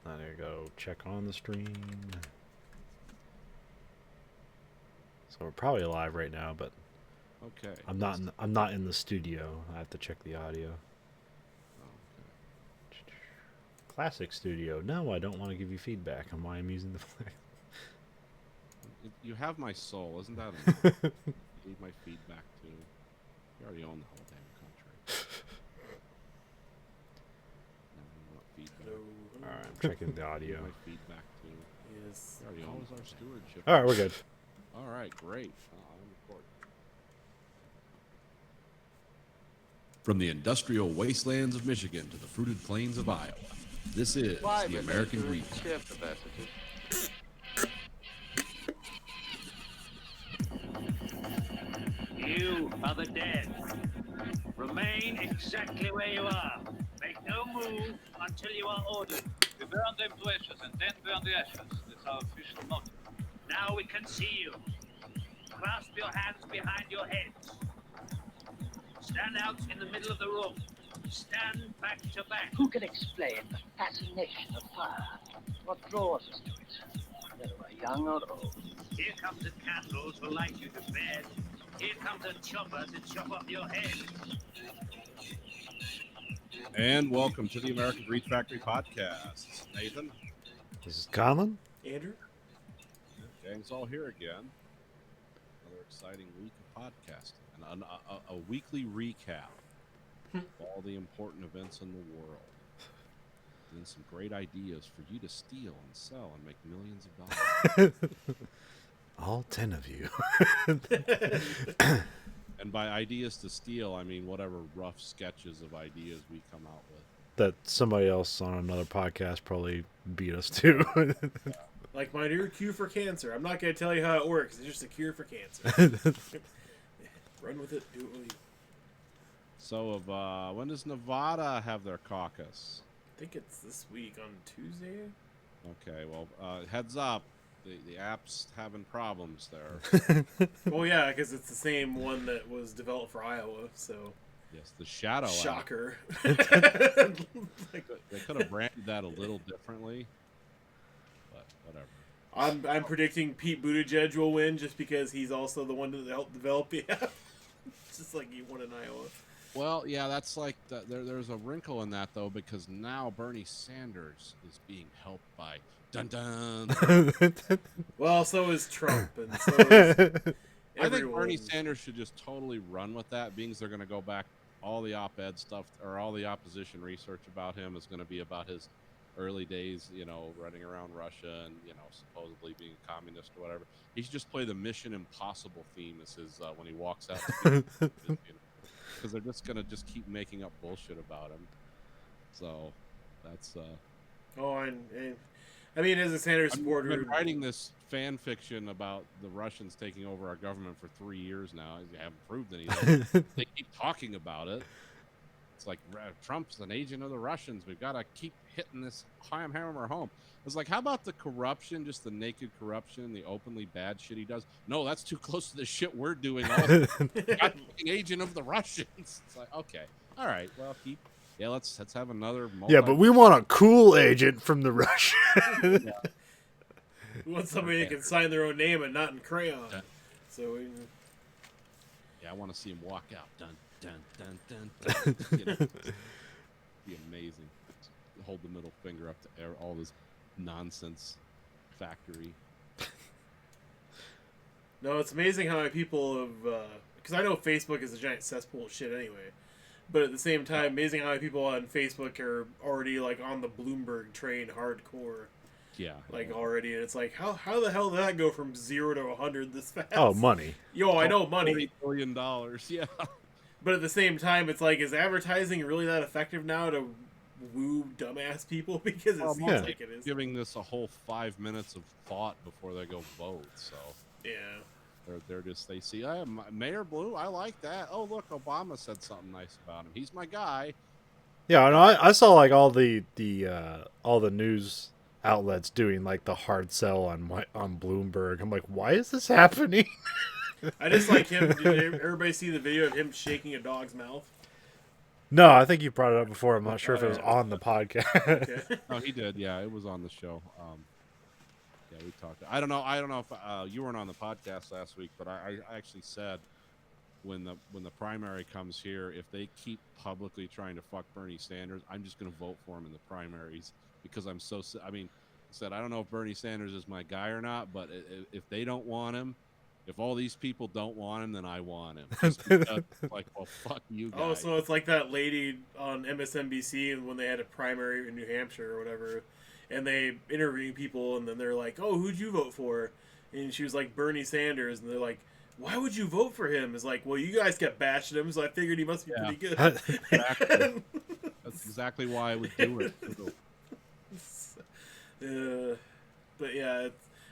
I gotta go check on the stream. So we're probably live right now, but Okay. I'm not in the studio. I have to check the audio. Okay. Classic studio. No, I don't want to give you feedback on why I'm using the flag. You have my soul, isn't that enough? You need my feedback too. You already own the whole damn country. Now you want feedback. Hello. All right, I'm checking the You audio. need my feedback too. Yes. You already own our stewardship. All right, we're good. All right, great. I'm recording. From the industrial wastelands of Michigan to the fruited plains of Iowa, this is the American Greed. You are the dead. Remain exactly where you are. Make no move until you are ordered. We burn them to ashes and then burn the ashes. That's our official motto. Now we can see you. Clasp your hands behind your heads. Stand out in the middle of the room. Stand back to back. Who can explain the fascination of fire? What draws us to it? Whether we're young or old. Here come the candles to light you to bed. Here comes a chopper to chop off your head. And welcome to the American Greed Factory podcast. Nathan, This is Conlon. Andrew? gang's all here again. Another exciting week of podcasting and a weekly recap of all the important events in the world. And some great ideas for you to steal and sell and make millions of dollars. All 10 of you. And by ideas to steal, I mean whatever rough sketches of ideas we come out with. That somebody else on another podcast probably beat us to. Like my new cure for cancer. I'm not going to tell you how it works. It's just a cure for cancer. Run with it. Do it with you. So, when does Nevada have their caucus? I think it's this week on Tuesday. Okay, well, heads up. The app's having problems there. Well, yeah, because it's the same one that was developed for Iowa. So Yes, the Shadow app. shocker. Like, They could have branded that a little differently, but whatever. I'm predicting Pete Buttigieg will win just because he's also the one that helped develop the app. Just like he won in Iowa. Well, yeah, that's like there's a wrinkle in that though, because now Bernie Sanders is being helped by dun dun. Well, so is Trump, and so is I think everyone. Bernie Sanders should just totally run with that, being they're going to go back. All the op-ed stuff or all the opposition research about him is going to be about his early days, running around Russia and, supposedly being a communist or whatever. He should just play the Mission Impossible theme as his when he walks out. Because they're just going to just keep making up bullshit about him. So that's... Oh, and I mean, as a Sanders I've supporter, been writing this fan fiction about the Russians taking over our government for 3 years now. I haven't proved anything. They keep talking about it. It's like Trump's an agent of the Russians. We've got to keep hitting this hammer home. It's like, how about the corruption, just the naked corruption, the openly bad shit he does? No, that's too close to the shit we're doing. I'm agent of the Russians. It's like, okay, all right, well, let's have another. Yeah, but we want a cool agent from the Russian. we want somebody that can sign their own name and not in crayon. So I want to see him walk out. Dun dun dun dun dun. Be amazing. Hold the middle finger up to all this nonsense factory. no, it's amazing how many people have. Because I know Facebook is a giant cesspool of shit anyway. But at the same time, amazing how many people on Facebook are already like on the Bloomberg train hardcore. Yeah. Like already, and it's like how the hell did that go from 0 to 100 this fast? Oh, money. Yo, I know money. $40 billion. Yeah. But at the same time, it's like, is advertising really that effective now to woo dumbass people? Because it seems yeah. like it is. Giving this a whole 5 minutes of thought before they go vote. So Yeah. they see, Mayor Blue, I like that. Oh, look, Obama said something nice about him. He's my guy. Yeah, and I saw like all the news outlets doing like the hard sell on Bloomberg. I'm like, why is this happening? I just like him. Did everybody see the video of him shaking a dog's mouth? No, I think you brought it up before. I'm not sure if it was on the podcast. Okay. No, he did. Yeah, it was on the show. Yeah, we talked. I don't know if you weren't on the podcast last week, but I actually said when the primary comes here, if they keep publicly trying to fuck Bernie Sanders, I'm just going to vote for him in the primaries because I'm so. I mean, I said I don't know if Bernie Sanders is my guy or not, but if they don't want him, if all these people don't want him, then I want him. Just because, like, well, fuck you guys. Oh, so it's like that lady on MSNBC when they had a primary in New Hampshire or whatever, and they interviewing people, and then they're like, "Oh, who'd you vote for?" And she was like, "Bernie Sanders," and they're like, "Why would you vote for him?" It's like, "Well, you guys kept bashing him, so I figured he must be pretty good." Exactly. That's exactly why I would do it. But yeah,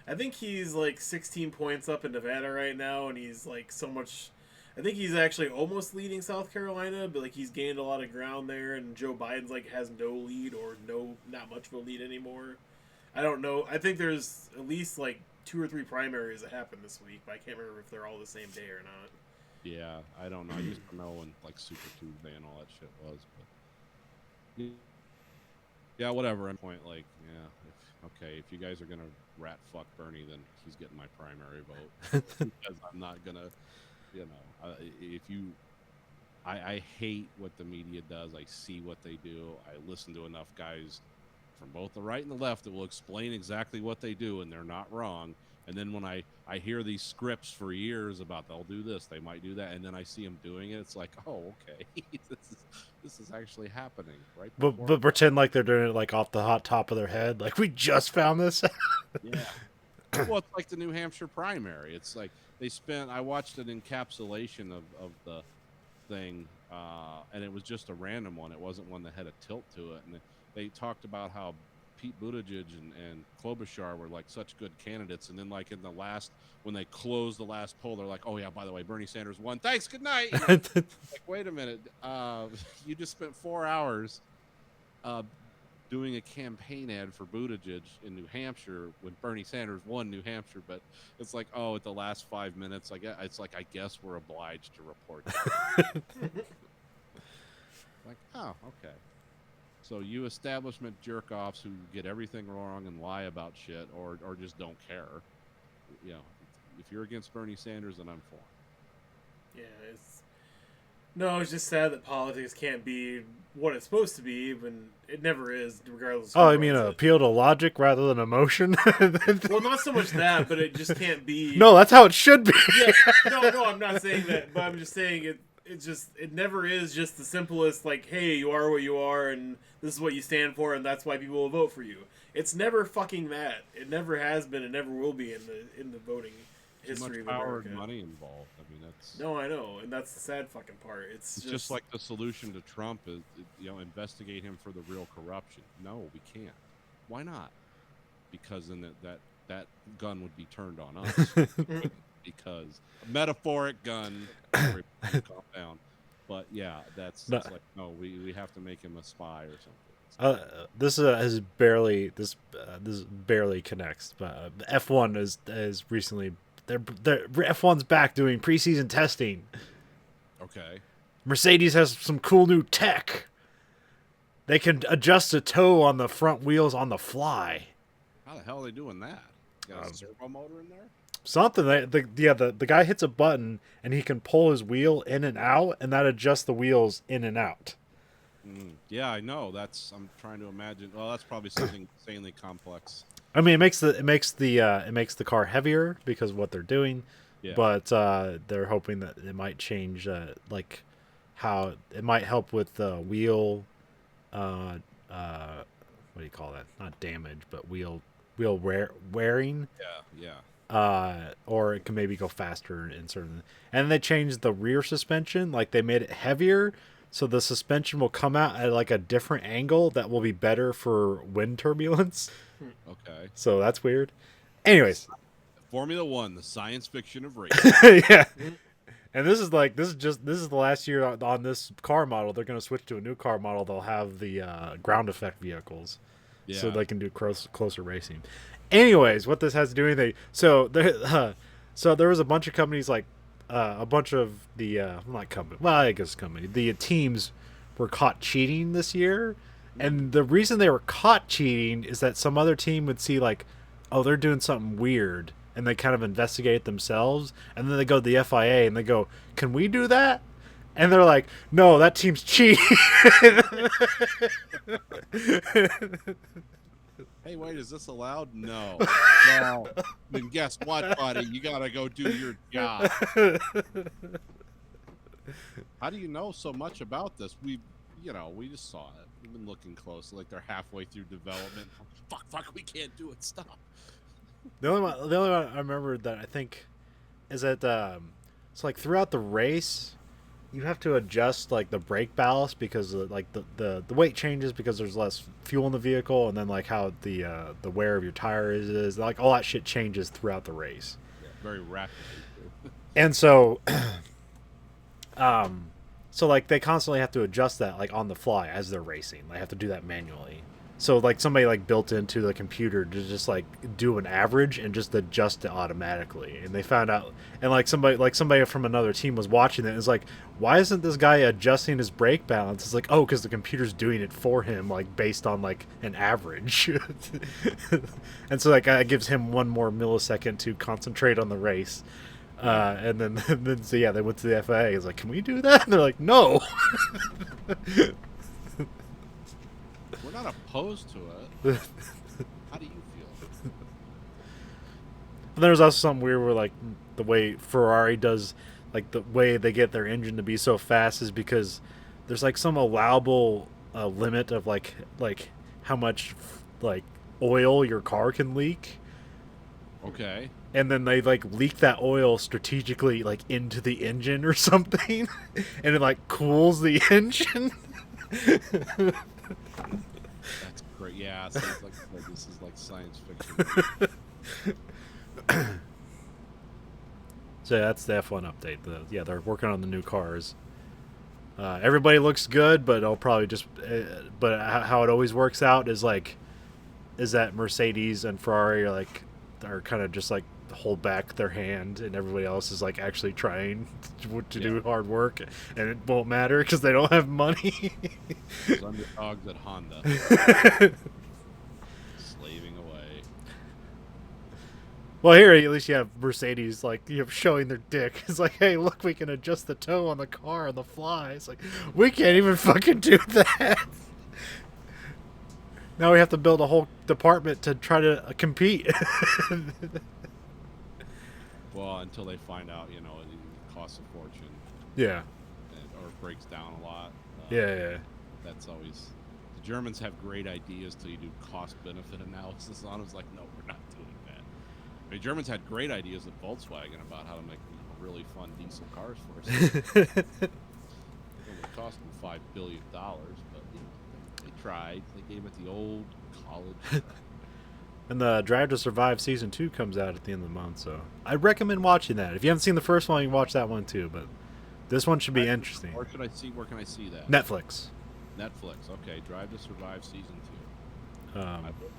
I think he's like 16 points up in Nevada right now, and he's like so much. I think he's actually almost leading South Carolina, but like he's gained a lot of ground there, and Joe Biden's like has no lead or not much of a lead anymore. I don't know. I think there's at least like 2 or 3 primaries that happened this week, but I can't remember if they're all the same day or not. Yeah, I don't know. I used to know when like Super Tuesday and all that shit was, but yeah, whatever. At point, like, yeah, if you guys are gonna rat fuck Bernie, then he's getting my primary vote because I'm not gonna, if you. I hate what the media does. I see what they do. I listen to enough guys from both the right and the left that will explain exactly what they do, and they're not wrong. And then when I hear these scripts for years about they'll do this, they might do that, and then I see them doing it, it's like, oh, okay, this is actually happening, right? But pretend like they're doing it like off the hot top of their head, like we just found this. Yeah. Well, it's like the New Hampshire primary. It's like I watched an encapsulation of the thing, and it was just a random one. It wasn't one that had a tilt to it, and they talked about how Pete Buttigieg and Klobuchar were like such good candidates, and then like in the last, when they closed the last poll, they're like, oh yeah, by the way, Bernie Sanders won, thanks, good night. Like, wait a minute, you just spent 4 hours doing a campaign ad for Buttigieg in New Hampshire when Bernie Sanders won New Hampshire, but it's like, oh, at the last 5 minutes, it's like, I guess we're obliged to report that. Like, oh, okay. So you establishment jerk-offs who get everything wrong and lie about shit or just don't care, if you're against Bernie Sanders, then I'm for him. Yeah, it's just sad that politics can't be what it's supposed to be, when it never is, regardless. Oh, I mean, appeal to logic rather than emotion. Well, not so much that, but it just can't be. No, that's how it should be. Yeah, no, I'm not saying that, but I'm just saying it. It never is just the simplest, like, hey, you are what you are, and this is what you stand for, and that's why people will vote for you. It's never fucking that. It never has been, and never will be in the voting history Too of much power America. and money involved. I mean, that's. No, I know, and that's the sad fucking part. It's just like the solution to Trump is, investigate him for the real corruption. No, we can't. Why not? Because then that gun would be turned on us. Because a metaphoric gun, calm down. But yeah, that's like, no, we have to make him a spy or something. This is barely this barely connects, but F1 is recently they're F1's back doing preseason testing. Okay. Mercedes has some cool new tech. They can adjust a toe on the front wheels on the fly. How the hell are they doing that? Got a servo motor in there? Something the guy hits a button and he can pull his wheel in and out, and that adjusts the wheels in and out. Yeah, I know. I'm trying to imagine. Well, that's probably something insanely complex. I mean, it makes the car heavier because of what they're doing, Yeah. but they're hoping that it might change like how it might help with the wheel. What do you call that? Not damage, but wheel wearing. Yeah. Or it can maybe go faster in certain. And they changed the rear suspension, like they made it heavier, so the suspension will come out at like a different angle that will be better for wind turbulence. Okay. So that's weird. Anyways, Formula One, the science fiction of racing. yeah. And this is the last year on this car model. They're going to switch to a new car model. They'll have the ground effect vehicles, so they can do closer racing. Anyways, what this has to do with anything? So there was a bunch of companies, like a bunch of the not company. Well, I guess company. The teams were caught cheating this year. And the reason they were caught cheating is that some other team would see like, oh, they're doing something weird, and they kind of investigate it themselves, and then they go to the FIA and they go, can we do that? And they're like, no, that team's cheating. Hey, wait, is this allowed? No. No. Then guess what, buddy? You got to go do your job. How do you know so much about this? We just saw it. We've been looking close. Like they're halfway through development. Fuck, we can't do it. Stop. The only one I remember that I think is that it's like throughout the race, you have to adjust like the brake ballast because like the weight changes because there's less fuel in the vehicle, and then like how the wear of your tire is like all that shit changes throughout the race. Yeah, very rapidly. And so, so like they constantly have to adjust that like on the fly as they're racing. They have to do that manually. So like somebody like built into the computer to just like do an average and just adjust it automatically. And they found out, and like somebody from another team was watching it and was like, why isn't this guy adjusting his brake balance? It's like, oh, because the computer's doing it for him, like based on like an average. And so that guy gives him 1 more millisecond to concentrate on the race. And then so yeah, they went to the FIA. It's like, can we do that? And they're like, no. We're not opposed to it. How do you feel? And there's also something weird where like the way Ferrari does, like the way they get their engine to be so fast is because there's like some allowable limit of like how much like oil your car can leak. Okay. And then they like leak that oil strategically like into the engine or something, and it like cools the engine. That's great. Yeah, so it's like this is like science fiction. So yeah, that's the F1 update. They're working on the new cars. Everybody looks good, but it'll probably just. But how it always works out is that Mercedes and Ferrari are kind of just like hold back their hand, and everybody else is like actually trying to do hard work, and it won't matter because they don't have money. Those underdogs at Honda. Slaving away. Well, here at least you have Mercedes like showing their dick. It's like, hey, look, we can adjust the toe on the car on the fly. It's like, we can't even fucking do that. Now we have to build a whole department to try to compete. Well, until they find out, it costs a fortune. Yeah. Or breaks down a lot. Yeah. That's always. The Germans have great ideas till you do cost-benefit analysis on them. It's like, no, we're not doing that. The Germans had great ideas at Volkswagen about how to make really fun diesel cars for us. It would cost them $5 billion, but they tried. They gave it the old college. And the Drive to Survive Season 2 comes out at the end of the month, so I recommend watching that. If you haven't seen the first one, you can watch that one too, but this one should be interesting. Where can I see that? Netflix. Okay. Drive to Survive Season 2.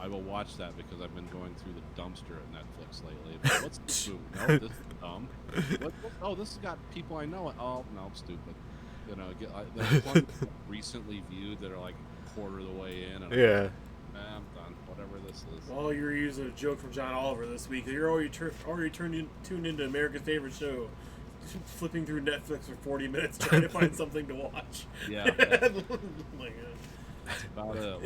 I will watch that because I've been going through the dumpster at Netflix lately. But what's this movie? No, this is dumb. This has got people I know. Oh, no, stupid. There's one recently viewed that are like a quarter of the way in. And Yeah. I'm done. Whatever this is. Well, you're using a joke from John Oliver this week. You're already tuned into America's favorite show, flipping through Netflix for 40 minutes trying to find something to watch. Yeah. Oh my God. That's about it.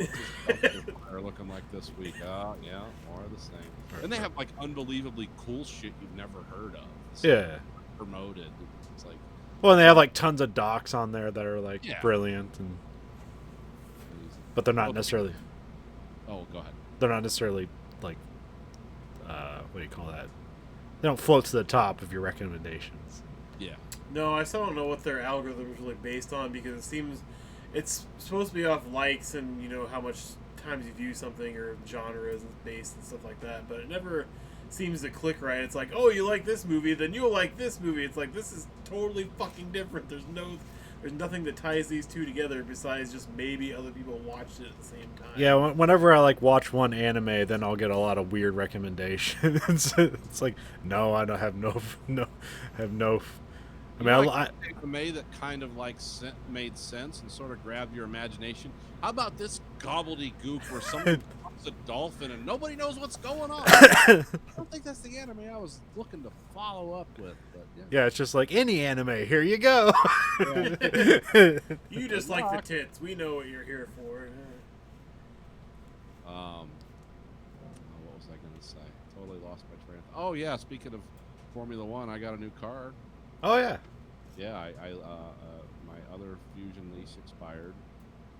What's this are looking like this week? Yeah, more of the same. And they have like unbelievably cool shit you've never heard of. It's Yeah. promoted. It's like. Well, and they have like tons of docs on there that are like brilliant, but they're not necessarily. Oh, go ahead. They're not necessarily like, what do you call that? They don't float to the top of your recommendations. Yeah. No, I still don't know what their algorithm is really based on because it seems it's supposed to be off likes and how much times you view something or genres and based and stuff like that, but it never seems to click right. It's like, oh, you like this movie, then you'll like this movie. It's like, this is totally fucking different. There's nothing that ties these two together besides just maybe other people watched it at the same time. Yeah, whenever I like watch one anime, then I'll get a lot of weird recommendations. It's like, no, I don't have no I mean, May that kind of like made sense and sort of grabbed your imagination. How about this gobbledygook where someone fucks a dolphin and nobody knows what's going on? I don't think that's the anime I was looking to follow up with. But yeah, it's just like any anime. Here you go. You just like the tits. We know what you're here for. What was I going to say? Totally lost my train. Oh yeah, speaking of Formula One, I got a new car. Oh yeah. Yeah, my other Fusion lease expired.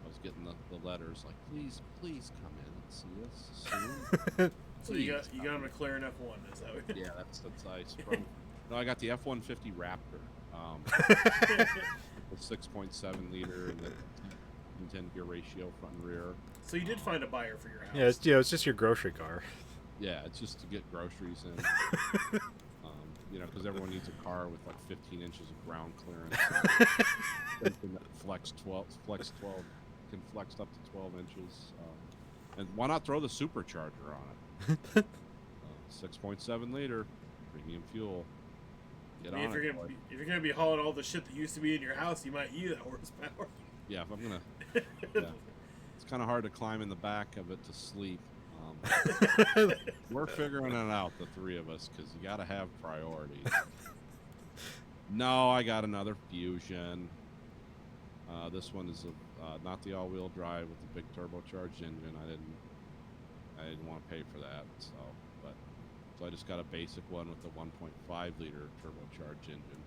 I was getting the letters like, please come in and see us soon. So you got a McLaren F1, is that what? Yeah, that's I sprung. No, I got the F-150 Raptor. The 6.7 liter and the 10 gear ratio front and rear. So you did find a buyer for your house. Yeah, it's just your grocery car. Yeah, it's just to get groceries in. Because everyone needs a car with like 15 inches of ground clearance. Something that flex 12 can flex up to 12 inches. And why not throw the supercharger on it? 6.7 liter premium fuel. If you're gonna be hauling all the shit that used to be in your house, you might use that horsepower. Yeah, if I'm gonna. Yeah. It's kind of hard to climb in the back of it to sleep. We're figuring it out, the three of us, because you got to have priorities. No, I got another Fusion. This one is not the all-wheel drive with the big turbocharged engine. I didn't want to pay for that, so I just got a basic one with the 1.5 liter turbocharged engine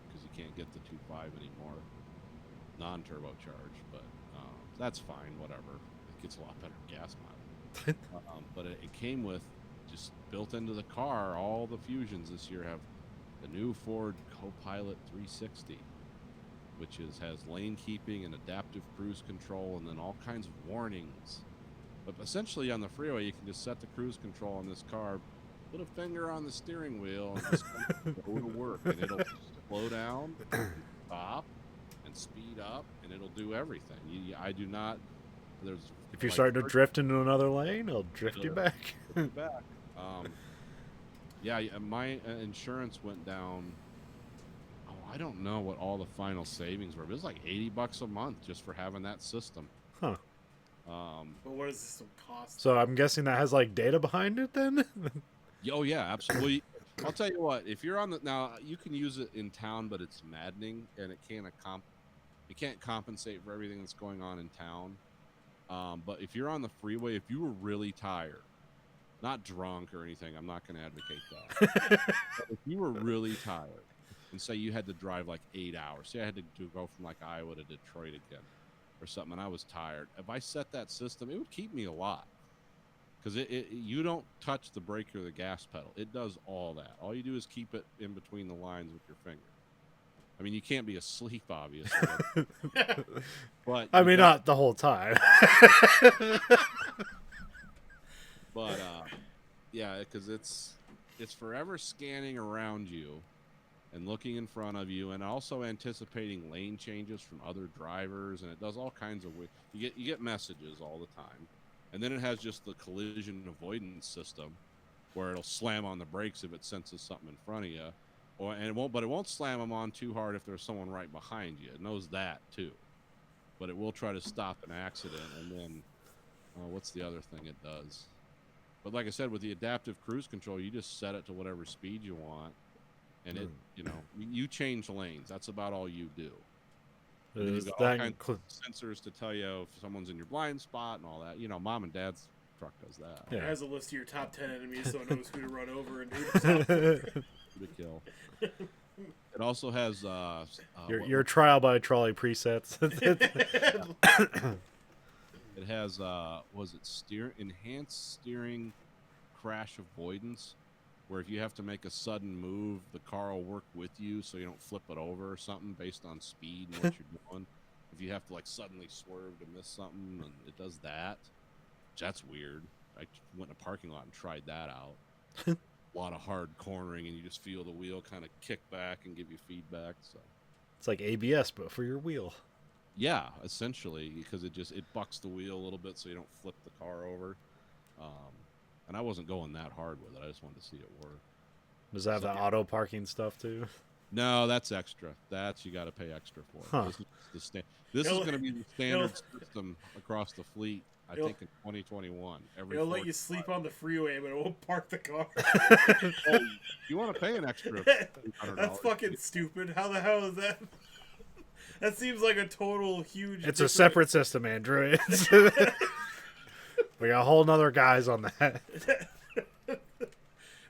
because you can't get the 2.5 anymore, non-turbocharged. But that's fine, whatever. It gets a lot better gas mileage. But it came with, just built into the car, all the Fusions this year have the new Ford Copilot 360, which has lane keeping and adaptive cruise control and then all kinds of warnings. But essentially on the freeway, you can just set the cruise control on this car, put a finger on the steering wheel, and just go to work, and it'll slow down, stop, and speed up, and it'll do everything. I do not... If you're starting to drift into another lane, it'll drift you back. Yeah, my insurance went down. Oh, I don't know what all the final savings were. But it was like $80 a month just for having that system. Huh. But what does this cost? So I'm guessing that has like data behind it then? Oh yeah, absolutely. I'll tell you what. If you're on now, you can use it in town, but it's maddening, and it can't compensate for everything that's going on in town. But if you're on the freeway, if you were really tired, not drunk or anything, I'm not going to advocate that. But if you were really tired and say you had to drive like 8 hours, say I had to go from like Iowa to Detroit again or something, and I was tired, if I set that system, it would keep me alive because you don't touch the brake or the gas pedal. It does all that. All you do is keep it in between the lines with your finger. I mean, you can't be asleep, obviously. But I mean, not the whole time. But yeah, because it's forever scanning around you and looking in front of you, and also anticipating lane changes from other drivers, and it does all kinds of you get messages all the time, and then it has just the collision avoidance system where it'll slam on the brakes if it senses something in front of you. But it won't slam them on too hard if there's someone right behind you. It knows that too, but it will try to stop an accident. And then, what's the other thing it does? But like I said, with the adaptive cruise control, you just set it to whatever speed you want, and it, you change lanes. That's about all you do. You've got all kinds of sensors to tell you if someone's in your blind spot and all that. Mom and dad's truck does that. Yeah. It has a list of your top 10 enemies, so it knows who to run over and who to kill. It also has your trial by trolley presets. It has enhanced steering crash avoidance, where if you have to make a sudden move, the car will work with you so you don't flip it over or something based on speed and what you're doing. If you have to like suddenly swerve to miss something, and it does that. That's weird. I went in a parking lot and tried that out. A lot of hard cornering, and you just feel the wheel kind of kick back and give you feedback. So it's like ABS, but for your wheel. Yeah, essentially, because it bucks the wheel a little bit so you don't flip the car over. And I wasn't going that hard with it. I just wanted to see it work. Does that have the auto parking stuff too? No, that's extra. That's you got to pay extra for. Huh. This is This is going to be the standard system across the fleet. I think in 2021. It'll let you sleep on the freeway, but it won't park the car. Oh, you want to pay an extra $300. That's fucking stupid. How the hell is that? That seems like a total huge. It's a separate system, Andrew. We got whole nother guys on that.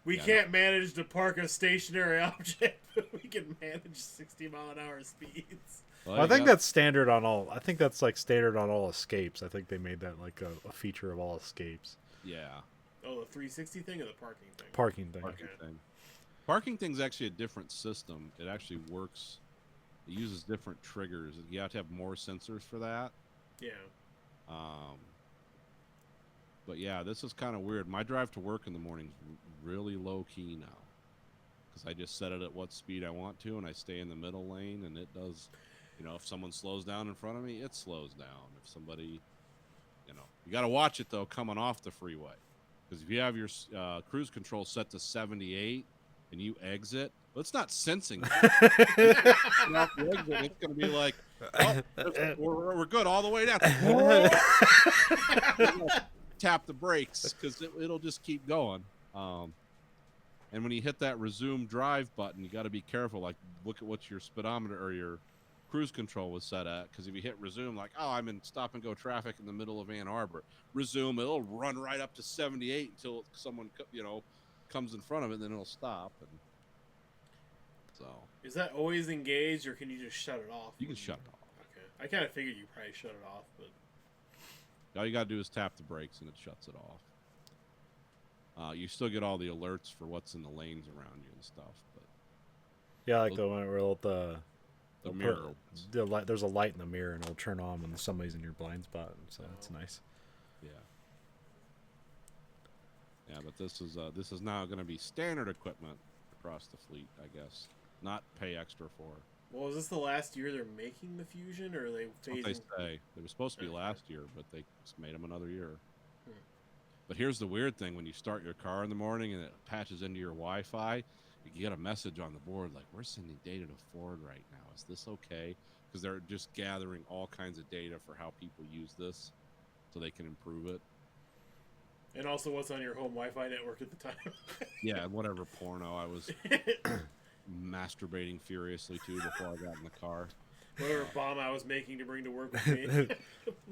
We can't manage to park a stationary object, but we can manage 60-mile-an-hour speeds. Well, I think that's standard on all. I think that's like standard on all escapes. I think they made that like a feature of all escapes. Yeah. Oh, the 360 thing or the parking thing? Parking thing. Parking thing's actually a different system. It actually works. It uses different triggers. You have to have more sensors for that. Yeah. But yeah, this is kind of weird. My drive to work in the morning's really low key now, because I just set it at what speed I want to, and I stay in the middle lane, and it does. You know, if someone slows down in front of me, it slows down. If somebody, you got to watch it though coming off the freeway, because if you have your cruise control set to 78 and you exit, well, it's not sensing. Off the exit, it's going to be like, oh, we're good all the way down. Tap the brakes because it'll just keep going. And when you hit that resume drive button, you got to be careful. Like, look at what your speedometer or your cruise control was set at, because if you hit resume, like, oh, I'm in stop and go traffic in the middle of Ann Arbor, resume, it'll run right up to 78 until someone comes in front of it, and then it'll stop. And so, is that always engaged, or can you just shut it off? You can shut it off. Okay, I kind of figured you probably shut it off, but all you gotta do is tap the brakes and it shuts it off. You still get all the alerts for what's in the lanes around you and stuff, but yeah, like the one where the mirror. There's a light in the mirror and it'll turn on when somebody's in your blind spot, so it's nice. Yeah, but this is now going to be standard equipment across the fleet, I guess. Not pay extra for. Well, is this the last year they're making the Fusion, or are they phasing? That's what they say. It was supposed to be last year, but they just made them another year. But here's the weird thing: when you start your car in the morning and it patches into your Wi-Fi, you get a message on the board like, "We're sending data to Ford right now. Is this okay?" Because they're just gathering all kinds of data for how people use this, so they can improve it. And also, what's on your home Wi-Fi network at the time? Yeah, whatever porno I was masturbating furiously to before I got in the car. Whatever bomb I was making to bring to work with me.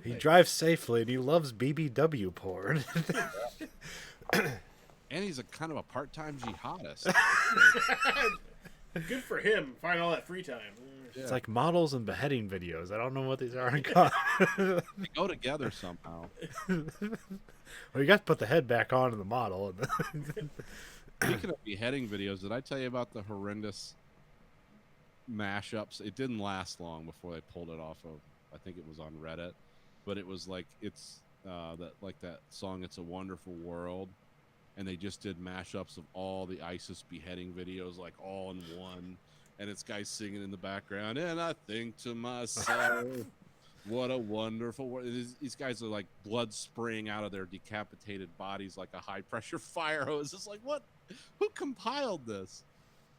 He drives safely and he loves BBW porn. And he's a kind of a part-time jihadist. Good for him. Find all that free time. It's like models and beheading videos. I don't know what these are in common. They go together somehow. Well, you got to put the head back on in the model. Speaking of beheading videos, did I tell you about the horrendous mashups? It didn't last long before they pulled it off of. I think it was on Reddit, but it was like that song "It's a Wonderful World," and they just did mashups of all the ISIS beheading videos, like all in one. And it's guys singing in the background, and I think to myself, what a wonderful world. These guys are like blood spraying out of their decapitated bodies like a high-pressure fire hose. It's like, what? Who compiled this?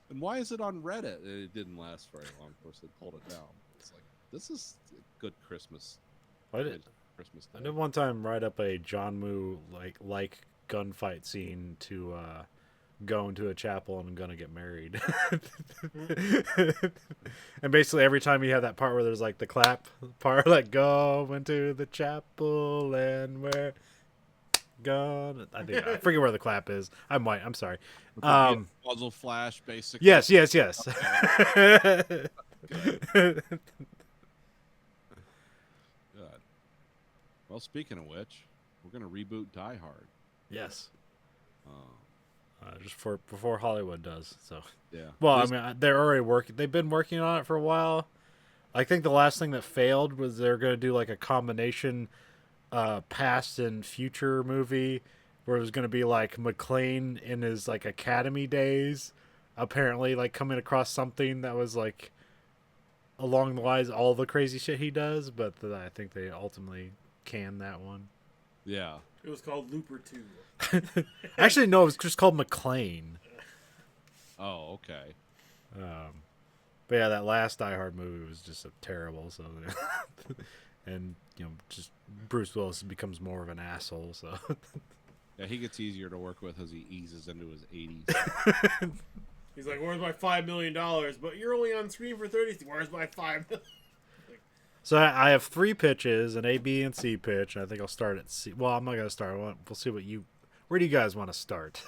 And why is it on Reddit? It didn't last very long. Of course, they pulled it down. It's like, this is a good Christmas. Christmas I Day. did one time write up a John Woo like gunfight scene to go into a chapel and gonna get married. And basically every time you have that part where there's like the clap part, like go into the chapel and we're gonna, I forget where the clap is. I'm sorry. Muzzle flash, basically. Yes. Good. Well, speaking of which, we're gonna reboot Die Hard. Yes. Just before Hollywood does. So Yeah. well, I mean, they're already working. They've been working on it for a while. I think the last thing that failed was they're going to do like a combination past and future movie where it was going to be like McClane in his like academy days, apparently like coming across something that was like along the lines of all the crazy shit he does. But I think they ultimately canned that one. Yeah. It was called Looper 2. Actually, no, it was just called McClane. Oh, okay. But yeah, that last Die Hard movie was just terrible. So, and just Bruce Willis becomes more of an asshole. So, Yeah, he gets easier to work with as he eases into his 80s. He's like, "Where's my $5 million? But you're only on screen for 30. Where's my $5 million?" So I have 3 pitches, an A, B, and C pitch. And I think I'll start at C. Well, I'm not gonna start. We'll see what you. Where do you guys want to start?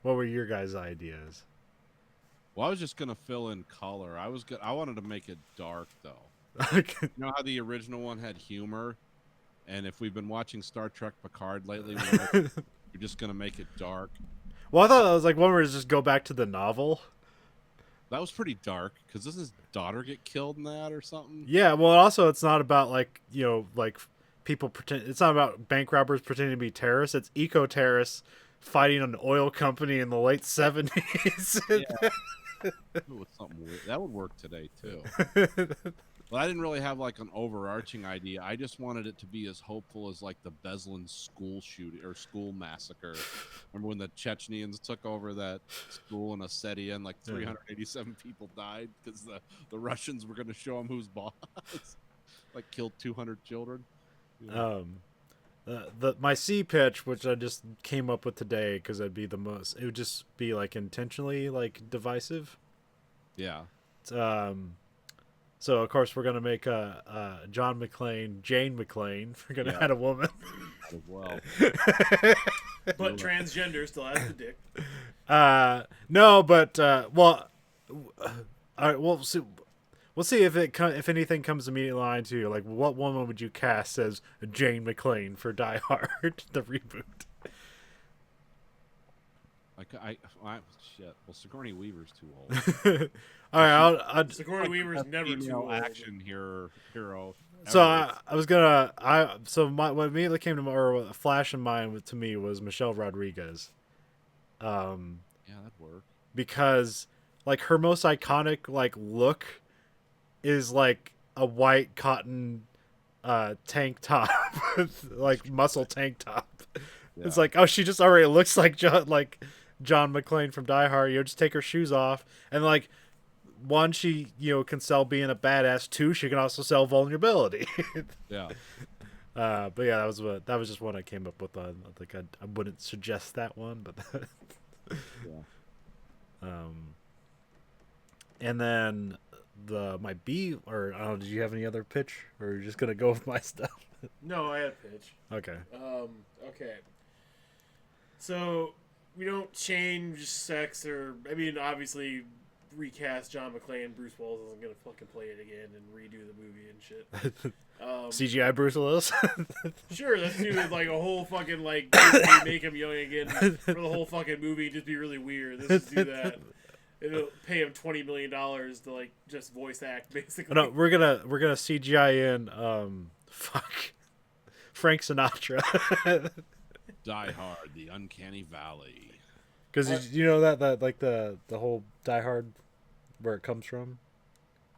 What were your guys' ideas? Well, I was just gonna fill in color. I wanted to make it dark though. You know how the original one had humor, and if we've been watching Star Trek Picard lately, we're just gonna make it dark. Well, I thought it was like one where it's just go back to the novel. That was pretty dark because doesn't his daughter get killed in that or something? Yeah, well, also it's not about like people pretend. It's not about bank robbers pretending to be terrorists. It's eco terrorists fighting an oil company in the late 70s. Yeah. With something weird. That would work today too. But I didn't really have like an overarching idea. I just wanted it to be as hopeful as like the Beslan school shooting or school massacre. Remember when the Chechens took over that school in Ossetia and like 387 people died because the Russians were going to show them who's boss? Like killed 200 children. Yeah. My C pitch, which I just came up with today because it would just be like intentionally like divisive. Yeah. So of course we're gonna make John McClane, Jane McClane. We're gonna add a woman as well, but transgender still has the dick. No, but well, all right. We'll see. We'll see if anything comes immediately line to you. Like, what woman would you cast as Jane McClane for Die Hard, the reboot? Shit. Well, Sigourney Weaver's too old. All right, Sigourney Weaver's never too old. Action hero. So I was gonna. What immediately came to or a flash in mind to me was Michelle Rodriguez. Yeah, that'd work. Because like her most iconic like look is like a white cotton tank top, like muscle tank top. Yeah. It's like, oh, she just already looks like John McClane from Die Hard. Just take her shoes off, and like, one, she can sell being a badass. 2, she can also sell vulnerability. Yeah. But yeah, that was just one I came up with. I think I wouldn't suggest that one, but yeah. And then my B, or I don't know, did you have any other pitch, or are you just gonna go with my stuff? No, I had a pitch. Okay. Okay. So we don't change sex, or I mean, obviously, recast John McClane. Bruce Willis isn't gonna fucking play it again and redo the movie and shit. CGI Bruce Willis. Sure, let's do like a whole fucking like make him young again for the whole fucking movie. Just be really weird. Let's just do that. It'll pay him $20 million to like just voice act, basically. No, we're gonna CGI in Frank Sinatra. Die Hard, the Uncanny Valley. Because you know that like the whole Die Hard, where it comes from.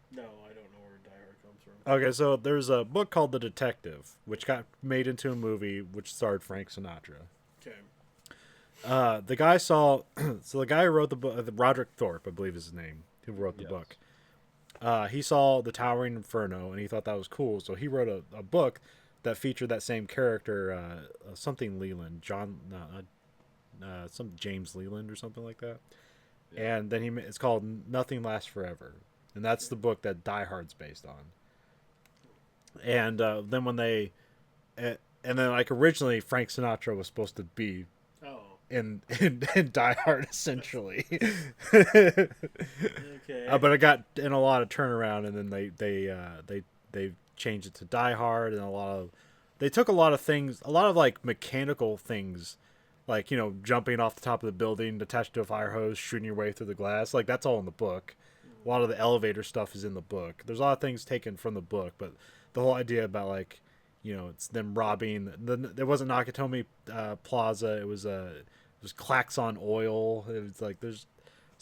No, I don't know where Die Hard comes from. Okay, so there's a book called The Detective, which got made into a movie, which starred Frank Sinatra. Okay. The guy so the guy who wrote the book, Roderick Thorpe, I believe is his name, who wrote the book. He saw The Towering Inferno and he thought that was cool, so he wrote a book that featured that same character, something Leland, some James Leland or something like that. Yeah. And then it's called Nothing Lasts Forever, and that's the book that Die Hard's based on. And then and then like originally Frank Sinatra was supposed to be in Die Hard essentially. Okay. But it got in a lot of turnaround, and then they changed it to Die Hard, and they took a lot of things, a lot of like mechanical things, like jumping off the top of the building attached to a fire hose, shooting your way through the glass, like that's all in the book. A lot of the elevator stuff is in the book. There's a lot of things taken from the book, but the whole idea about like it's them robbing. There wasn't Nakatomi Plaza. It was Klaxon Oil. It was like there's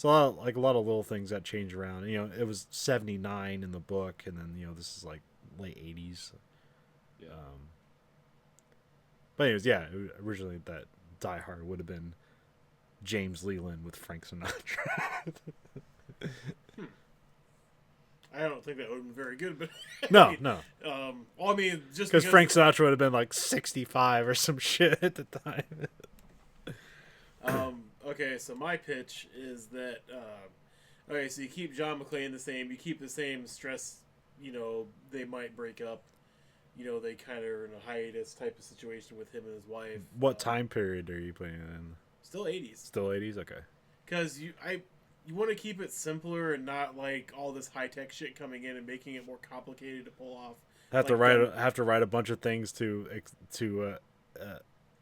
a lot of little things that change around. It was 79 in the book, and then this is like late 80s. Yeah. But anyways, yeah, originally that Die Hard would have been James Leland with Frank Sinatra. I don't think that would have been very good, but No, no. Well, I mean, just Because Frank Sinatra would have been like 65 or some shit at the time. Okay, so my pitch is that okay, so you keep John McClane the same, you keep the same stress, you know, they might break up. You know, they kind of are in a hiatus type of situation with him and his wife. What time period are you putting it in? Still 80s. Still 80s? Okay. Because you want to keep it simpler and not like all this high tech shit coming in and making it more complicated to pull off. Have to write a bunch of things to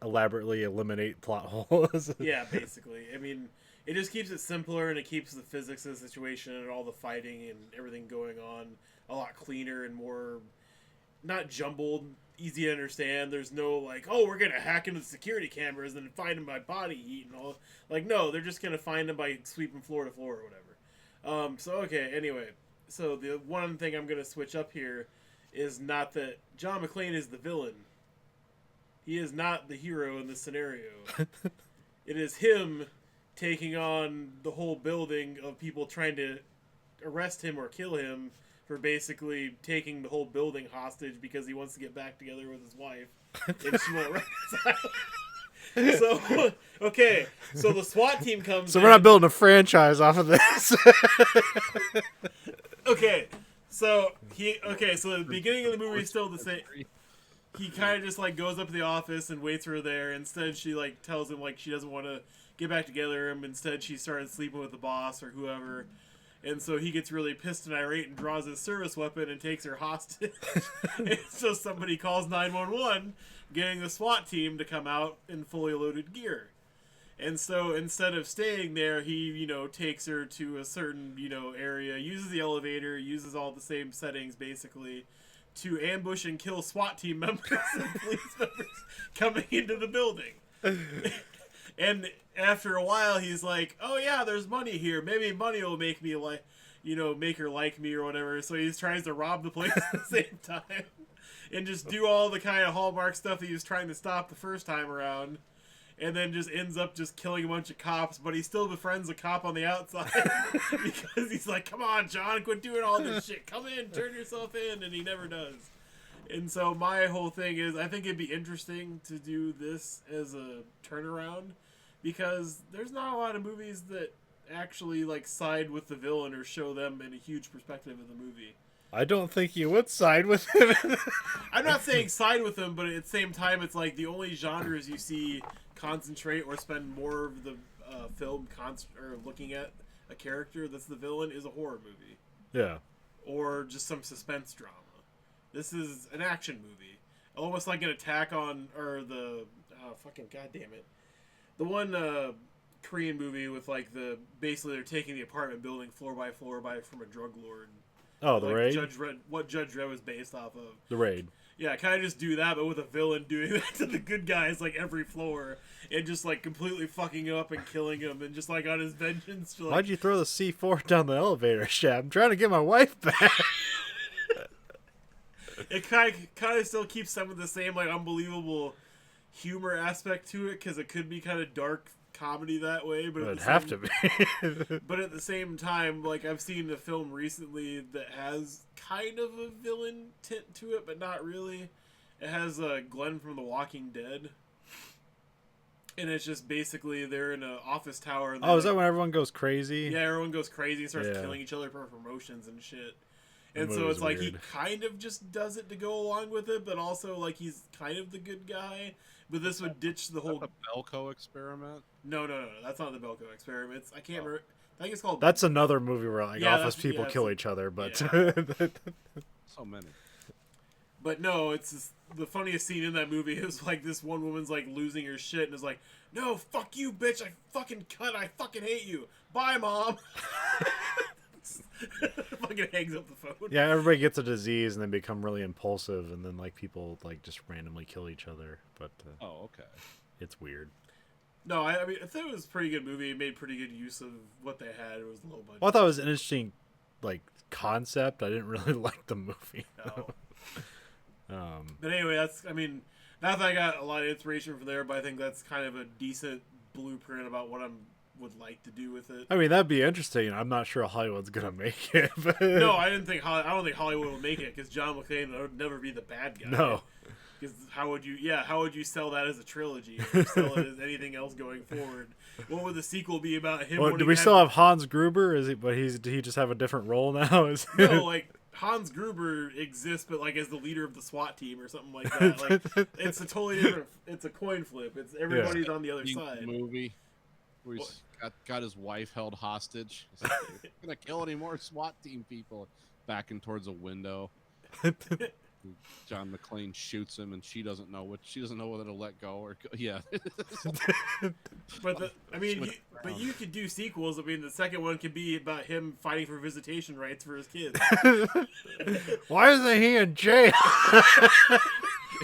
elaborately eliminate plot holes. Yeah, basically. I mean, it just keeps it simpler and it keeps the physics of the situation and all the fighting and everything going on a lot cleaner and more not jumbled, easy to understand. There's no like, oh, we're gonna hack into the security cameras and find him by body heat and all. Like, no, they're just gonna find him by sweeping floor to floor or whatever. So okay, anyway, so the one thing I'm gonna switch up here is not that John McClane is the villain. He is not the hero in this scenario. It is him taking on the whole building of people trying to arrest him or kill him for basically taking the whole building hostage because he wants to get back together with his wife and she won't reconcile. So, okay, so the SWAT team comes So we're not building a franchise off of this. Okay, so so the beginning of the movie is still the same. He kind of just like goes up to the office and waits for her there. Instead, she like tells him like she doesn't want to get back together with him. Instead, she started sleeping with the boss or whoever. And so he gets really pissed and irate and draws his service weapon and takes her hostage. And so somebody calls 911, getting the SWAT team to come out in fully loaded gear. And so instead of staying there, he, you know, takes her to a certain, you know, area, uses the elevator, uses all the same settings basically to ambush and kill SWAT team members and police members coming into the building. And after a while, he's like, "Oh yeah, there's money here. Maybe money will make me like, you know, make her like me or whatever." So he tries to rob the place at the same time, and just do all the kind of Hallmark stuff that he was trying to stop the first time around, and then just ends up just killing a bunch of cops. But he still befriends a cop on the outside because he's like, "Come on, John, quit doing all this shit. Come in, turn yourself in," and he never does. And so my whole thing is, I think it'd be interesting to do this as a turnaround. Because there's not a lot of movies that actually like side with the villain or show them in a huge perspective of the movie. I don't think you would side with him. I'm not saying side with him, but at the same time, it's like the only genres you see concentrate or spend more of the film or looking at a character that's the villain is a horror movie. Yeah. Or just some suspense drama. This is an action movie, almost like an attack on fucking goddamn it. The one Korean movie with like basically they're taking the apartment building floor by floor from a drug lord. Oh, The Raid? What Judge Dredd was based off of. The Raid. Yeah, kind of just do that, but with a villain doing that to the good guys like every floor and just like completely fucking up and killing him and just like on his vengeance. Like, why'd you throw the C4 down the elevator shaft? I'm trying to get my wife back. It kind of still keeps some of the same like unbelievable humor aspect to it because it could be kind of dark comedy that way, but it'd have to be. But at the same time, like I've seen a film recently that has kind of a villain tint to it, but not really. It has Glenn from The Walking Dead, and it's just basically they're in an office tower. And is that when everyone goes crazy? Yeah, everyone goes crazy and starts killing each other for promotions and shit. And so it's like weird. He kind of just does it to go along with it, but also like he's kind of the good guy. But this would ditch the whole Belko experiment. No, that's not the Belko experiment. I can't remember. I think it's called. That's another movie where like office people kill each other, but so many. But no, it's just, the funniest scene in that movie is like this one woman's like losing her shit and is like, "No, fuck you, bitch! I fucking hate you. Bye, mom." Fucking hangs up the phone. Yeah, everybody gets a disease and then become really impulsive, and then like people like just randomly kill each other. But okay, it's weird. No, I mean, I thought it was a pretty good movie. It made pretty good use of what they had. It was low budget. Well, I thought it was an interesting like concept. I didn't really like the movie. No. But anyway, not that I got a lot of inspiration from there, but I think that's kind of a decent blueprint about what I'm would like to do with it. I mean, that'd be interesting. I'm not sure Hollywood's gonna make it. But... No, I don't think Hollywood will make it because John McClane would never be the bad guy. No. Because how would you sell that as a trilogy? If you sell it as anything else going forward, what would the sequel be about him? Well, do we still have Hans Gruber? Did he just have a different role now? No, like Hans Gruber exists, but like as the leader of the SWAT team or something like that. Like it's a totally different. It's a coin flip. It's everybody's on the other side. Movie where he's got his wife held hostage. He's like, "You're gonna kill any more SWAT team people?" Backing towards a window. John McClane shoots him, and she doesn't know whether to let go or yeah. But you could do sequels. I mean, the second one could be about him fighting for visitation rights for his kids. Why isn't he in jail?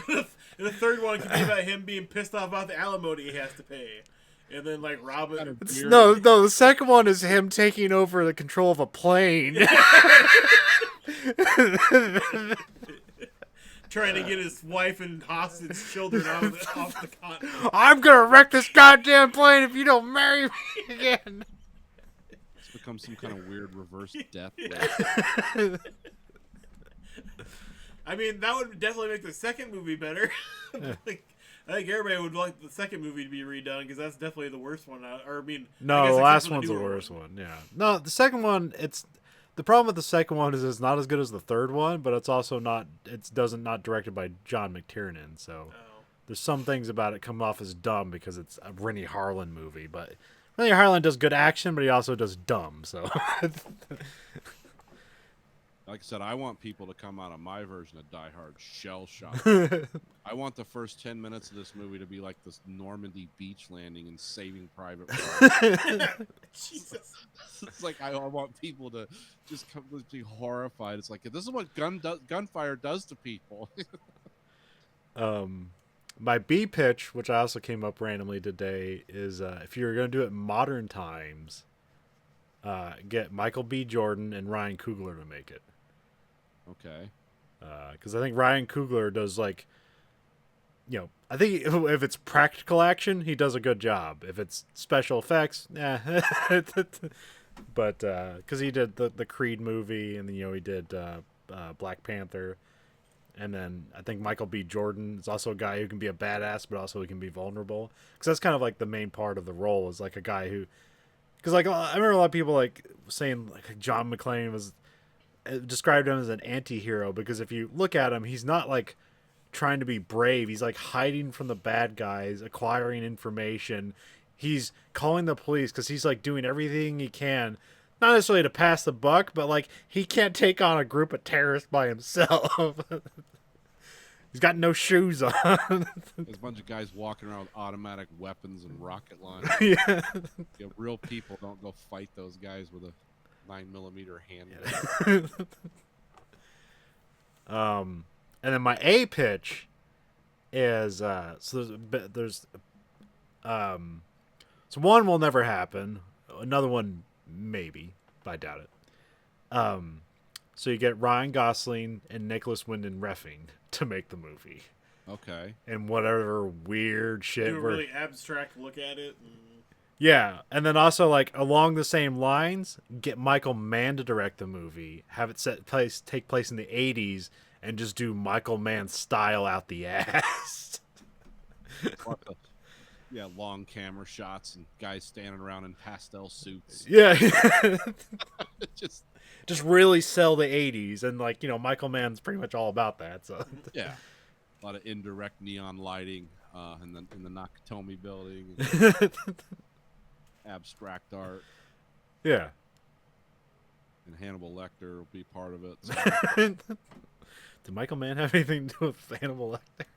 And the third one could be about him being pissed off about the alimony he has to pay. And then like Robin. No, the second one is him taking over the control of a plane. Trying to get his wife and hostage children off the continent. I'm gonna wreck this goddamn plane if you don't marry me again. It's become some kind of weird reverse death. I mean, that would definitely make the second movie better. Like, I think everybody would like the second movie to be redone because that's definitely the worst one. No, the last one's the worst one. Yeah. No, the second one. The problem with the second one is it's not as good as the third one, but it's also not. It's not directed by John McTiernan, so there's some things about it come off as dumb because it's a Rennie Harlan movie. But Rennie Harlan does good action, but he also does dumb. So. Like I said, I want people to come out of my version of Die Hard shell-shocked. I want the first 10 minutes of this movie to be like this Normandy beach landing and Saving Private Ryan. Jesus. It's like I want people to just be horrified. It's like, this is what gunfire does to people. My B pitch, which I also came up randomly today, is if you're going to do it in modern times, get Michael B. Jordan and Ryan Coogler to make it. Okay. Because I think Ryan Coogler does I think if it's practical action, he does a good job. If it's special effects, but because he did the Creed movie, and then he did Black Panther, and then I think Michael B. Jordan is also a guy who can be a badass, but also he can be vulnerable. Because that's kind of like the main part of the role is like a guy who, because like I remember a lot of people like saying like John McClane described him as an anti-hero because if you look at him, he's not like trying to be brave. He's like hiding from the bad guys, acquiring information. He's calling the police because he's like doing everything he can, not necessarily to pass the buck, but like he can't take on a group of terrorists by himself. He's got no shoes on. There's a bunch of guys walking around with automatic weapons and rocket launchers. Yeah. Real people don't go fight those guys with a 9mm handgun. And then my A pitch is so one will never happen. Another one maybe, but I doubt it. So you get Ryan Gosling and Nicholas Winding Refn to make the movie. Okay. And whatever weird shit. Do a really abstract look at it. Yeah, and then also like along the same lines, get Michael Mann to direct the movie, have it take place in the 80s, and just do Michael Mann style out the ass. Yeah, long camera shots and guys standing around in pastel suits. Yeah, just really sell the 80s, and like Michael Mann's pretty much all about that. So yeah, a lot of indirect neon lighting in the Nakatomi building. Abstract art. Yeah. And Hannibal Lecter will be part of it. So. Did Michael Mann have anything to do with Hannibal Lecter?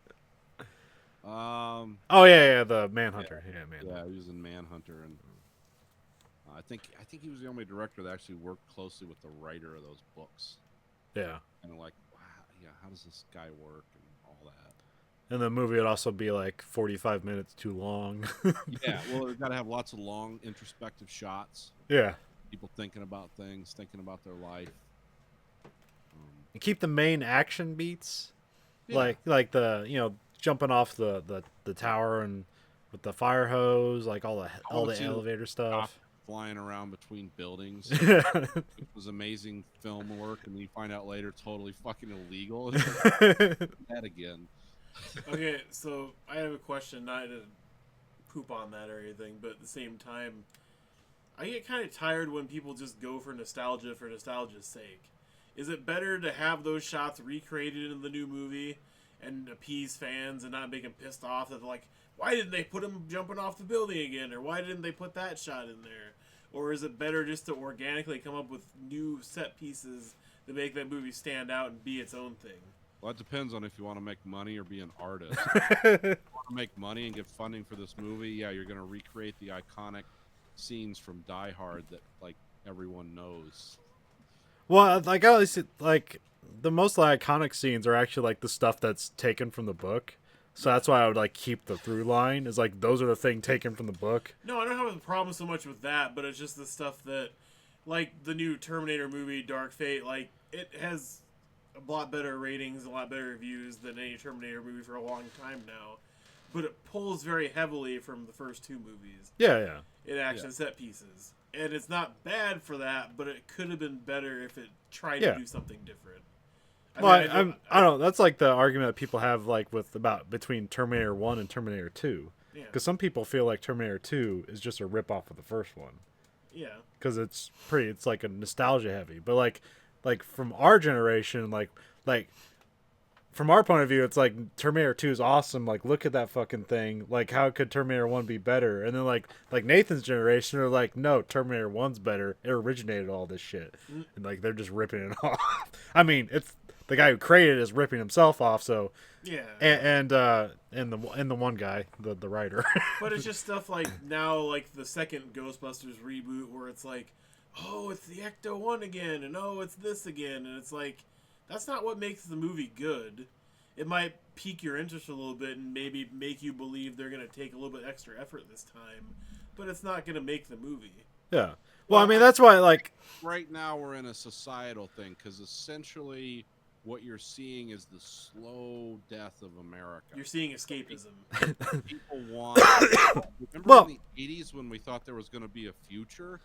Oh yeah, the Manhunter. Yeah, Manhunter. Yeah, he was in Manhunter, and I think he was the only director that actually worked closely with the writer of those books. Yeah. And like, wow, yeah, how does this guy work and all that? And the movie would also be like 45 minutes too long. Yeah, well, we've got to have lots of long introspective shots. Yeah. People thinking about things, thinking about their life. And keep the main action beats, yeah. like the jumping off the tower and with the fire hose, like all wanna the see the elevator Cop stuff. flying around between buildings. Yeah. It was amazing film work, and you find out later totally fucking illegal. It's like, that again. Okay, so I have a question, not to poop on that or anything, but at the same time, I get kind of tired when people just go for nostalgia's sake. Is it better to have those shots recreated in the new movie and appease fans and not make them pissed off that, like, why didn't they put him jumping off the building again, or why didn't they put that shot in there? Or is it better just to organically come up with new set pieces to make that movie stand out and be its own thing? Well, it depends on if you want to make money or be an artist. If you want to make money and get funding for this movie, yeah, you're going to recreate the iconic scenes from Die Hard that, like, everyone knows. Well, like I always like the most iconic scenes are actually like the stuff that's taken from the book. So that's why I would like keep the through line. Is like those are the thing taken from the book. No, I don't have a problem so much with that, but it's just the stuff that, like the new Terminator movie, Dark Fate, like it has a lot better ratings, a lot better reviews than any Terminator movie for a long time now. But it pulls very heavily from the first two movies Yeah. in action set pieces. And it's not bad for that, but it could have been better if it tried Yeah. to do something different. Well, I don't know. That's like the argument that people have like with about between Terminator 1 and Terminator 2. Yeah. Because some people feel like Terminator 2 is just a rip off of the first one. Yeah. Because it's like a nostalgia heavy. But like from our generation, like from our point of view, it's like Terminator 2 is awesome. Like, look at that fucking thing. Like, how could Terminator 1 be better? And then like Nathan's generation are like, no, Terminator 1's better. It originated all this shit. And like they're just ripping it off. I mean, it's the guy who created it is ripping himself off. So Yeah. and the one guy, the writer. But it's just stuff like now, like the second Ghostbusters reboot, where it's like, oh, it's the Ecto-1 again, and oh, it's this again, and it's like, that's not what makes the movie good. It might pique your interest a little bit and maybe make you believe they're going to take a little bit extra effort this time, but it's not going to make the movie. Yeah. Well, I mean, that's why, like... Right now we're in a societal thing, because essentially what you're seeing is the slow death of America. You're seeing escapism. People want... Remember Well- in the 80s when we thought there was going to be a future?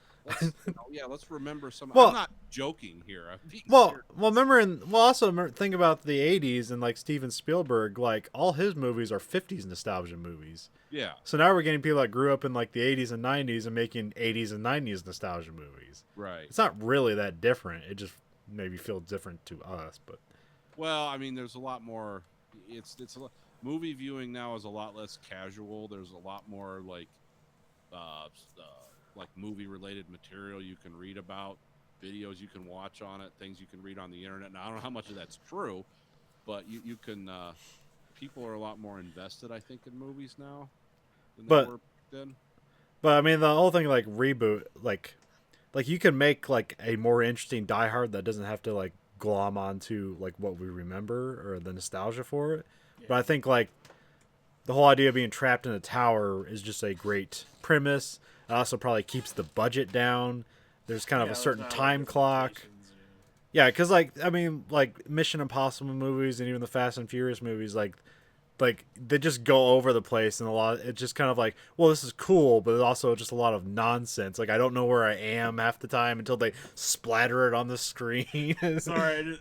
Let's remember some... Well- I'm not joking here. I'm being Well, serious. also think about the 80s and like Steven Spielberg, like all his movies are 50s nostalgia movies. Yeah. So now we're getting people that grew up in like the 80s and 90s and making 80s and 90s nostalgia movies. Right. It's not really that different. It just maybe feels different to us, but Well, I mean, there's a lot more. It's a lot, movie viewing now is a lot less casual. There's a lot more like movie related material you can read about, videos you can watch on it, things you can read on the internet. Now I don't know how much of that's true, but you can. People are a lot more invested, I think, in movies now than But- they were then. But I mean, the whole thing like reboot, like you can make like a more interesting Die Hard that doesn't have to like glom onto like what we remember or the nostalgia for it. Yeah. But I think like the whole idea of being trapped in a tower is just a great premise. It also probably keeps the budget down. There's kind of a certain time clock. Yeah, because like I mean, like Mission Impossible movies and even the Fast and Furious movies, like they just go over the place, and a lot. It's just kind of like, well, this is cool, but it's also just a lot of nonsense. Like I don't know where I am half the time until they splatter it on the screen. Sorry,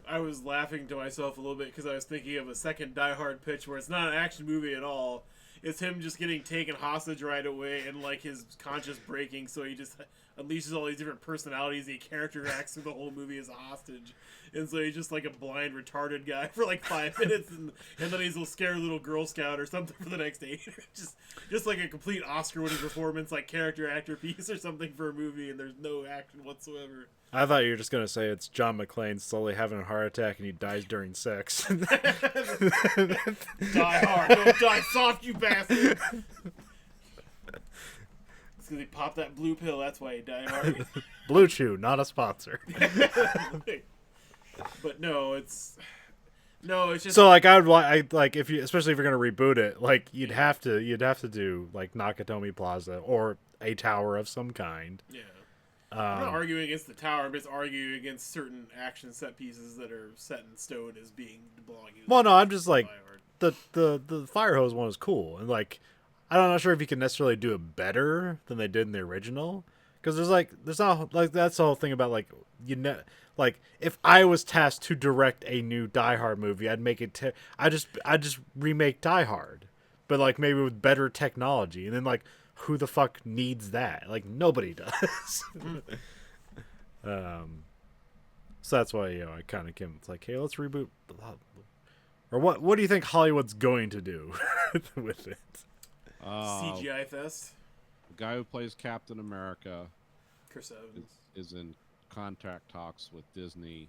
I was laughing to myself a little bit because I was thinking of a second Die Hard pitch where it's not an action movie at all. It's him just getting taken hostage right away and like his conscience breaking, so he just unleashes all these different personalities. He character acts through the whole movie as a hostage, and so he's just like a blind, retarded guy for like 5 minutes, and then he's a scared little Girl Scout or something for the next 8. just like a complete Oscar-winning performance, like character actor piece or something for a movie, and there's no action whatsoever. I thought you were just gonna say it's John McClane slowly having a heart attack and he dies during sex. Die hard, don't die soft, you bastard. It's because he popped that blue pill, that's why he died hard. Blue Chew, not a sponsor. But no, it's just So like I like if you, especially if you're gonna reboot it, like you'd have to do like Nakatomi Plaza or a tower of some kind. yeah. I'm not Um, arguing against the tower, but it's arguing against certain action set pieces that are set in stone as being belonging. well, no, I'm just like Die Hard. the fire hose one is cool, and like I'm not sure if you can necessarily do it better than they did in the original, because there's not like that's the whole thing about like like if I was tasked to direct a new Die Hard movie, I'd make it. I just remake Die Hard, but like maybe with better technology, and then like who the fuck needs that? Like nobody does. So that's why I kind of came. It's like, hey, let's reboot. Or what do you think Hollywood's going to do with it? CGI fest. The guy who plays Captain America Chris Evans is in contract talks with Disney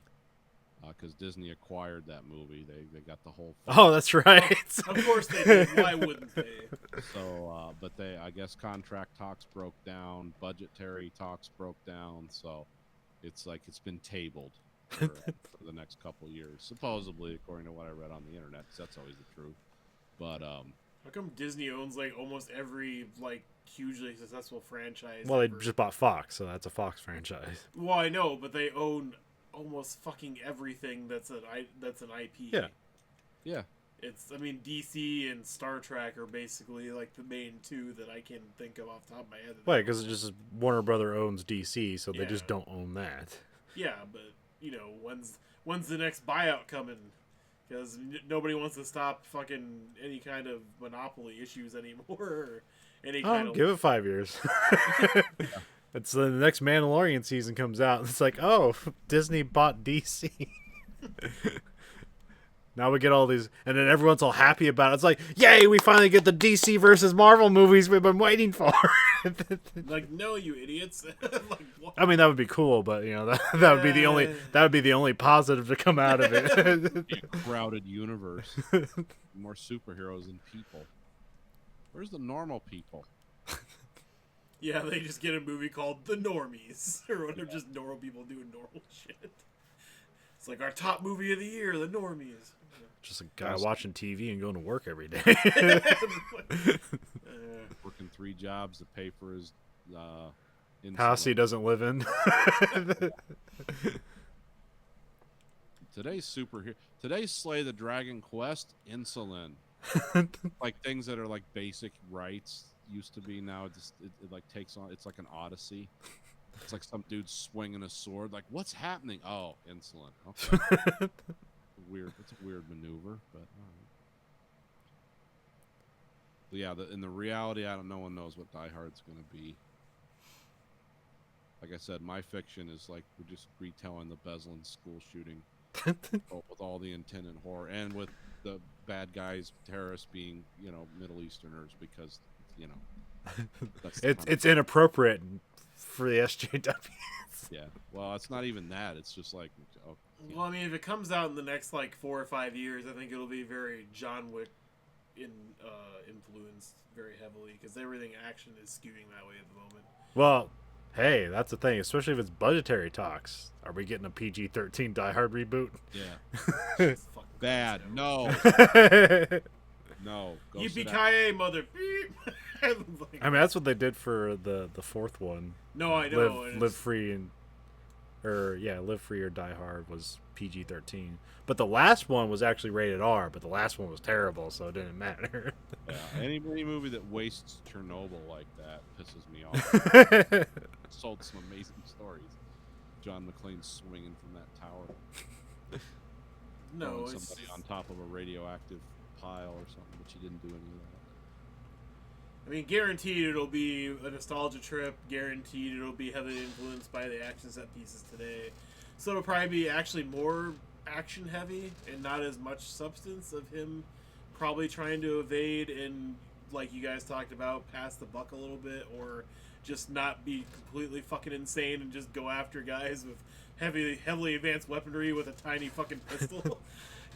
because Disney acquired that movie. They got the whole. Oh, that's right. Of course they did. Why wouldn't they? So, but I guess contract talks broke down, budgetary talks broke down. So, it's like it's been tabled for the next couple years, supposedly, according to what I read on the internet. 'Cause that's always the truth. But how come Disney owns like almost every like hugely successful franchise? Well, they ever? just bought Fox, so that's a Fox franchise. Well, I know, but they own almost fucking everything that's an IP. Yeah. yeah, I mean, DC and Star Trek are basically like the main two that I can think of off the top of my head. Why? Because it's just Warner Brother owns DC, so they Yeah. just don't own that. Yeah, but when's the next buyout coming? Because nobody wants to stop fucking any kind of monopoly issues anymore. Or any kind Oh, of give it 5 years. It's the next Mandalorian season comes out. It's like, oh, Disney bought DC. Now we get all these, and then everyone's all happy about it. It's like, yay, we finally get the DC versus Marvel movies we've been waiting for. like, no, you idiots. Like, what? I mean, that would be cool, but that would be the only positive to come out of it. crowded universe, more superheroes than people. Where's the normal people? Yeah, they just get a movie called The Normies, or whatever, just normal people doing normal shit. It's like our top movie of the year, The Normies. Just a guy watching TV and going to work every day. Working 3 jobs to pay for his House he doesn't live in. Today's Slay the Dragon Quest, insulin. Like things that are like basic rights used to be, now it like takes on, it's like an odyssey. It's like some dude swinging a sword. Like, what's happening? Oh, insulin. Okay. Weird. It's a weird maneuver, but yeah. In the reality, no one knows what Die Hard's going to be. Like I said, my fiction is like we're just retelling the Beslan school shooting with all the intent and horror, and with the bad guys, terrorists being Middle Easterners, because that's it's inappropriate for the SJWs. Yeah, well, it's not even that. It's just like, well, I mean, if it comes out in the next like 4 or 5 years, I think it'll be very John Wick influenced very heavily, because everything action is skewing that way at the moment. Well, hey, that's the thing, especially if it's budgetary talks. Are we getting a PG-13 Die Hard reboot? Yeah. Bad. No. No. Yippee-ki-yay, mother. I mean, that's what they did for the fourth one. No, I know. Live Free Live Free or Die Hard was PG-13. But the last one was actually rated R, but the last one was terrible, so it didn't matter. Yeah, any movie that wastes Chernobyl like that pisses me off. Sold some amazing stories. John McClane swinging from that tower. No, somebody on top of a radioactive pile or something, but she didn't do any of that. I mean, guaranteed it'll be a nostalgia trip. Guaranteed it'll be heavily influenced by the action set pieces today. So it'll probably be actually more action heavy and not as much substance of him probably trying to evade and, like you guys talked about, pass the buck a little bit, or just not be completely fucking insane and just go after guys with heavily advanced weaponry with a tiny fucking pistol.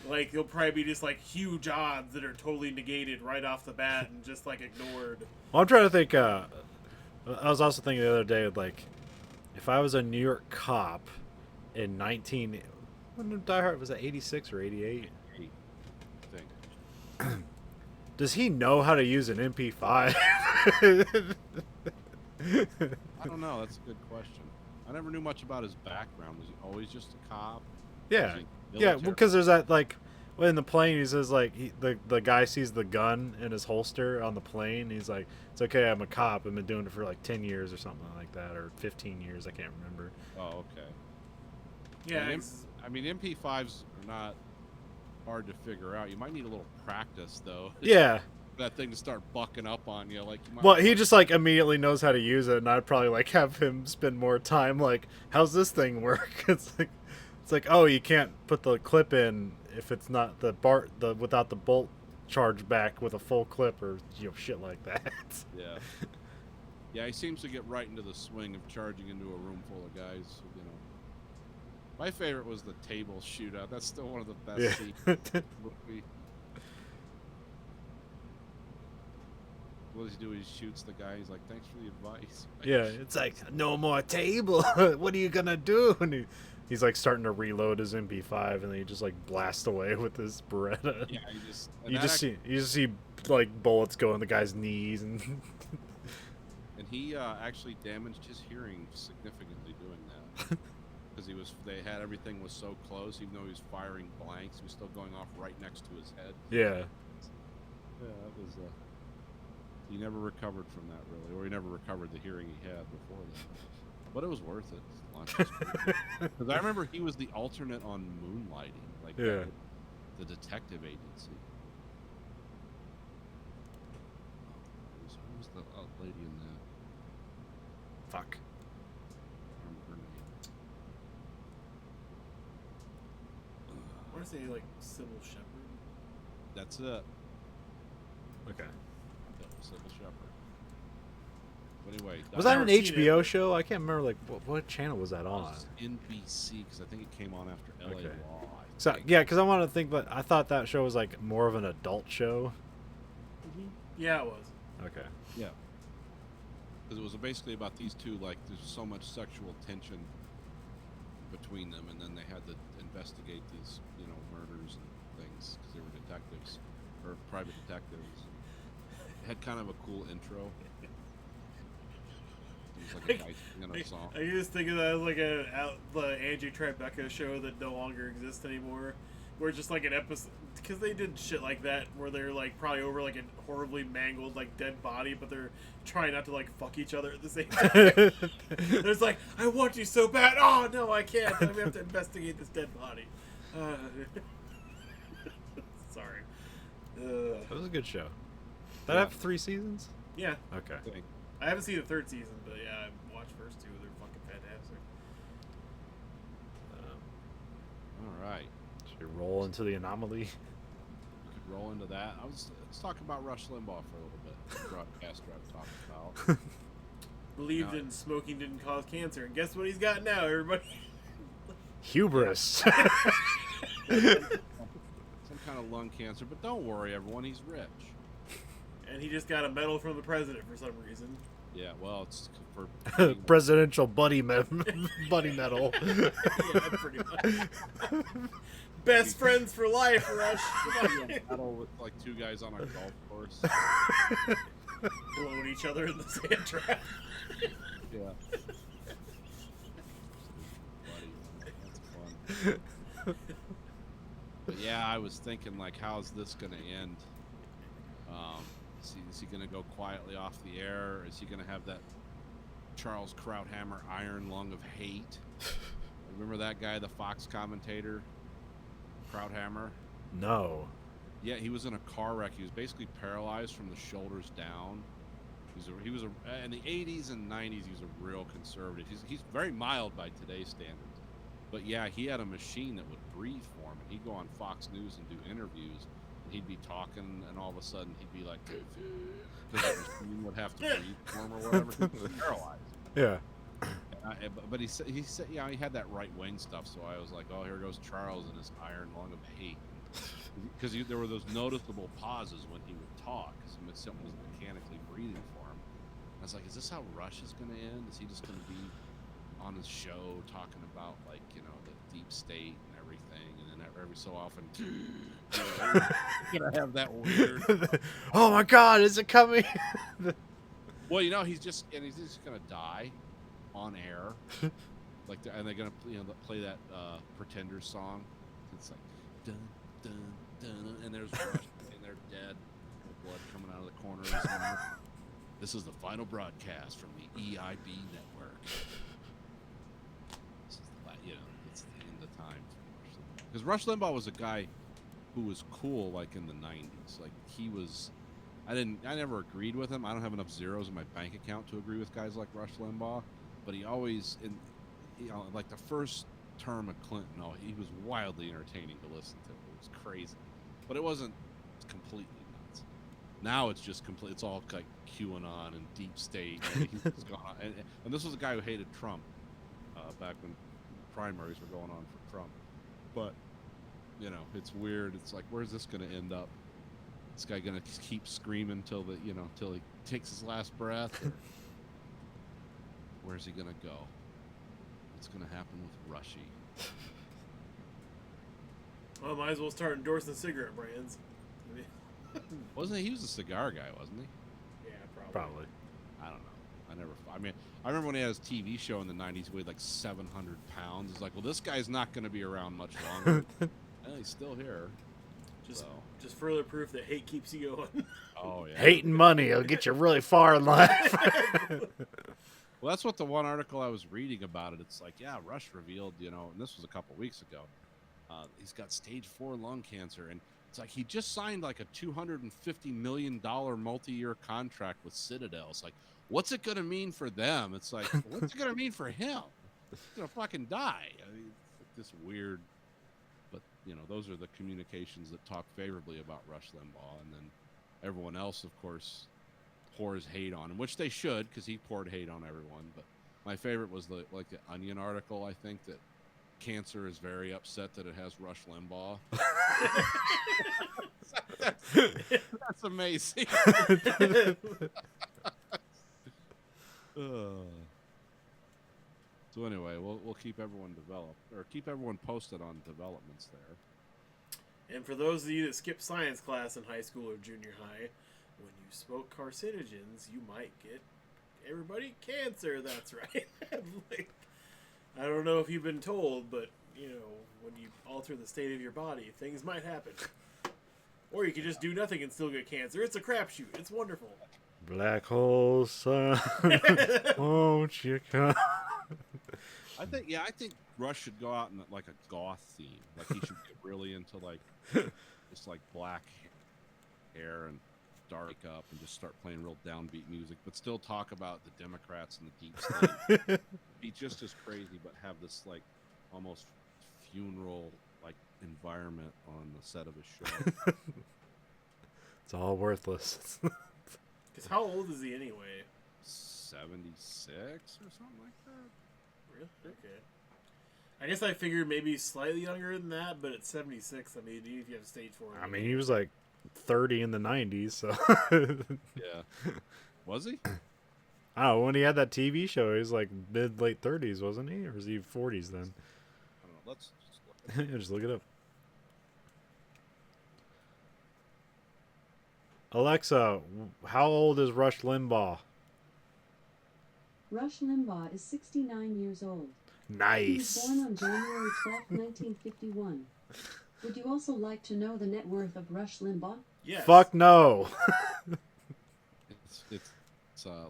Like, it'll probably be just, like, huge odds that are totally negated right off the bat and just, like, ignored. Well, I'm trying to think, I was also thinking the other day, like, if I was a New York cop in when did Die Hard, was that 86 or 88? I think. Does he know how to use an MP5? I don't know. That's a good question. I never knew much about his background. Was he always just a cop? Yeah. Was he Yeah, military? because there's that, like, Well, in the plane, he says like the guy sees the gun in his holster on the plane. He's like, "It's okay, I'm a cop. I've been doing it for like 10 years or something like that, or 15 years. I can't remember." Oh, okay. Yeah, I mean, MP5s are not hard to figure out. You might need a little practice, though. Yeah. That thing to start bucking up on you, like you might. Well, he just like immediately knows how to use it, and I'd probably like have him spend more time like, "How's this thing work?" It's like, oh, you can't put the clip in if it's not the without the bolt charged back with a full clip or shit like that. Yeah. Yeah, he seems to get right into the swing of charging into a room full of guys. My favorite was the table shootout. That's still one of the best scenes in the movie. What does he do? He shoots the guy. He's like, "Thanks for the advice." Yeah, it's like, "No more table. What are you gonna do?" And he's like starting to reload his MP5, and then he just like blasts away with his Beretta. Yeah, you just see like bullets go in the guy's knees, and and he actually damaged his hearing significantly doing that because everything was so close. Even though he was firing blanks, he was still going off right next to his head. Yeah, that was. He never recovered from that, really, or he never recovered the hearing he had before that. But it was worth it. Because I remember he was the alternate on Moonlighting, like the detective agency. Who was the lady in that? Fuck. I don't remember her name. I want to say like Sybil Shepherd. That's it. Okay. Sybil Shepherd. But anyway, Was that an never seen HBO it. show? I can't remember. Like, what channel was that on? NBC, because I think it came on after LA Okay. Law. So yeah, because I wanted to think, but I thought that show was like more of an adult show. Yeah, it was. Okay. Yeah. Because it was basically about these two, like, there's so much sexual tension between them, and then they had to investigate these, murders and things, because they were detectives, or private detectives. It had kind of a cool intro. It was like a guy singing a song. I just think of that as like the Angie Tribeca show that no longer exists anymore, where just like an episode, because they did shit like that where they're like probably over like a horribly mangled like dead body, but they're trying not to like fuck each other at the same time. There's like, "I want you so bad. Oh no, I can't. We have to investigate this dead body." Sorry. That was a good show. That have 3 seasons? Yeah, Okay. I haven't seen the 3rd season, but yeah, I watched first 2. They're fucking fantastic. All right. Should we roll into the anomaly? We could roll into that. Let's talk about Rush Limbaugh for a little bit. Broadcaster I've talked about. Believed in smoking didn't cause cancer, and guess what he's got now, everybody? Hubris. Some kind of lung cancer, but don't worry, everyone. He's rich. And he just got a medal from the president for some reason. Yeah, well, it's for Presidential buddy medal. Yeah, pretty much. Best friends for life, Rush. Come on. battle with like 2 guys on a golf course. Blowing each other in the sand trap. Yeah. Buddy, that's fun. But yeah, I was thinking like, how's this gonna end? Is he gonna go quietly off the air? Or is he gonna have that Charles Krauthammer iron lung of hate? Remember that guy, the Fox commentator, Krauthammer? No. Yeah, he was in a car wreck. He was basically paralyzed from the shoulders down. He was in the 80s and 90s. He was a real conservative. He's very mild by today's standards, but yeah, he had a machine that would breathe for him, and he'd go on Fox News and do interviews. And he'd be talking, and all of a sudden he'd be like, because the machine would have to breathe for him or whatever. He was paralyzed. Yeah. But he said, yeah, he had that right wing stuff. So I was like, oh, here goes Charles and his iron lung of hate. Because there were those noticeable pauses when he would talk, because something was mechanically breathing for him. I was like, is this how Rush is going to end? Is he just going to be on his show talking about, like, the deep state and everything, and then every so often, going to have that weird... Oh my God, is it coming? Well, he's just going to die on air. And they're going to play that Pretenders song. It's like, dun, dun, and there's Rush, and they're dead, blood coming out of the corner of his mouth. This is the final broadcast from the EIB network. This is it's the end of time for Rush Limbaugh. Because Rush Limbaugh was a guy who was cool, like in the '90s. Like he was, I never agreed with him. I don't have enough zeros in my bank account to agree with guys like Rush Limbaugh. But he always, like the first term of Clinton, he was wildly entertaining to listen to. It was crazy, but it wasn't completely nuts. Now it's just complete. It's all like QAnon and deep state. He's gone on, and this was a guy who hated Trump back when primaries were going on for Trump. But it's weird. It's like, where's this going to end up? This guy going to keep screaming till he takes his last breath? Or where's he going to go? What's going to happen with Rushy? Well, might as well start endorsing cigarette brands. Wasn't he? He was a cigar guy, wasn't he? Yeah, Probably. I don't know. I remember when he had his TV show in the '90s. He weighed like 700 pounds. It's like, well, this guy's not going to be around much longer. Well, he's still here. Just further proof that hate keeps you going. Oh yeah. Hate and money will get you really far in life. Well, that's what the one article I was reading about it. It's like, yeah, Rush revealed, and this was a couple weeks ago. He's got stage 4 lung cancer, and it's like he just signed like a $250 million multi-year contract with Citadel. It's like, what's it gonna mean for them? It's like, what's it gonna mean for him? He's gonna fucking die. I mean, it's like this weird. But those are the communications that talk favorably about Rush Limbaugh, and then everyone else, of course, pours hate on him, which they should, because he poured hate on everyone. But my favorite was the Onion article. I think that cancer is very upset that it has Rush Limbaugh. That's amazing. So anyway, we'll keep everyone keep everyone posted on developments there. And for those of you that skipped science class in high school or junior high, when you smoke carcinogens, you might get everybody cancer. That's right. I don't know if you've been told, but when you alter the state of your body, things might happen. Or you could just do nothing and still get cancer. It's a crapshoot. It's wonderful. Black hole sun, won't you come? I think Rush should go out in like a goth theme. Like he should get really into just like black hair and dark up and just start playing real downbeat music, but still talk about the Democrats and the deep state. Be just as crazy, but have this like almost funeral like environment on the set of his show. It's all worthless. Because how old is he anyway? 76 or something like that. Really? Okay. I guess I figured maybe slightly younger than that, but at 76, I mean, even if you have stage 4. I mean, he was like 30 in the 90s, so. Yeah. Was he? I don't know. When he had that TV show, he was like late 30s, wasn't he? Or was he 40s then? I don't know. Let's just look. Yeah, just look it up. Alexa, how old is Rush Limbaugh? Rush Limbaugh is 69 years old. He was Nice. born on January 12, 1951. Would you also like to know the net worth of Rush Limbaugh? Yes. Fuck no. It's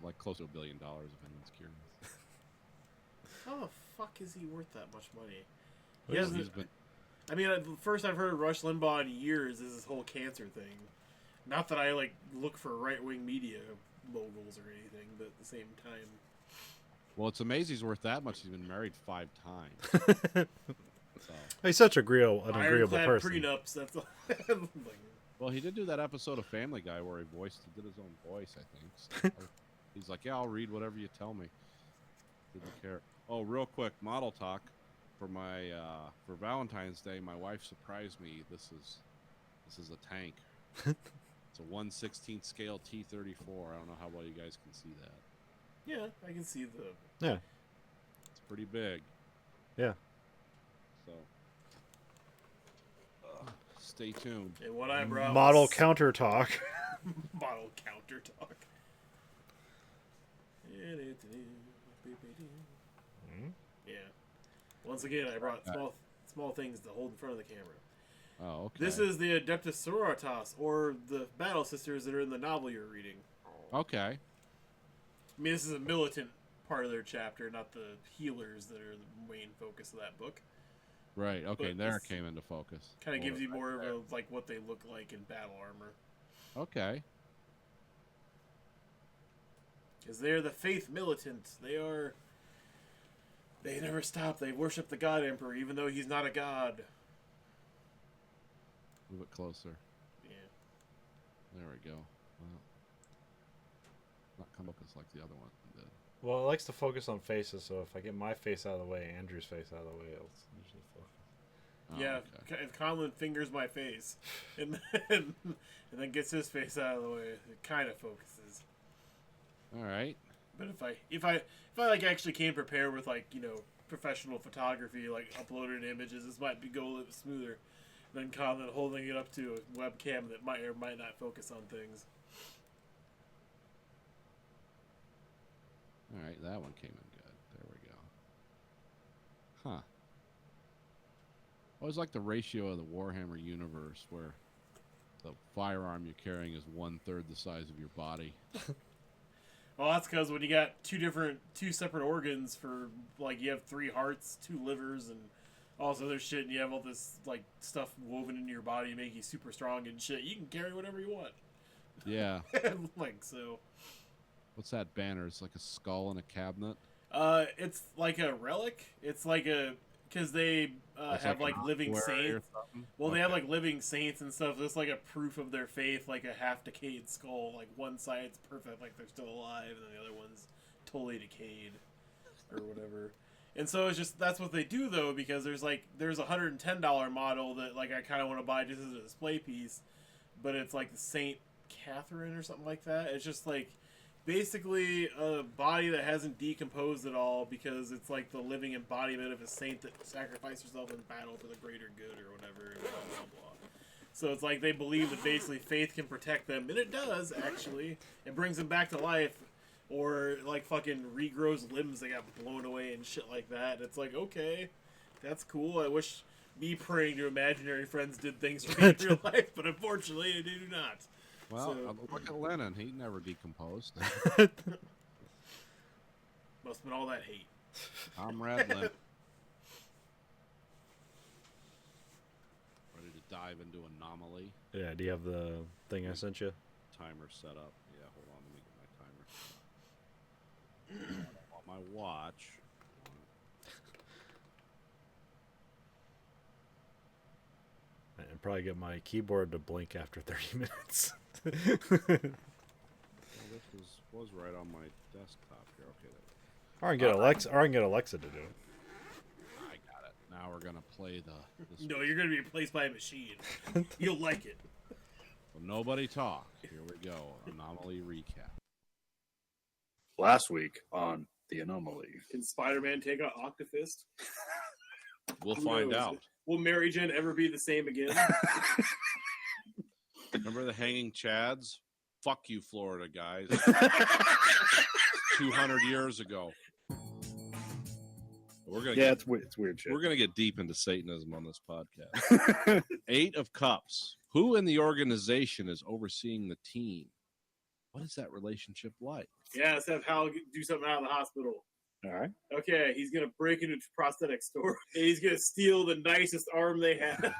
like close to $1 billion if anyone's curious. How the fuck is he worth that much money? What He is hasn't- I mean, first I've heard of Rush Limbaugh in years is this whole cancer thing. Not that I look for right-wing media moguls or anything, but at the same time. Well, it's amazing he's worth that much. He's been married 5 times. So. He's such an agreeable Ironclad person. prenups, that's all. Well, he did do that episode of Family Guy where he did his own voice, I think. So he's like, yeah, I'll read whatever you tell me. Didn't care. Oh, real quick, model talk. For my for Valentine's Day, my wife surprised me. This is a tank. It's a 1/16 scale T-34. I don't know how well you guys can see that. Yeah, I can see the... Yeah. It's pretty big. Yeah. So stay tuned. And one eyebrow. Model counter talk. Model counter talk. Yeah. Once again, I brought small things to hold in front of the camera. Oh, okay. This is the Adeptus Sororitas, or the Battle Sisters that are in the novel you're reading. Okay. I mean, this is a militant part of their chapter, not the healers that are the main focus of that book. Right. Okay. But There this it came into focus. Kind of gives you more of a, like what they look like in battle armor. Okay. Because they're the Faith Militant. They never stop. They worship the God Emperor, even though he's not a god. Move it closer. Yeah. There we go. Well, not come focus like the other one did. Well, it likes to focus on faces, so if I get my face out of the way, Andrew's face out of the way, it'll usually focus. Oh, Yeah, okay. if Conlon fingers my face, and then gets his face out of the way, it kind of focuses. All right. But if I like actually came prepared with like professional photography, like uploaded images, this might go a little bit smoother than Conlon holding it up to a webcam that might or might not focus on things. All right. That one came in good. There we go. Huh. Always like the ratio of the Warhammer universe where the firearm you're carrying is 1/3 the size of your body. Well, that's because when you got two separate organs for, like, you have 3 hearts, 2 livers, and all this other shit, and you have all this, like, stuff woven into your body to make you super strong and shit, you can carry whatever you want. Yeah. Like, so. What's that banner? It's like a skull in a cabinet. It's like a relic. It's like because they It's have, like, an living ossuary or saints. something? Well, they have, Okay. like, living saints and stuff. It's like a proof of their faith, like a half-decayed skull. Like, one side's perfect, like they're still alive, and then the other one's totally decayed or whatever. And so it's just, that's what they do, though, because there's a $110 model that, like, I kind of want to buy just as a display piece, but it's, like, the Saint Catherine or something like that. It's just, like, basically a body that hasn't decomposed at all because it's like the living embodiment of a saint that sacrificed herself in battle for the greater good or whatever, and blah, blah, blah. So it's like they believe that basically faith can protect them, and it does, actually. It brings them back to life, or like fucking regrows limbs that got blown away and shit like that. It's like, okay, that's cool. I wish me praying to imaginary friends did things for me in real life, but unfortunately they do not. Well, So- look at Lenin. He never decomposed. Must have been all that hate. Comrade Lenin. Ready to dive into Anomaly. Yeah, do you have the thing I sent you? Timer set up. Yeah, hold on. Let me get my timer set up. I want my watch. And probably get my keyboard to blink after 30 minutes. Well, this was right on my desktop here. Okay, there. Or I can get Alexa to do it. I got it. Now we're gonna play this. No, you're gonna be replaced by a machine. You'll like it. So nobody talk. Here we go. Anomaly recap. Last week on The Anomaly. Can Spider-Man take out Octofist? We'll Who find knows? out. Will Mary Jane ever be the same again? Remember the hanging chads? Fuck you, Florida guys. 200 years ago. We're gonna Yeah, it's weird shit. We're gonna get deep into Satanism on this podcast. 8 of Cups. Who in the organization is overseeing the team? What is that relationship like? Yeah, let's have Hal do something out of the hospital. All right. Okay, he's gonna break into a prosthetic store and he's gonna steal the nicest arm they have.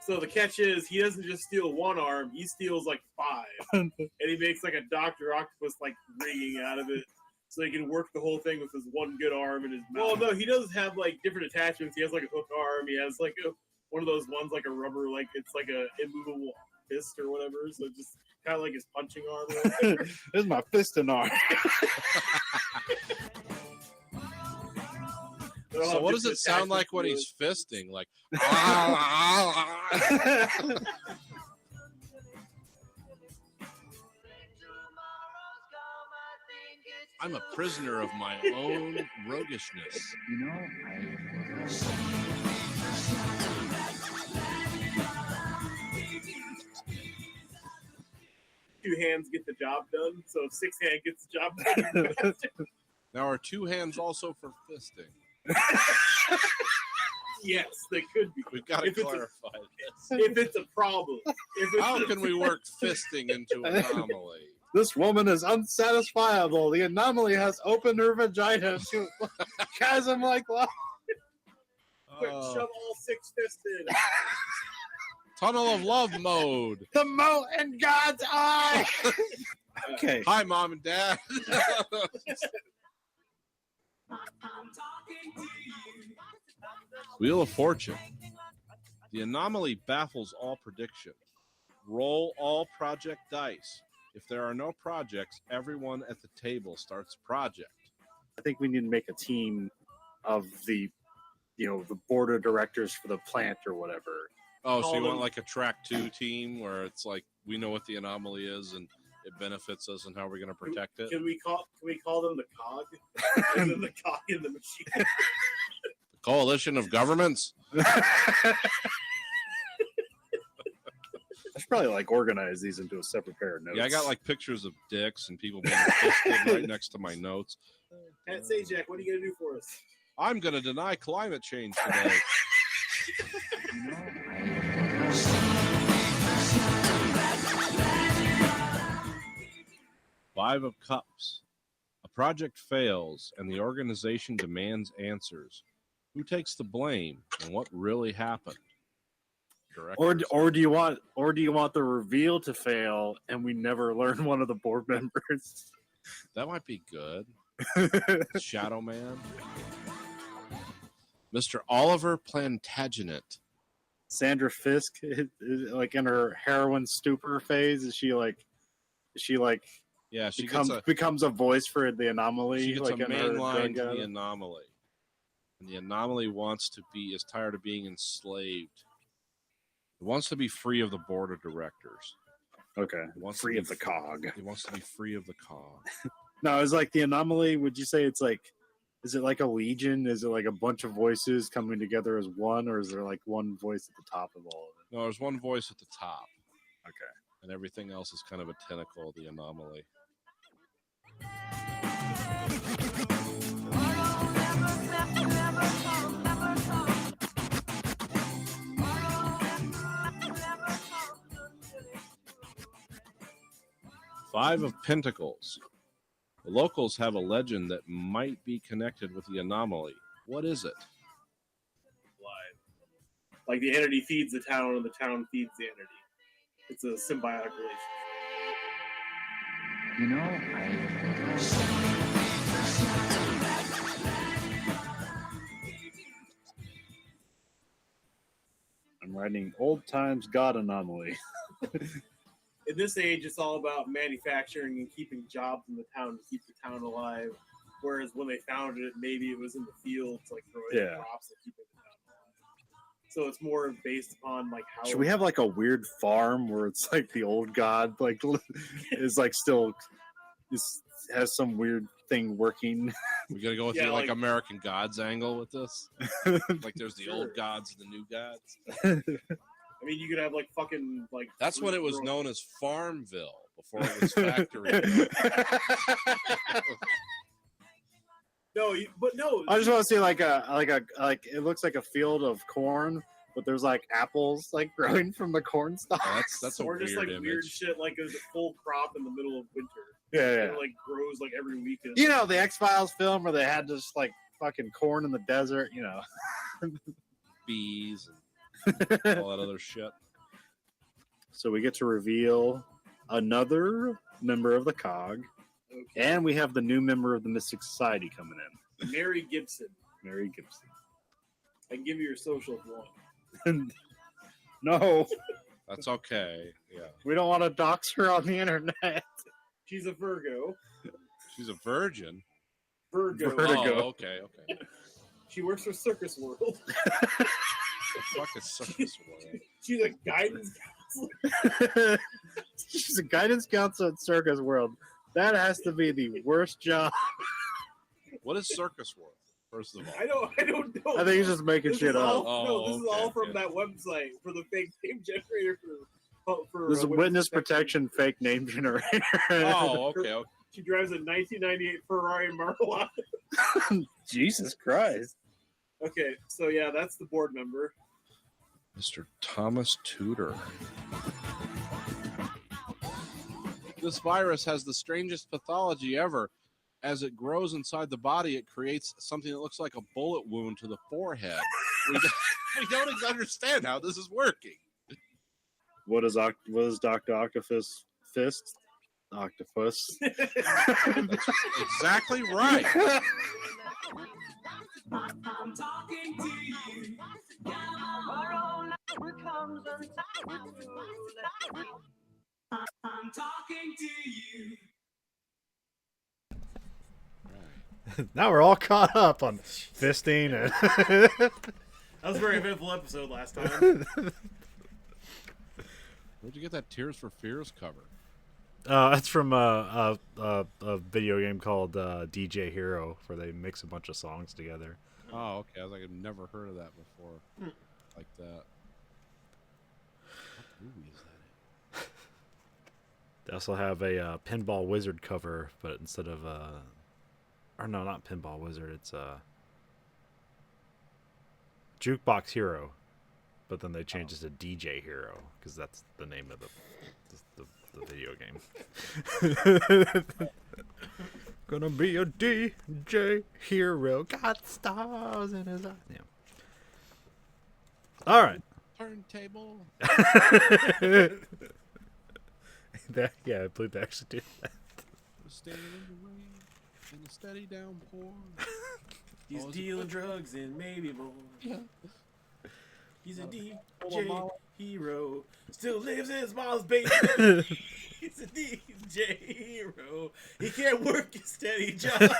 So the catch is he doesn't just steal one arm, he steals like 5. And he makes like a Dr. Octopus like rigging out of it. So he can work the whole thing with his one good arm in his mouth. Well, no, he does have like different attachments. He has like a hook arm, he has like one of those ones like a rubber, like it's like a immovable fist or whatever. So just kind of like his punching arm. Or whatever. This is my fisting arm. So what does it sound like when he's fisting? Like, I'm a prisoner of my own roguishness. You know, Two hands get the job done. So if 6 hand gets the job done, Now, are two hands also for fisting? Yes, they could be. We've got to If it's a- clarify this. If it's a problem. If it's How can we work fisting into anomaly? This woman is unsatisfiable. The anomaly has opened her vagina to chasm like love. Quick, shove all 6 fists in. Tunnel of love mode. The mote in God's eye. Okay. Hi, Mom and Dad. Wheel of Fortune. The anomaly baffles all prediction. Roll all project dice. If there are no projects, everyone at the table starts a project. I think we need to make a team of the board of directors for the plant or whatever. Oh, so Call you want them- like a track 2 team where it's like we know what the anomaly is and it benefits us and how we're going to protect it? Can we call them the cog? And then the cog in the machine. Coalition of governments? I should probably like organize these into a separate pair of notes. Yeah, I got like pictures of dicks and people being fisted right next to my notes. Pat Sajak, what are you going to do for us? I'm going to deny climate change today. Five of Cups. A project fails and the organization demands answers. Who takes the blame and what really happened? Or do you want the reveal to fail and we never learn one of the board members? That might be good. Shadow Man. Mr. Oliver Plantagenet. Sandra Fisk, like in her heroin stupor phase, is she like Yeah, she becomes a voice for the anomaly? She gets like a in her main line to drug- the anomaly. And the anomaly is tired of being enslaved. It wants to be free of the board of directors. Okay, It wants free to of be the cog. It wants to be free of the cog. No, it's like the anomaly. Would you say it's like, is it like a legion? Is it like a bunch of voices coming together as one, or is there like one voice at the top of all of it? No, there's one voice at the top, Okay. and everything else is kind of a tentacle of the anomaly. Five of Pentacles. The locals have a legend that might be connected with the anomaly. What is it? Like the entity feeds the town and the town feeds the entity. It's a symbiotic relationship. You know, I'm writing old times God anomaly. In this age, it's all about manufacturing and keeping jobs in the town to keep the town alive. Whereas when they founded it, maybe it was in the fields, like growing crops and keeping the town alive. So it's more based upon like how. Should we have like a weird farm where it's like the old God like is like still has some weird thing working? We gotta go with Yeah, the like like- American Gods angle with this. Like there's the old gods and the new gods. I mean, you could have like fucking like. That's when it was growing- known as Farmville before it was factory. No, but no. I just want to see like it looks like a field of corn, but there's like apples like growing from the corn stalks. That's a or just weird like image. weird shit, like there's a full crop in the middle of winter. Yeah. And it like grows like every weekend. You know the X-Files film where they had just like fucking corn in the desert, you know. Bees and all that other shit. So we get to reveal another member of the COG, and we have the new member of the Mystic Society coming in. Mary Gibson. Mary Gibson. I can give you your social if you want. No, That's okay. Yeah. we don't want to dox her on the internet. She's a Virgo. She's a virgin. Virgo. Vertigo. Oh, okay. She works for Circus World. The fuck is Circus World? She's a guidance counselor. She's a guidance counselor at Circus World. That has to be the worst job. What is Circus World? First of all, I don't know. I think he's just making This shit is up. all, no, this is okay, all from okay. that website for the fake name generator for This is witness witness protection fake name generator. Oh, okay. She drives a 1998 Ferrari Marlboro. Jesus Christ. Okay, so yeah, that's the board member. Mr. Thomas Tudor. This virus has the strangest pathology ever. As it grows inside the body, it creates something that looks like a bullet wound to the forehead. We don't understand how this is working. What is Dr. Octopus Fist? Octopus. That's exactly right. I'm talking to you. I'm talking to you. Now we're all caught up on fisting and That was a very eventful episode last time. Where'd you get that Tears for Fears cover? It's from a video game called DJ Hero, where they mix a bunch of songs together. Oh, okay. I was like, I've never heard of that before. Like that. What movie is that? They also have a Pinball Wizard cover, but instead of or no, not Pinball Wizard. It's Jukebox Hero, but then they changed it to DJ Hero because that's the name of the video game. Gonna be a DJ hero, got stars in his eyes. Yeah. All right. Turntable. Yeah, I believe they actually do that. Standing in the rain in a steady downpour. He's dealing drugs and maybe more. Yeah. He's a DJ hero. Still lives in his mom's basement. He's a DJ hero. He can't work a steady job.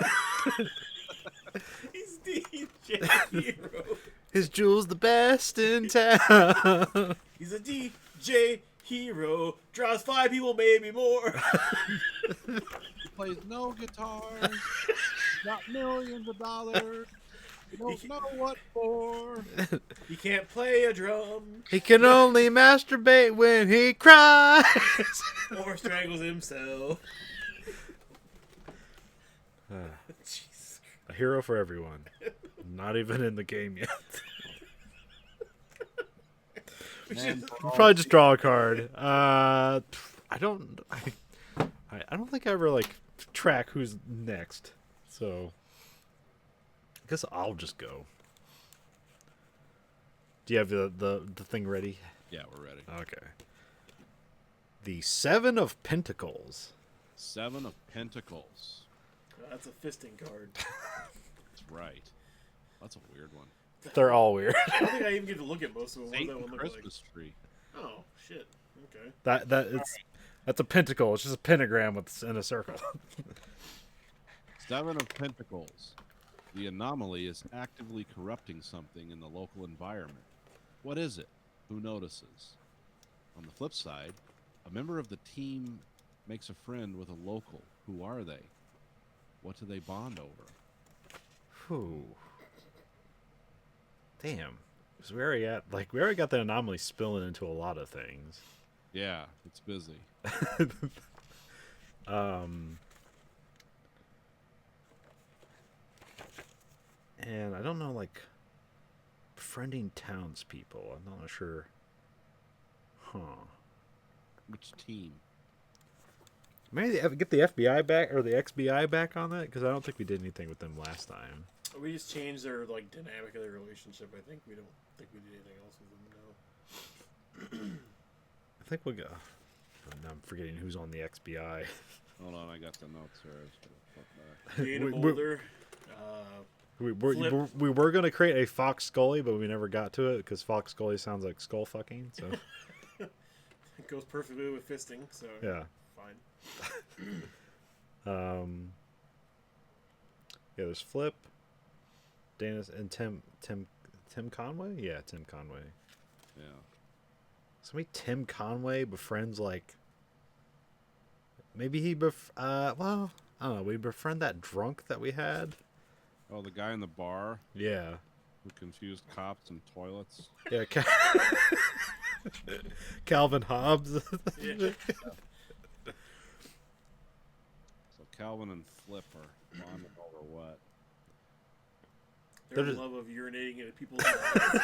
He's DJ hero. His jewel's the best in town. He's a DJ hero. Draws 5 people, maybe more. He plays no guitars. Got millions of dollars. You don't know what for. He can't play a drum. He can only masturbate when he cries. Or strangles himself. A hero for everyone. Not even in the game yet. Probably just draw a card. I don't think I ever like track who's next. So I guess I'll just go. Do you have the thing ready? Yeah, we're ready. Okay. The 7 of Pentacles. 7 of Pentacles. That's a fisting card. That's right. That's a weird one. They're all weird. I don't think I even get to look at most of them. What Satan that one look Christmas tree. like? Oh shit. Okay. That's a pentacle. It's just a pentagram in a circle. 7 of Pentacles. The anomaly is actively corrupting something in the local environment. What is it? Who notices? On the flip side, a member of the team makes a friend with a local. Who are they? What do they bond over? Whew. Damn. So we already got the anomaly spilling into a lot of things. Yeah, it's busy. And I don't know, like, befriending townspeople. I'm not sure. Huh. Which team? Maybe get the FBI back or the XBI back on that, because I don't think we did anything with them last time. We just changed their like dynamic of their relationship. I think we don't think we did anything else with them now. I think we'll go. Now I'm forgetting who's on the XBI. Hold on, I got the notes here. Dana Boulder. We were going to create a Fox Scully, but we never got to it because Fox Scully sounds like skull fucking. So it goes perfectly with fisting. So yeah, fine. Yeah, there's Flip, Dana, and Tim Conway. Yeah, Tim Conway. Yeah. Somebody Tim Conway befriends like. Maybe he well, I don't know. We befriend that drunk that we had. Oh, the guy in the bar? Yeah. Who confused cops and toilets? Yeah, Calvin Hobbs. Yeah. So Calvin and Flip are bonding over what? Their They're just- love of urinating into people's mouths.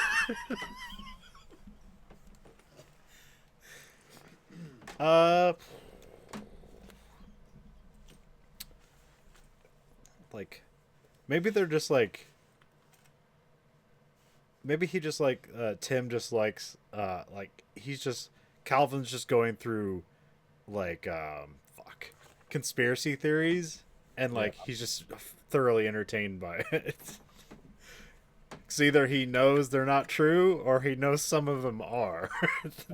Like, maybe they're just like. Maybe he just Tim just likes he's just Calvin's just going through conspiracy theories and he's just thoroughly entertained by it. It's either he knows they're not true or he knows some of them are.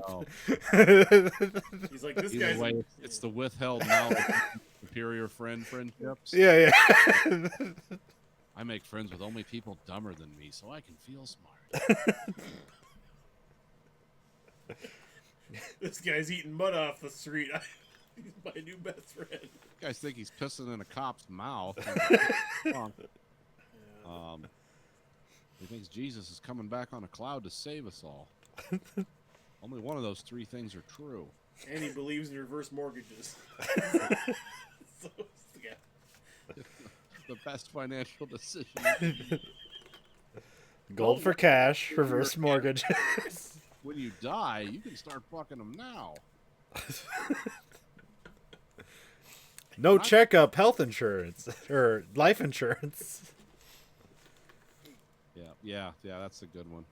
Oh. He's like, this Either guy's. way, it's the withheld knowledge of superior friendships. Yeah. I make friends with only people dumber than me, so I can feel smart. This guy's eating mud off the street. He's my new best friend. You guys think he's pissing in a cop's mouth. He thinks Jesus is coming back on a cloud to save us all. Only one of those three things are true. And he believes in reverse mortgages. So, yeah. The best financial decision. Gold for cash, reverse mortgage. When you die, you can start fucking them now. No checkup, health insurance or life insurance. Yeah, that's a good one.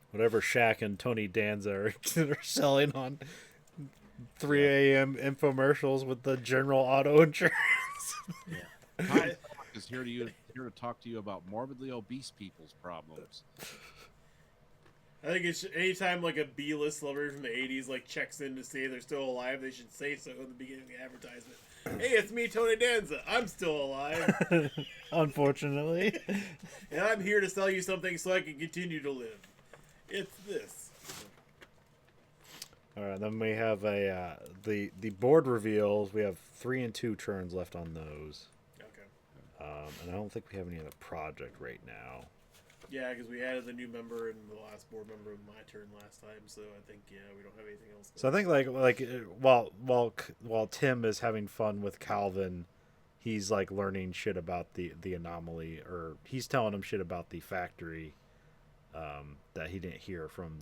Whatever Shaq and Tony Danza are selling on 3 a.m. infomercials with the General Auto Insurance. Tom is here to talk to you about morbidly obese people's problems. I think it's anytime like a B-list celebrity from the 80s checks in to say they're still alive, they should say so in the beginning of the advertisement. Hey, it's me, Tony Danza. I'm still alive. Unfortunately. And I'm here to sell you something so I can continue to live. It's this. All right, then we have the board reveals. We have 3 and 2 turns left on those. Okay. And I don't think we have any other project right now. Yeah, because we added the new member and the last board member of my turn last time, so I think we don't have anything else. So I think while Tim is having fun with Calvin, he's learning shit about the anomaly, or he's telling him shit about the factory that he didn't hear from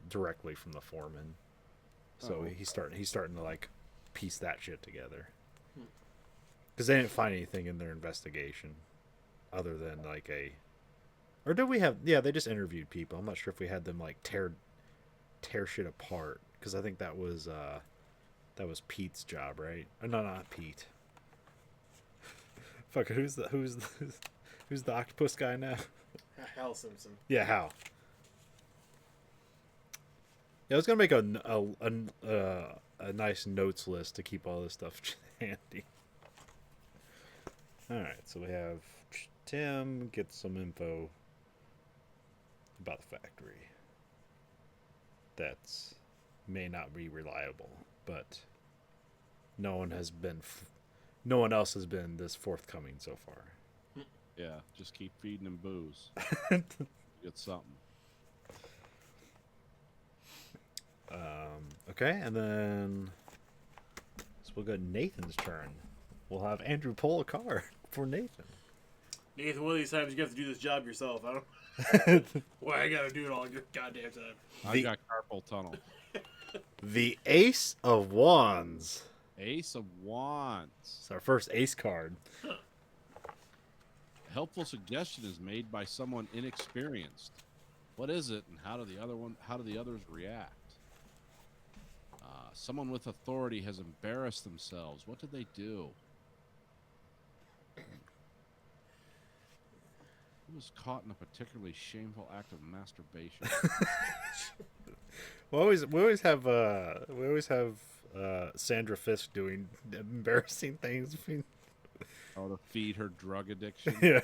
directly from the foreman. So he's starting to piece that shit together. Because they didn't find anything in their investigation other than or did we have? Yeah, they just interviewed people. I'm not sure if we had them tear shit apart, because I think that was Pete's job, right? No, not Pete. Fuck, who's the octopus guy now? Hal Simpson. Yeah, Hal. Yeah, I was gonna make a nice notes list to keep all this stuff handy. All right, so we have Tim get some info about the factory that's may not be reliable, but no one else has been this forthcoming so far. Yeah, just keep feeding him booze. Get something. Okay, and then so we'll go to Nathan's turn. We'll have Andrew pull a card for Nathan. Nathan, one of these times you have to do this job yourself. I don't. Why I gotta do it all your goddamn time. I got carpal tunnel. The Ace of Wands. Ace of Wands. It's our first ace card. A helpful suggestion is made by someone inexperienced. What is it, and how do the others react? Someone with authority has embarrassed themselves. What did they do? Who was caught in a particularly shameful act of masturbation? we always have Sandra Fisk doing embarrassing things. Oh, to feed her drug addiction. Yeah.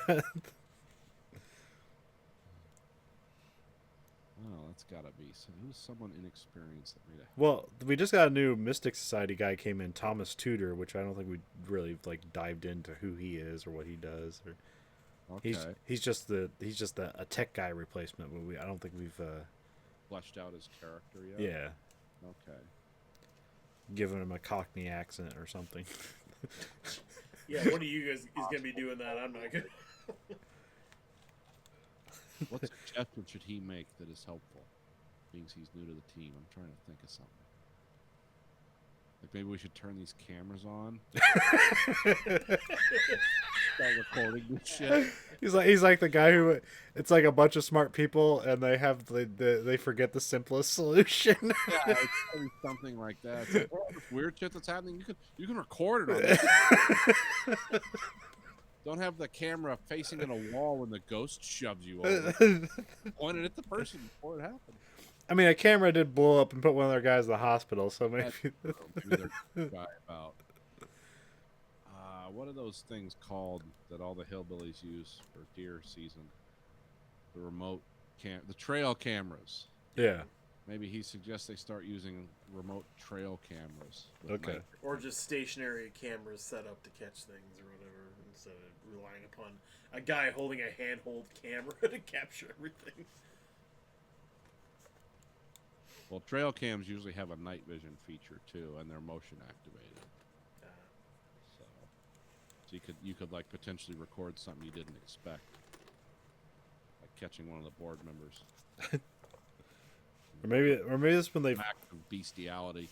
Oh, that's gotta be. So who's someone inexperienced that made a... Well, we just got a new Mystic Society guy came in, Thomas Tudor, which I don't think we really dived into who he is or what he does. Or Okay. he's just a tech guy replacement, but I don't think we've Fleshed out his character yet? yeah, Okay. given him a Cockney accent or something. Yeah, one of you guys is gonna be doing that. I'm not gonna. What suggestion should he make that is helpful? Being he's new to the team, I'm trying to think of something. Like maybe we should turn these cameras on. Start recording this shit. He's like the guy who it's like a bunch of smart people and they forget the simplest solution. Yeah, it's probably something like that. It's like, oh, this weird shit that's happening. You can record it on this. Don't have the camera facing in a wall when the ghost shoves you over. Point it at the person before it happens. I mean, a camera did blow up and put one of their guys in the hospital, so maybe. Maybe they're guy about. What are those things called that all the hillbillies use for deer season? The remote the trail cameras. Yeah. Maybe he suggests they start using remote trail cameras. Okay. night- Or just stationary cameras set up to catch things or whatever, instead of relying upon a guy holding a handhold camera to capture everything. Well, trail cams usually have a night vision feature too, and they're motion activated. So you could like potentially record something you didn't expect, like catching one of the board members. Or maybe this when they Act of bestiality.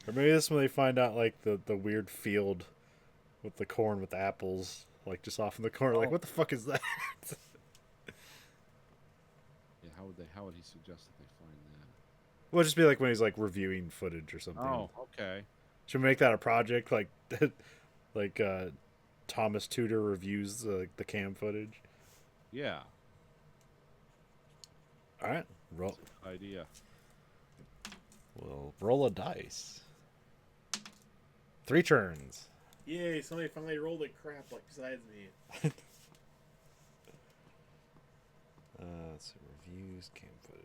or maybe this when they find out like the weird field with the corn with the apples like just off in the corner. Like, what the fuck is that? Yeah, how would he suggest that they find that? Well, just be like when he's like reviewing footage or something. Oh, okay. Should we make that a project like like Thomas Tudor reviews the cam footage? Yeah. All right, roll. Idea. We'll roll a dice. 3 turns. Yay, somebody finally rolled a crap like besides me. Let's see, reviews, cam footage.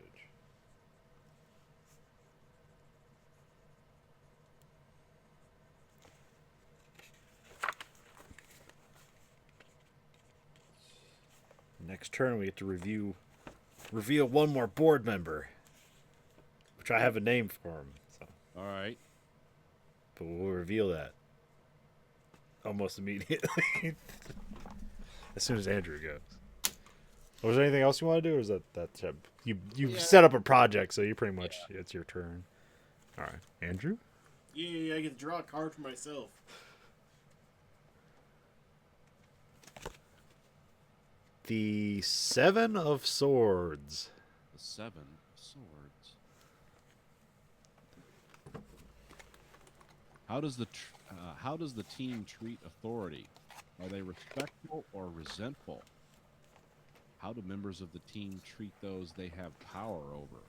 Next turn, we get to reveal one more board member, which I have a name for him. So. All right. But we'll reveal that almost immediately. As soon as Andrew goes. Was there anything else you want to do, or is that you set up a project, so you pretty much it's your turn. All right, Andrew. Yay, I get to draw a card for myself. The 7 of Swords. The 7 of Swords. How does the team treat authority? Are they respectful or resentful? How do members of the team treat those they have power over?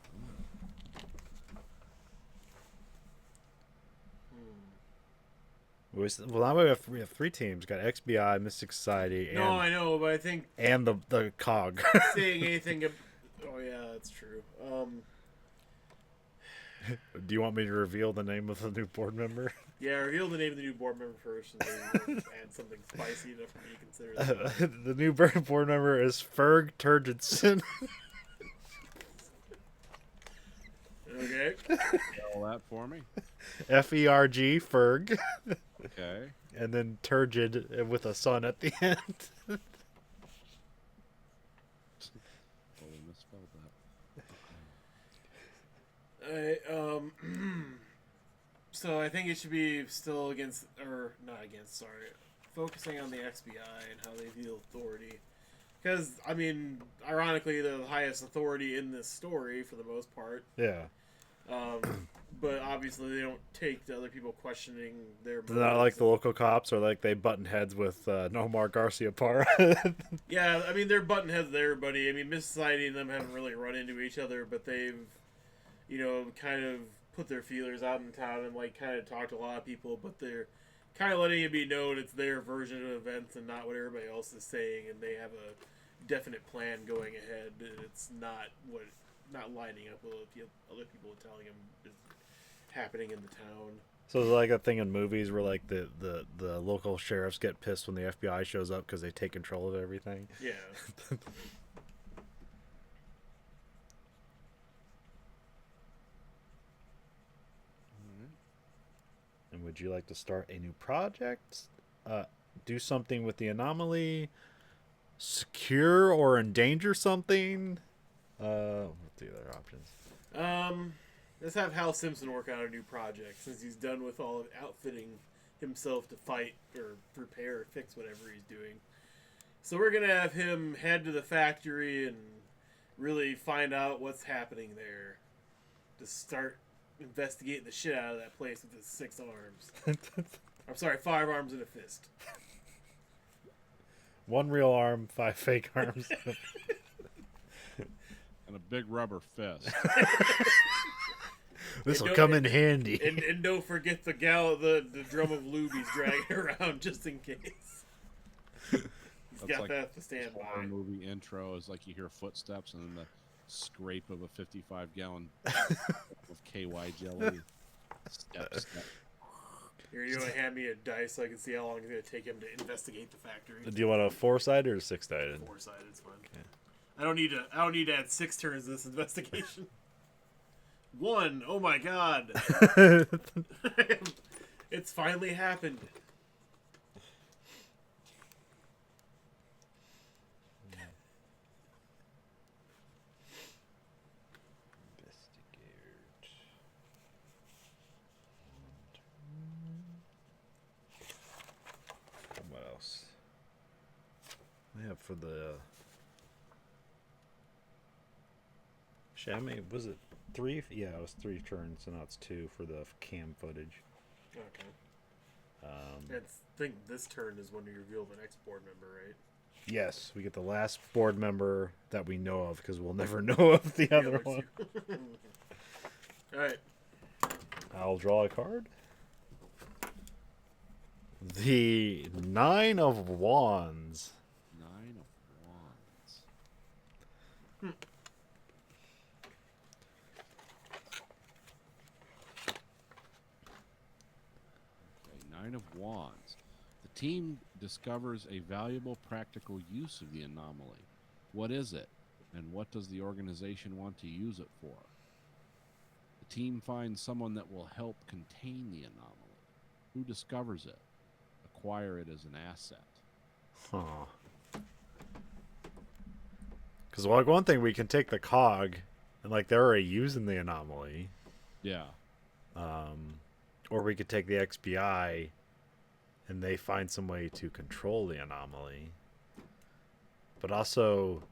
Well, now we have 3 teams. Got XBI, Mystic Society, and No, I know, but I think and the COG. saying anything. Oh yeah, that's true. Do you want me to reveal the name of the new board member? Yeah, reveal the name of the new board member first, and then we'll add something spicy enough for me to consider that. The new board member is Ferg Turgidson. Okay. Spell that for me. Ferg, Ferg. Okay. And then turgid with a sun at the end. Totally misspelled that. So I think it should be still against, or not against, sorry, focusing on the XBI and how they view authority. Because, I mean, ironically, they're the highest authority in this story for the most part. Yeah. But obviously they don't take the other people questioning their They're not like the local cops, or like they button heads with Nomar Garcia Parra. Yeah, I mean, they're button heads with everybody. I mean, Miss Society and them haven't really run into each other, but they've, kind of put their feelers out in town and, like, kind of talked to a lot of people, but they're kind of letting it be known it's their version of events and not what everybody else is saying, and they have a definite plan going ahead, and it's not lining up with what the other people are telling them is happening in the town. So it's like a thing in movies where like the local sheriffs get pissed when the FBI shows up because they take control of everything. Yeah. And would you like to start a new project? Do something with the anomaly? secure or endanger something. What's the other options? Let's have Hal Simpson work on a new project since he's done with all of outfitting himself to fight or repair or fix whatever he's doing. So we're gonna have him head to the factory and really find out what's happening there. To start investigating the shit out of that place with his 6 arms. I'm sorry, 5 arms and a fist. 1 real arm, 5 fake arms. And a big rubber fist. This will come in handy. And don't forget the drum of lube he's dragging around just in case. He's got like that to stand by. Horror movie intro is like you hear footsteps and then the scrape of a 55-gallon of KY jelly. Step. Here, you want to hand me a dice so I can see how long it's going to take him to investigate the factory? Do you want a 4-sided or 6-sided? 4-sided, it's fine. Okay. I don't need to add 6 turns to this investigation. 1. Oh my god. It's finally happened. What else? I have for the. Actually, was it 3? Yeah, it was 3 turns, so now it's 2 for the cam footage. Okay. I think this turn is when you reveal the next board member, right? Yes, we get the last board member that we know of because we'll never know of the other one. All right. I'll draw a card. The 9 of Wands. 9 of Wands. Okay, 9 of Wands. The team discovers a valuable practical use of the anomaly. What is it, and what does the organization want to use it for? The team finds someone that will help contain the anomaly. Who discovers it? Acquire it as an asset. Huh. Because, like, one thing, we can take the cog, and, like, they're already using the anomaly. Yeah. Or we could take the XBI, and they find some way to control the anomaly. But also,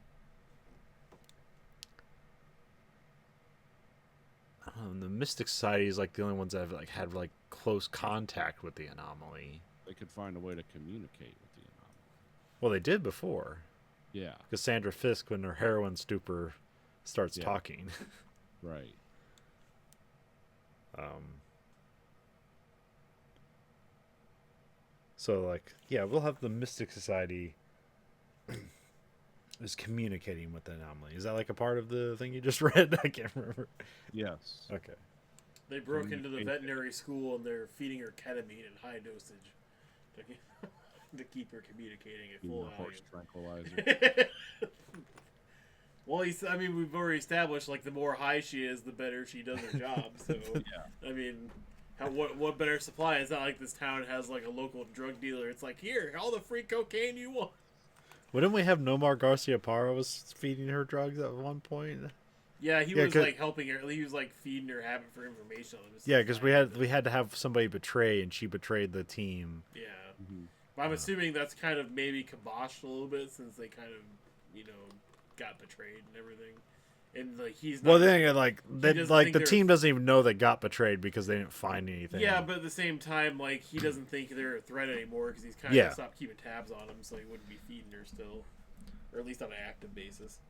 I don't know, the Mystic Society is, like, the only ones that have, like, had, like, close contact with the anomaly. They could find a way to communicate with the anomaly. Well, they did before. Yeah. Cassandra Fisk, when her heroin stupor starts talking. Right. So, like, yeah, we'll have the Mystic Society is communicating with the anomaly. Is that, like, a part of the thing you just read? I can't remember. Yes. Okay. They broke into the veterinary school and they're feeding her ketamine in high dosage to keep her communicating at full horse volume. tranquilizer. Well, we've already established, like, the more high she is, the better she does her job. So, Yeah. I mean, what better supply? It's not like this town has, like, a local drug dealer. It's like, here, all the free cocaine you want. Wouldn't we have Nomar Garcia Parra was feeding her drugs at one point? Yeah, he was, like, helping her. He was, like, feeding her, having for information. Yeah, because we had to have somebody betray, and she betrayed the team. Yeah. But I'm assuming that's kind of maybe kiboshed a little bit since they kind of, got betrayed and everything. And, like, he's not... Well, then, like the team doesn't even know they got betrayed because they didn't find anything. Yeah, but at the same time, like, he doesn't think they're a threat anymore because he's kind of stopped keeping tabs on them, so he wouldn't be feeding her still. Or at least on an active basis.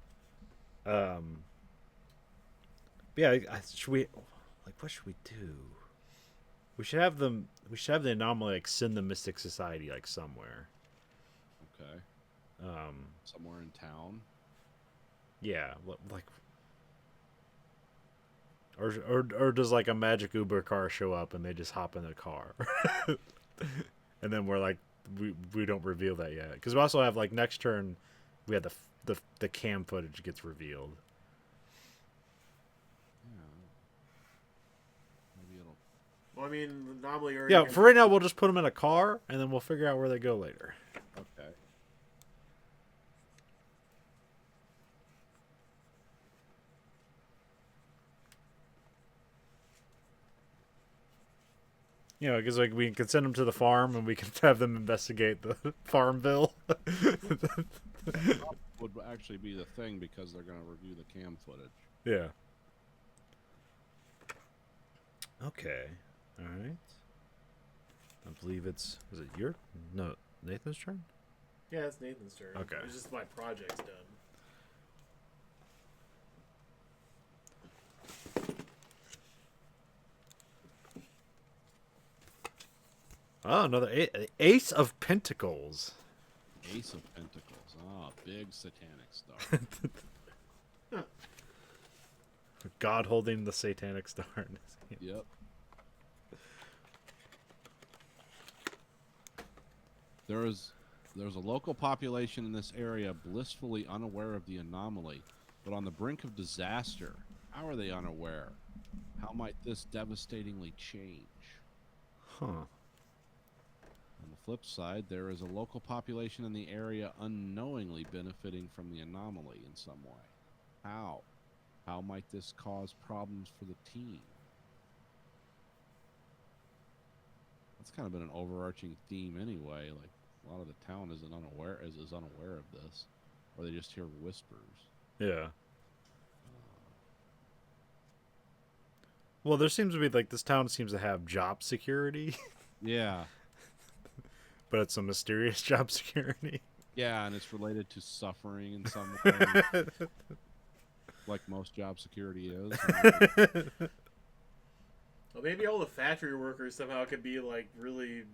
Yeah, should we... Like, what should we do? We should have them... We should have the anomaly, like, send the Mystic Society, like, somewhere. Okay. Somewhere in town. Yeah, like... Or does, like, a magic Uber car show up and they just hop in the car? And then we're like... We don't reveal that yet. Because we also have, like, next turn... We had the cam footage gets revealed. Well, I mean, normally... Yeah, for right now, we'll just put them in a car, and then we'll figure out where they go later. Okay. You know, because like we can send them to the farm and we can have them investigate the farm bill. Would actually be the thing because they're going to review the cam footage. Yeah. Okay. All right. I believe is it your no Nathan's turn? Yeah, it's Nathan's turn. Okay. It's just my project's done. Oh, another Ace of Pentacles. Ace of Pentacles. Ah, big satanic star. God holding the satanic star. Yep. There's a local population in this area blissfully unaware of the anomaly, but on the brink of disaster. How are they unaware? How might this devastatingly change? Huh. On the flip side, there is a local population in the area unknowingly benefiting from the anomaly in some way. How? How might this cause problems for the team? That's kind of been an overarching theme anyway. Like a lot of the town is unaware of this, or they just hear whispers. Yeah. Well, there seems to be like this town seems to have job security. Yeah. But it's a mysterious job security. Yeah, and it's related to suffering in some way. Like most job security is. Well, maybe all the factory workers somehow could be like really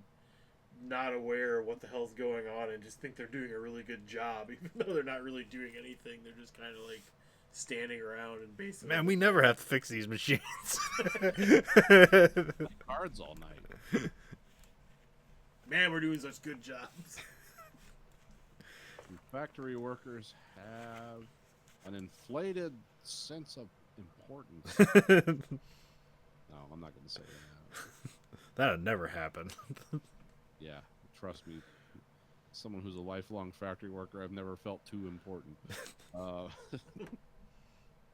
not aware of what the hell's going on and just think they're doing a really good job, even though they're not really doing anything. They're just kind of like standing around and basically. Man, we never have to fix these machines. Cards all night. Man, we're doing such good jobs. Factory workers have an inflated sense of importance. No, I'm not going to say that. That'd never happen. Yeah, trust me. Someone who's a lifelong factory worker, I've never felt too important.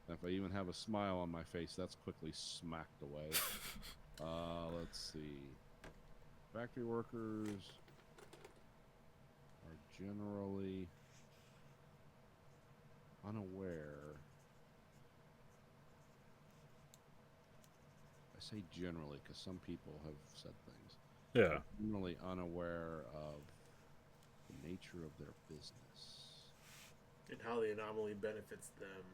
If I even have a smile on my face, that's quickly smacked away. Let's see. Factory workers are generally unaware. I say generally because some people have said things. Yeah. Generally unaware of the nature of their business. And how the anomaly benefits them.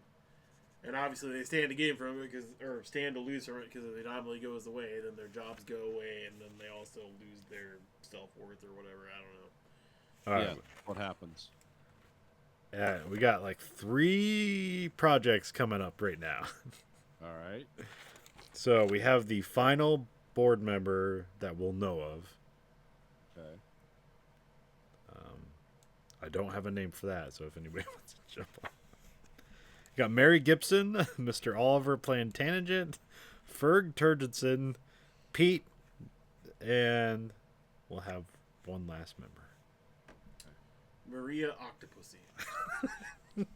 And obviously they stand to gain from it or stand to lose from it because if the anomaly goes away, then their jobs go away, and then they also lose their self-worth or whatever. I don't know. All right. Yeah, what happens? Yeah, we got like 3 projects coming up right now. All right. So we have the final board member that we'll know of. Okay. I don't have a name for that, so if anybody wants to jump on. You got Mary Gibson, Mr. Oliver Plantagenet, Ferg Turgidson, Pete, and we'll have one last member. Maria Octopussy. Okay,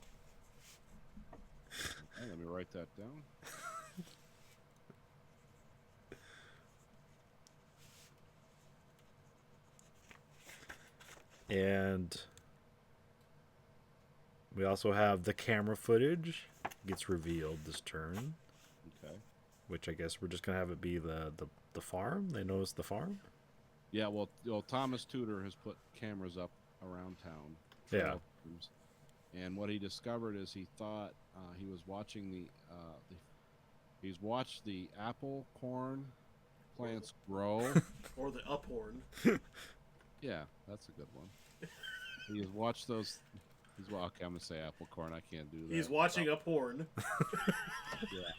let me write that down. And we also have the camera footage gets revealed this turn. Okay. Which I guess we're just gonna have it be the farm. They know it's the farm. Yeah, well, Thomas Tudor has put cameras up around town. Yeah. And what he discovered is he thought he was watching he's watched the apple corn plants grow. Or the uphorn. Yeah, that's a good one. He has watched those. Okay, I'm gonna say apple corn. I can't do that. He's watching uphorn. Yeah.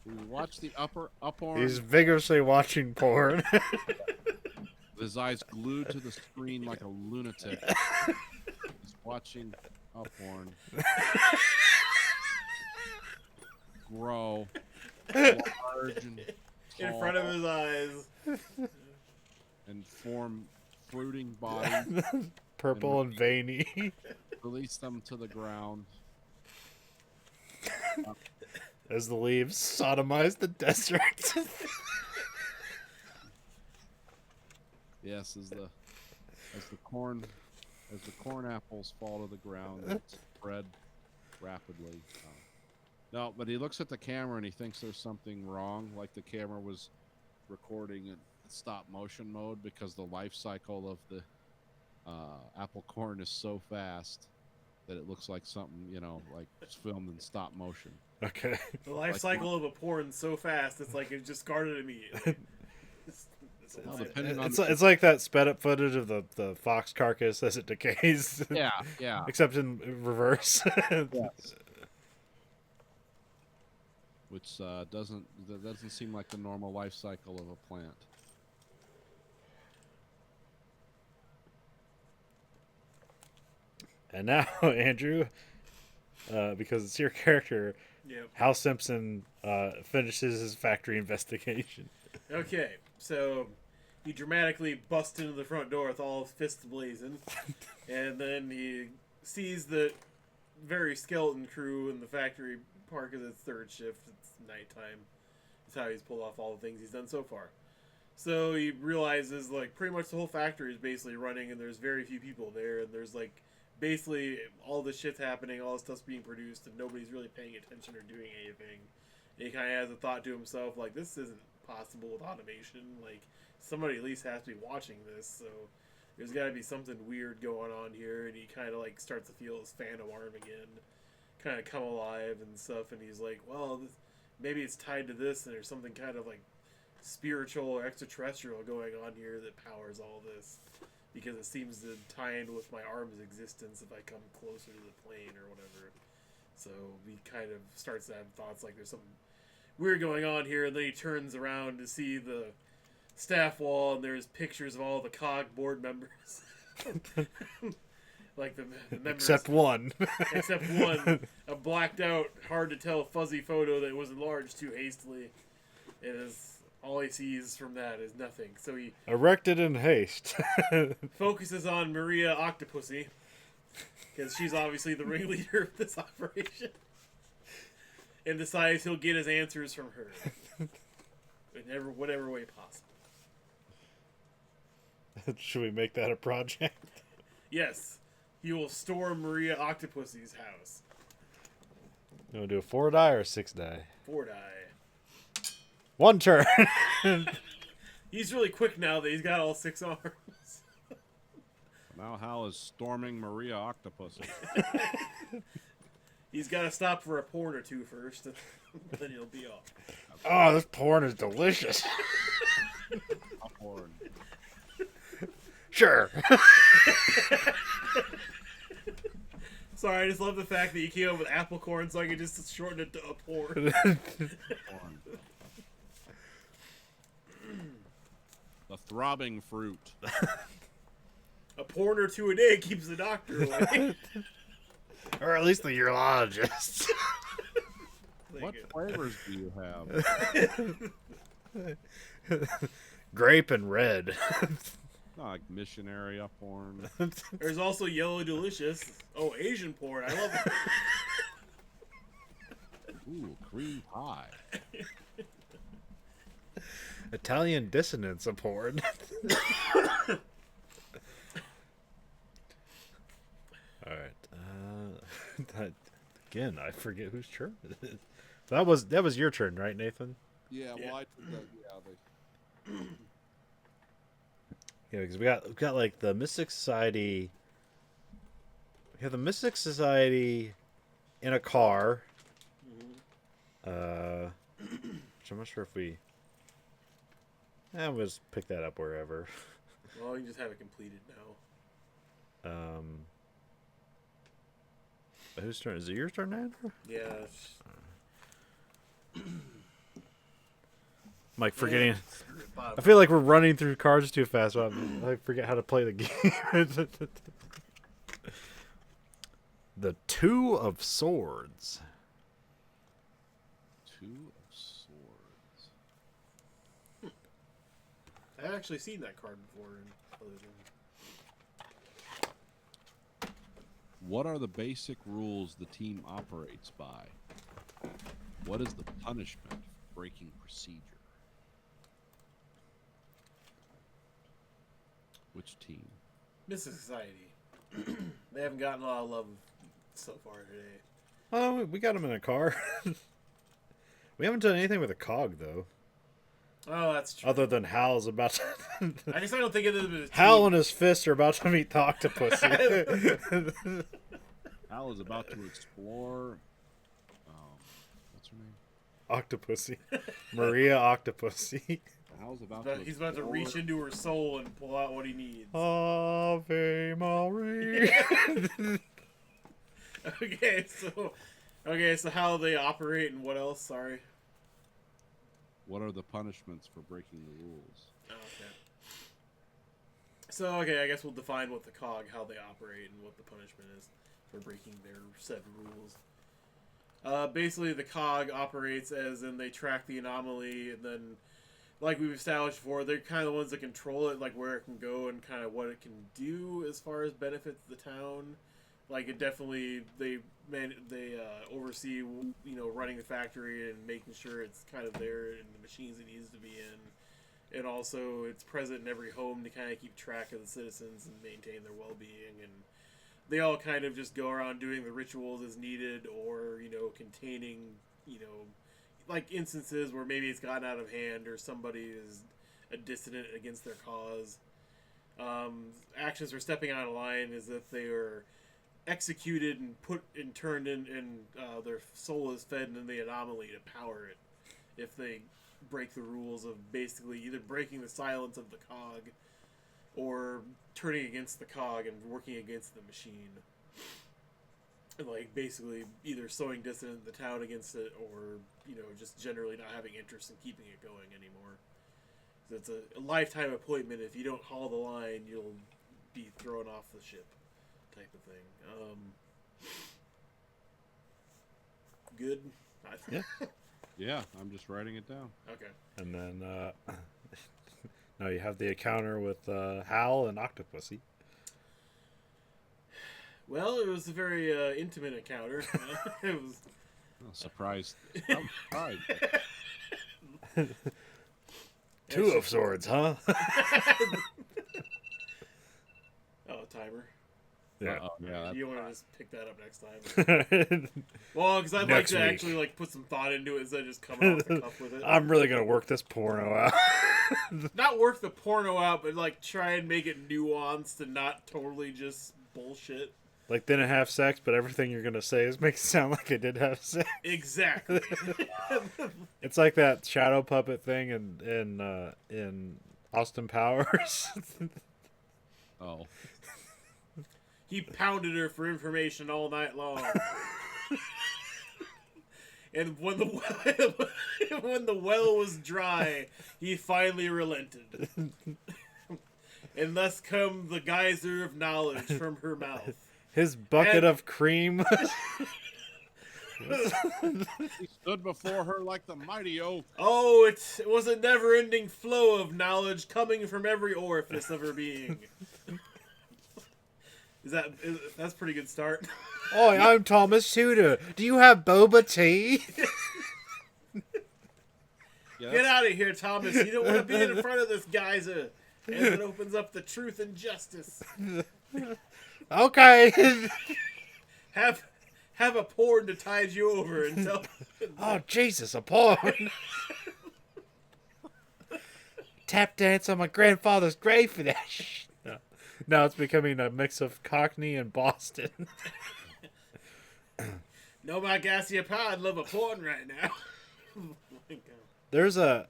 He watched the uphorn. He's vigorously watching porn. With his eyes glued to the screen like a lunatic. He's watching uphorn grow large and tall in front of his eyes. And form fruiting bodies. Purple and veiny. Release them to the ground. As the leaves sodomize the desert. Yes, as the corn apples fall to the ground and spread rapidly. No, but he looks at the camera and he thinks there's something wrong, like the camera was recording in stop motion mode because the life cycle of the apple corn is so fast that it looks like something, like it's filmed in stop motion. Okay. The life cycle of a porn so fast, it's like it just guarded immediately. Well, depending on It's like that sped up footage of the fox carcass as it decays. yeah. Except in reverse. Yes. Which doesn't seem like the normal life cycle of a plant. And now, Andrew, because it's your character, Yep. Hal Simpson finishes his factory investigation. Okay, so he dramatically busts into the front door with all his fists blazing, and then he sees the very skeleton crew in the factory park as its third shift. It's nighttime. That's how he's pulled off all the things he's done so far. So he realizes, like, pretty much the whole factory is basically running, and there's very few people there, and there's, like, basically all this shit's happening, all this stuff's being produced, and nobody's really paying attention or doing anything. And he kind of has a thought to himself, like, this isn't possible with automation. Like, somebody at least has to be watching this, so there's got to be something weird going on here. And he kind of, like, starts to feel his phantom arm again kind of come alive and stuff, and he's like, well, maybe it's tied to this, and there's something kind of, like, spiritual or extraterrestrial going on here that powers all this, because it seems to tie in with my arm's existence if I come closer to the plane or whatever. So he kind of starts to have thoughts like there's something weird going on here, and then he turns around to see the staff wall, and there's pictures of all the COG board members. Like the members. Except one. Except one. A blacked out, hard to tell, fuzzy photo that was enlarged too hastily. And all he sees from that is nothing. So he Erected in haste. focuses on Maria Octopussy, because she's obviously the ringleader of this operation, and decides he'll get his answers from her in whatever way possible. Should we make that a project? Yes, he will storm Maria Octopussy's house. You want to do a 4-die or a 6-die? 4-die. 1 turn. He's really quick now that he's got all 6 arms. Now Hal is storming Maria Octopussy. He's got to stop for a porn or two first, and then he'll be off. Oh, this porn is delicious. Porn. Sure. Sorry, I just love the fact that you came up with apple corn, so I could just shorten it to a porn. Porn. The throbbing fruit. A porn or two a day keeps the doctor away. Or at least the urologist. What flavors do you have? Grape and red. Not like missionary up porn. There's also yellow delicious. Oh, Asian porn. I love it. Ooh, cream pie. Italian dissonance of porn. Alright. Again, I forget whose turn it is. That was your turn, right, Nathan? Yeah, well, I did that. Yeah, Yeah, because we got like the Mystic Society. We have the Mystic Society in a car. Which I'm not sure if we. We'll just pick that up wherever. Well, you can just have it completed now. Whose turn is it? Your turn, Andrew? Yeah. I'm like forgetting. I feel like we're running through cards too fast. So I forget how to play the game. The Two of Swords. Two of Swords. I've actually seen that card before in other games. What are the basic rules the team operates by? What is the punishment for breaking procedure? Which team? Mystic Society. They haven't gotten a lot of love so far today. Oh, we got him in a car. We haven't done anything with a cog though. Oh, that's true. Other than Hal's about to... I guess I don't think of it as a Hal team. and his fist are about to meet the octopus. Hal is about to explore. What's her name? Octopussy. Maria Octopussy. Hal's about But to. he's about to explore- reach into her soul and pull out what he needs. Ave Maria. Okay, so how they operate and what else? Sorry. What are the punishments for breaking the rules? Okay. So I guess we'll define what the cog, how they operate, and what the punishment is for breaking their set rules. Basically, the cog operates as in they track the anomaly, and then, like we've established before, they're kind of the ones that control it, like where it can go and kind of what it can do as far as benefits the town. Like it definitely they oversee running the factory and making sure it's kind of there and the machines it needs to be in, and also it's present in every home to kind of keep track of the citizens and maintain their well-being. And they all kind of just go around doing the rituals as needed, or containing like instances where maybe it's gotten out of hand or somebody is a dissident against their cause. Actions for stepping out of line is that they are executed and put and turned in, and their soul is fed in the anomaly to power it if they break the rules of basically either breaking the silence of the cog or turning against the cog and working against the machine. Like basically either sowing dissident in the town against it, or just generally not having interest in keeping it going anymore. So it's a lifetime appointment. If you don't haul the line, you'll be thrown off the ship, type of thing. Good. Yeah. Yeah, I'm just writing it down. Okay. And then now you have the encounter with Hal and Octopussy. Well, it was a very intimate encounter. It was. Oh, surprised. I'm surprised. Two of swords, huh? Oh, timer. Yeah. Yeah. You want to just pick that up next time? Well, because I'd like Next to week. actually put some thought into it instead of just coming off the cuff with it. I'm really gonna work this porno out. Not work the porno out, but like try and make it nuanced and not totally just bullshit. Like, didn't have sex, but everything you're gonna say is make it sound like I did have sex. Exactly. It's like that shadow puppet thing in Austin Powers. Oh. He pounded her for information all night long. And when the well was dry, he finally relented. And thus come the geyser of knowledge from her mouth. His bucket of cream. He stood before her like the mighty oak. Oh, it was a never-ending flow of knowledge coming from every orifice of her being. That's a pretty good start. Oi, I'm Thomas Tudor. Do you have boba tea? Yeah, Get out of here, Thomas. You don't want to be in front of this geyser. And it opens up the truth and justice. Okay. Have a porn to tide you over until. Oh, Jesus, a porn. Tap dance on my grandfather's grave for that shit. No. Now it's becoming a mix of Cockney and Boston. No, my gassy pie, I'd love a porn right now. Oh my God. There's a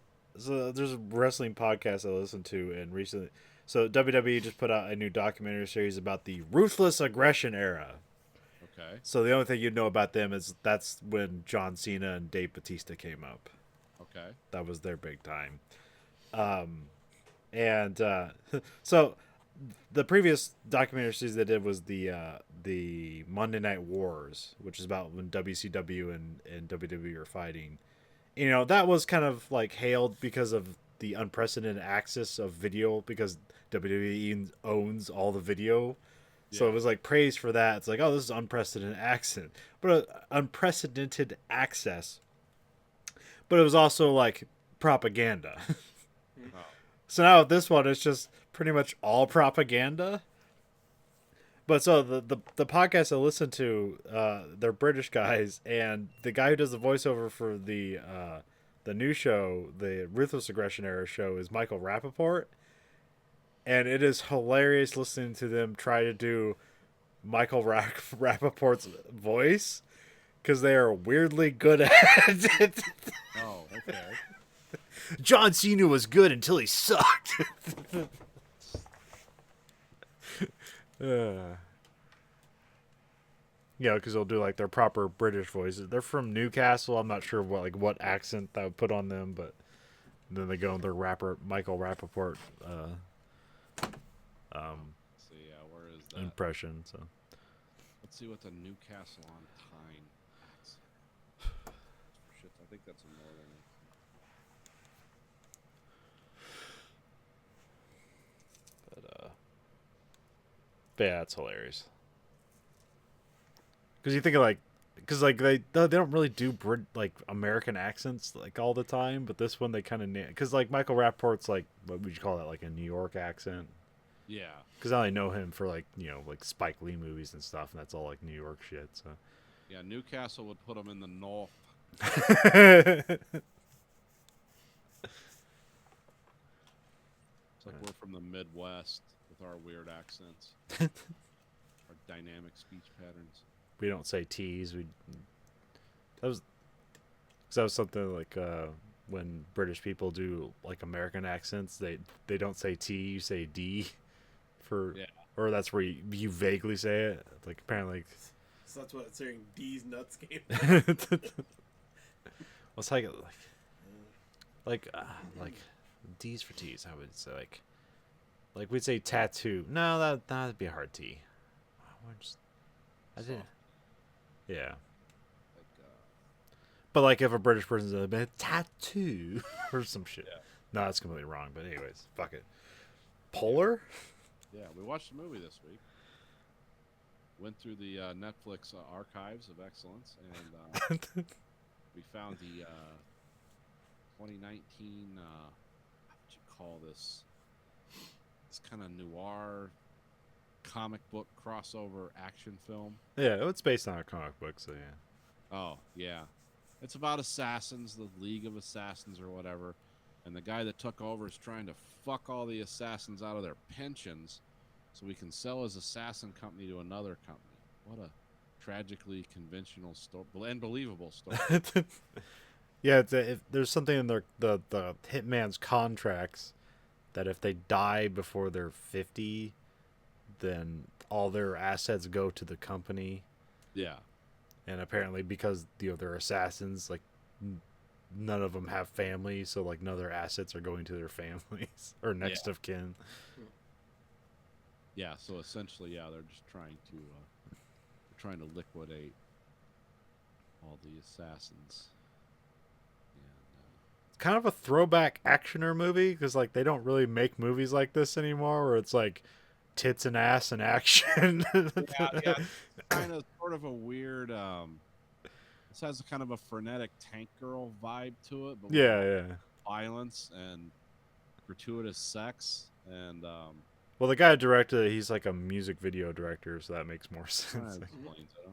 wrestling podcast I listened to, and recently, so WWE just put out a new documentary series about the Ruthless Aggression era. Okay. So the only thing you know about them is that's when John Cena and Dave Bautista came up. Okay. That was their big time. So the previous documentary series they did was the Monday Night Wars, which is about when WCW and WWE are fighting. You know, that was kind of like hailed because of the unprecedented access of video, because WWE owns all the video. So it was like praised for that. It's like, oh, this is unprecedented access. But unprecedented access but it was also like propaganda. Oh. So now with this one, it's just pretty much all propaganda. But so the podcast I listen to, they're British guys, and the guy who does the voiceover for the new show, the Ruthless Aggression Era show, is Michael Rappaport. And it is hilarious listening to them try to do Michael Rappaport's voice, because they are weirdly good at it. Oh, okay. John Cena was good until he sucked. Yeah, because they'll do like their proper British voices. They're from Newcastle. I'm not sure what accent that would put on them, but then they go in their Michael Rappaport See, where is that? impression. So Let's see what the Newcastle on Tyne is. Shit, I think that's a northern. But yeah, it's hilarious. Because you think of because they don't really do American accents like all the time, but this one they kind of because like Michael Rappaport's like, what would you call that, like a New York accent? Yeah. Because I only know him for like Spike Lee movies and stuff, and that's all like New York shit. So Yeah, Newcastle would put them in the north. It's like we're from the Midwest with our weird accents, our dynamic speech patterns. We don't say T's. That was something like when British people do like American accents, they don't say T, you say D, or that's where you vaguely say it. Like apparently. So that's what it's saying. D's nuts game. Well, it's like D's for T's. I would say like we'd say tattoo. No, that'd be a hard T. I did. Yeah. But like if a British person's a tattoo or some shit. Yeah. No, that's completely wrong. But anyways, fuck it. Polar? Yeah, we watched a movie this week. Went through the Netflix archives of excellence, and we found the 2019. What would you call this? This kind of noir comic book crossover action film. Yeah, it's based on a comic book, so yeah. Oh, yeah. It's about assassins, the League of Assassins or whatever. And the guy that took over is trying to fuck all the assassins out of their pensions so we can sell his assassin company to another company. What a tragically conventional story and believable story. Yeah, if there's something in the hitman's contracts that if they die before they're 50, then all their assets go to the company. Yeah. And apparently because they're assassins, like none of them have families, so like none of their assets are going to their families or next of kin. Yeah, so essentially, they're just trying to liquidate all the assassins. It's kind of a throwback actioner movie because like they don't really make movies like this anymore, where it's like tits and ass and action. Yeah, it's kind of sort of a weird. This has a kind of a frenetic tank girl vibe to it, but with violence and gratuitous sex and. Well, the guy who directed it, he's like a music video director, so that makes more sense. That explains it.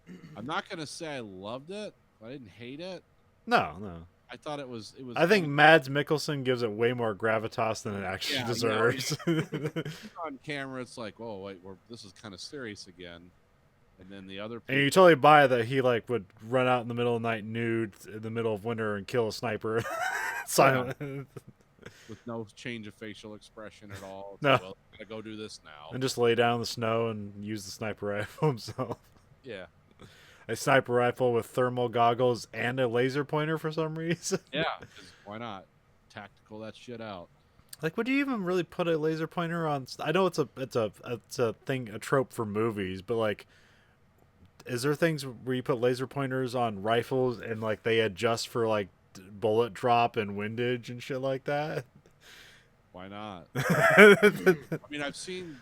Okay. I'm not gonna say I loved it. I didn't hate it. No. I thought it was. I think Mads Mikkelsen gives it way more gravitas than it actually deserves. On camera, it's like, oh wait, this is kind of serious again. And then the other people, and you totally buy that he like would run out in the middle of the night nude in the middle of winter and kill a sniper silent. With no change of facial expression at all. It's No. like, well, I'm gonna go do this now. And just lay down in the snow and use the sniper rifle himself. Yeah. A sniper rifle with thermal goggles and a laser pointer for some reason. Yeah, 'cause why not? Tactical that shit out. Like, would you even really put a laser pointer on? I know it's a thing, a trope for movies, but like, is there things where you put laser pointers on rifles and like they adjust for like bullet drop and windage and shit like that? Why not? I mean, I've seen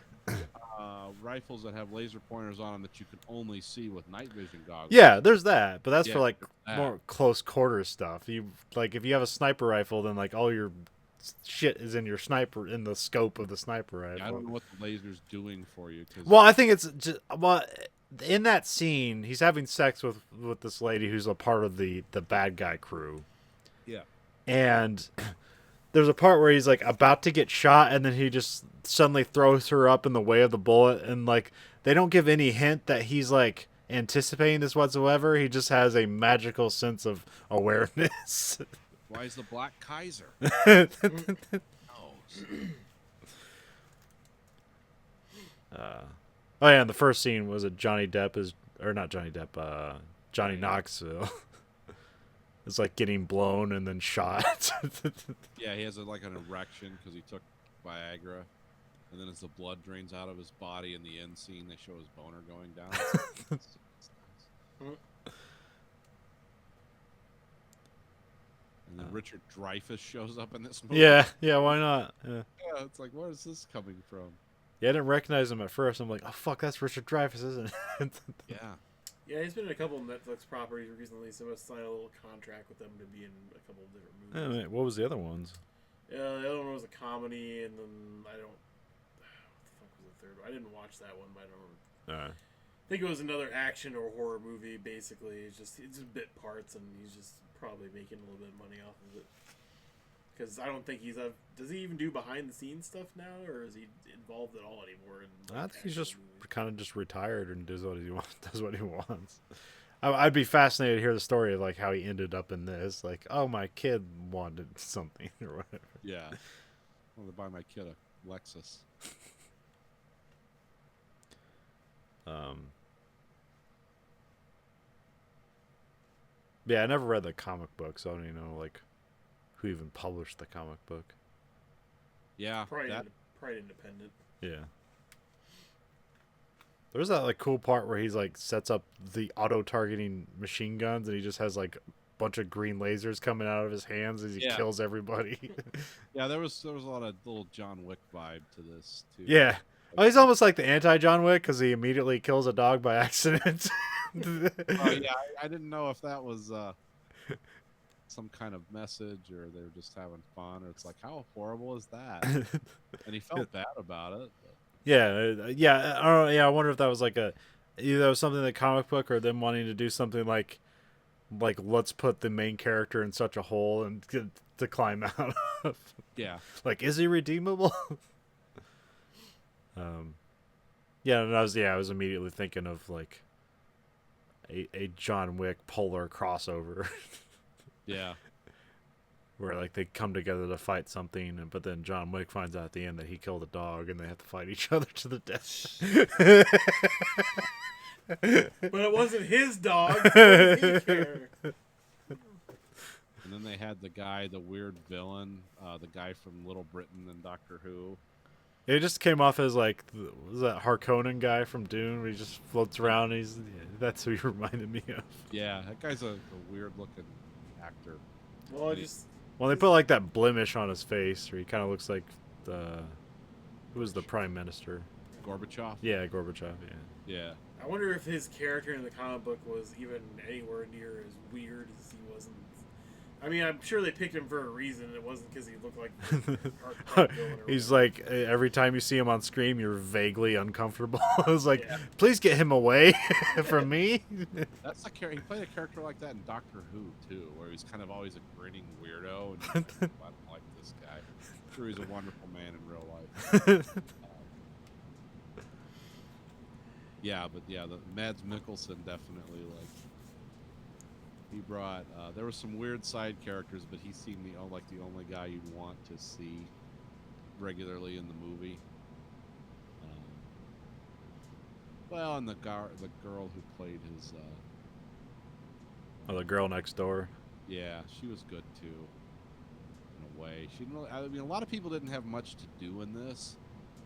rifles that have laser pointers on them that you can only see with night vision goggles. Yeah, there's that, but that's Yeah, for like that. more close quarter stuff. You like if you have a sniper rifle, then like all your shit is in your sniper in the scope of the sniper rifle. Yeah, I don't know what the laser's doing for you. Well, I think it's just well in that scene he's having sex with this lady who's a part of the bad guy crew. Yeah. And there's a part where he's like about to get shot and then he just suddenly throws her up in the way of the bullet, and like they don't give any hint that he's like anticipating this whatsoever. He just has a magical sense of awareness. Why is the Black Kaiser? Oh yeah, and the first scene was it Johnny Depp is or not Johnny Depp, Johnny Knoxville. It's like getting blown and then shot. Yeah, he has like an erection because he took Viagra, and then as the blood drains out of his body in the end scene, they show his boner going down. And then Richard Dreyfuss shows up in this movie. Yeah, why not? Yeah, it's like, where is this coming from? Yeah, I didn't recognize him at first. I'm like, oh fuck, that's Richard Dreyfuss, isn't it? Yeah. Yeah, he's been in a couple of Netflix properties recently, so I must sign a little contract with them to be in a couple of different movies. What was the other ones? The other one was a comedy, and then what the fuck was the third one? I didn't watch that one, but I don't remember. I think it was another action or horror movie, basically. It's just bit parts, and he's just probably making a little bit of money off of it. Because I don't think does he even do behind-the-scenes stuff now, or is he involved at all anymore? I think he's just kind of just retired and does what he wants. I'd be fascinated to hear the story of like how he ended up in this. Like, oh, my kid wanted something or whatever. Yeah. I wanted to buy my kid a Lexus. Yeah, I never read the comic book, so I don't even know like who even published the comic book. Yeah, probably independent. Yeah. There's that like cool part where he's like sets up the auto targeting machine guns and he just has like a bunch of green lasers coming out of his hands as he kills everybody. Yeah, there was a lot of little John Wick vibe to this too. Yeah. Oh, he's almost like the anti-John Wick because he immediately kills a dog by accident. Oh yeah, I didn't know if that was some kind of message or they were just having fun, or it's like, how horrible is that? And he felt bad about it. But. Yeah. I wonder if that was like either that was something in the comic book or them wanting to do something like let's put the main character in such a hole and get to climb out of. Yeah. Like, is he redeemable? Yeah, and I was immediately thinking of like a John Wick polar crossover. Yeah. Where like they come together to fight something, but then John Wick finds out at the end that he killed a dog, and they have to fight each other to the death. But it wasn't his dog. So what does he care? And then they had the weird villain, the guy from Little Britain and Doctor Who. It just came off as like, was that Harkonnen guy from Dune? Where he just floats around. That's who he reminded me of. Yeah, that guy's a weird looking actor. Well, they put like that blemish on his face, where he kind of looks like who was the prime minister? Gorbachev. Yeah, Gorbachev. Yeah. I wonder if his character in the comic book was even anywhere near as weird as he was in. I mean, I'm sure they picked him for a reason. It wasn't because he looked like he's like every time you see him on screen, you're vaguely uncomfortable. I was like, please get him away from me. That's the character. He played a character like that in Doctor Who too, where he's kind of always a grinning weirdo. And like, I don't like this guy. I'm sure he's a wonderful man in real life. The Mads Mikkelsen definitely like. He brought. There were some weird side characters, but he seemed the only guy you'd want to see regularly in the movie. And the girl who played his. The girl next door. Yeah, she was good too. In a way, she didn't really. I mean, a lot of people didn't have much to do in this,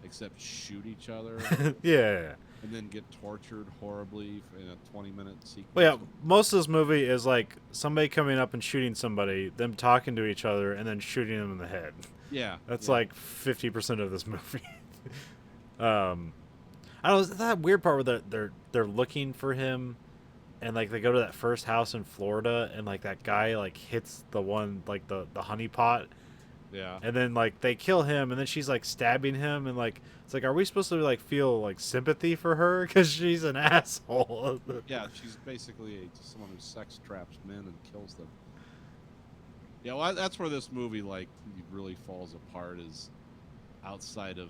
except shoot each other. Yeah. And then get tortured horribly in a 20-minute sequence. Well, yeah, most of this movie is like somebody coming up and shooting somebody, them talking to each other, and then shooting them in the head. Yeah. That's like 50% of this movie. I don't know, that weird part where they're looking for him, and like they go to that first house in Florida, and like that guy like hits the one like the honey pot, Yeah. and then like they kill him, and then she's like stabbing him, and like it's like, are we supposed to like feel like sympathy for her because she's an asshole? Yeah, she's basically someone who sex traps men and kills them. Yeah, well, that's where this movie like really falls apart. Is outside of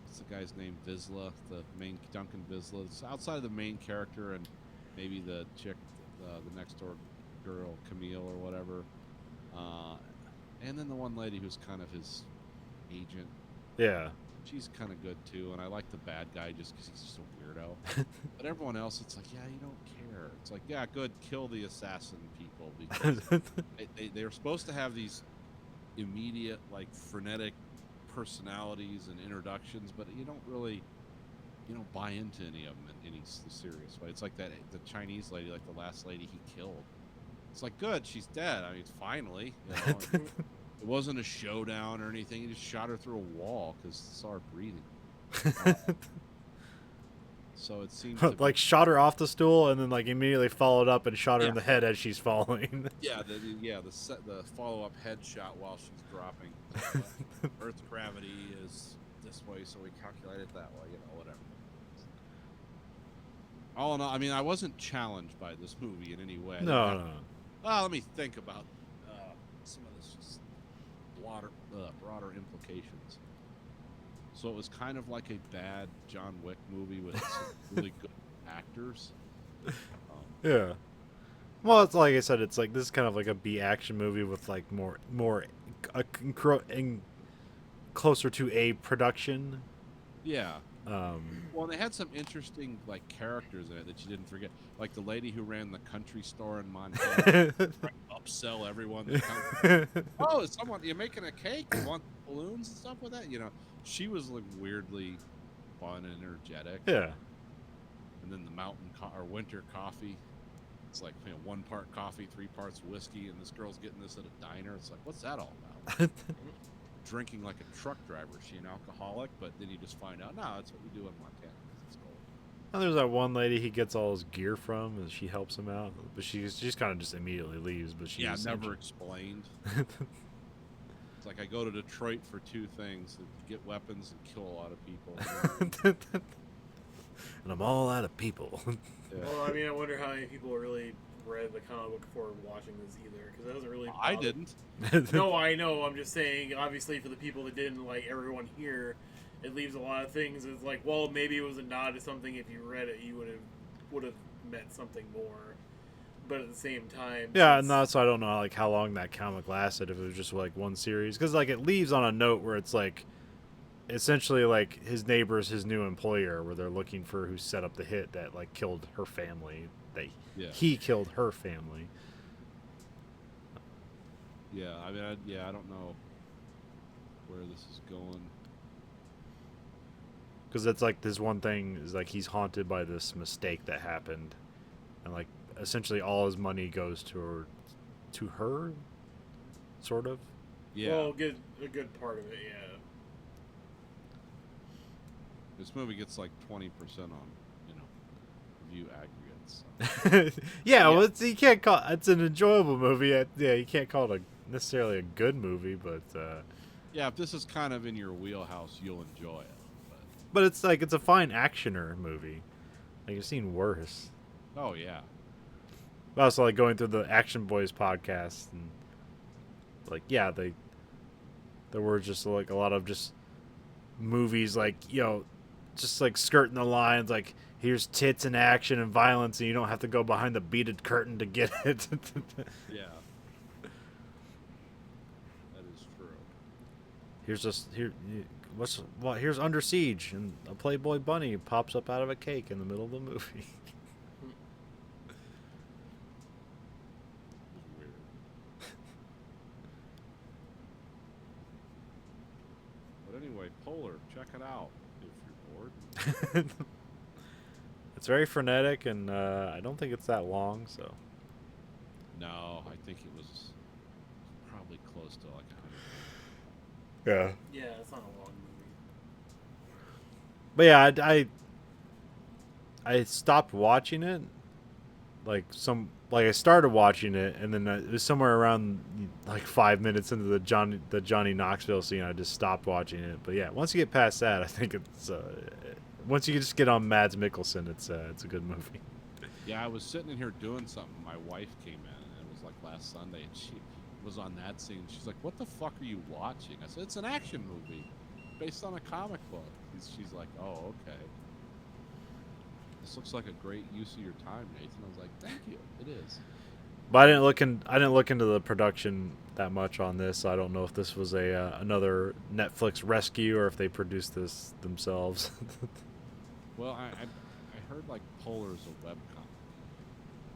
what's the guy's name, Vizsla, the main Duncan Vizsla. It's outside of the main character and maybe the chick, the next door girl, Camille or whatever, and then the one lady who's kind of his agent. Yeah. She's kind of good too, and I like the bad guy just because he's just a weirdo. But everyone else, it's like, yeah, you don't care. It's like, yeah, good, kill the assassin people because they're supposed to have these immediate, like, frenetic personalities and introductions, but you don't really, buy into any of them in any serious way. It's like the Chinese lady, like the last lady he killed. It's like, good, she's dead. I mean, finally, It wasn't a showdown or anything. He just shot her through a wall because he saw her breathing. So it seems like shot her off the stool and then like immediately followed up and shot her in Yeah. the head as she's falling. Yeah, the follow-up headshot while she's dropping. Earth's gravity is this way, so we calculate it that way. Whatever. All in all, I mean, I wasn't challenged by this movie in any way. No. Well, let me think about some of this just broader implications. So it was kind of like a bad John Wick movie with some really good actors. Yeah. Well, it's like I said, it's like this is kind of like a B action movie with like more closer to a production. Yeah. Well, they had some interesting like characters in it that you didn't forget, like the lady who ran the country store in Montana, trying to upsell everyone. Oh, is you're making a cake? You want balloons and stuff with that? She was like weirdly fun and energetic. Yeah. And then the winter coffee. It's like 1 part coffee, 3 parts whiskey, and this girl's getting this at a diner. It's like, what's that all about? Drinking like a truck driver. Is she an alcoholic? But then you just find out, no, that's what we do in Montana. It's cold. And there's that one lady he gets all his gear from, and she helps him out, but she's kind of just immediately leaves. But she's never explained. It's like I go to Detroit for 2 things: to get weapons and kill a lot of people. And I'm all out of people. Yeah. Well, I mean, I wonder how many people really read the comic book before watching this either, because that doesn't really. I didn't. No, I know. I'm just saying. Obviously, for the people that didn't, like everyone here, it leaves a lot of things. It's like, well, maybe it was a nod to something. If you read it, you would have meant something more. But at the same time, Yeah, and that's why I don't know like how long that comic lasted. If it was just like one series, because like it leaves on a note where it's like, essentially like his neighbor's his new employer, where they're looking for who set up the hit that like killed her family. He killed her family. Yeah, I mean, I don't know where this is going. Because it's like this one thing is like he's haunted by this mistake that happened, and like essentially all his money goes to her, sort of. Yeah. Well, a good part of it, yeah. This movie gets like 20% on, review aggregates. So. Yeah, well, you can't call it's an enjoyable movie. Yeah, you can't call it necessarily a good movie, but yeah, if this is kind of in your wheelhouse, you'll enjoy it. But it's like it's a fine actioner movie. Like you've seen worse. Oh yeah. But also like going through the Action Boys podcast, and like yeah, there were just like a lot of just movies like just like skirting the lines, like here's tits and action and violence, and you don't have to go behind the beaded curtain to get it. Yeah. That is true. Here's Under Siege, and a Playboy bunny pops up out of a cake in the middle of the movie. Weird. But anyway, Polar, check it out if you're bored. It's very frenetic, and I don't think it's that long, so. No, I think it was probably close to like 100 minutes. Yeah. Yeah, it's not a long movie. But yeah, I stopped watching it. Like I started watching it, and then it was somewhere around like 5 minutes into the Johnny Knoxville scene. I just stopped watching it. But yeah, once you get past that, I think it's once you just get on Mads Mikkelsen, it's a good movie. Yeah, I was sitting in here doing something. My wife came in, and it was like last Sunday, and she was on that scene. She's like, "What the fuck are you watching?" I said, "It's an action movie based on a comic book." She's like, "Oh, okay. This looks like a great use of your time, Nathan." I was like, "Thank you. It is." But I didn't look into the production that much on this. So I don't know if this was another Netflix rescue or if they produced this themselves. Well, I heard like Polar's a webcomic.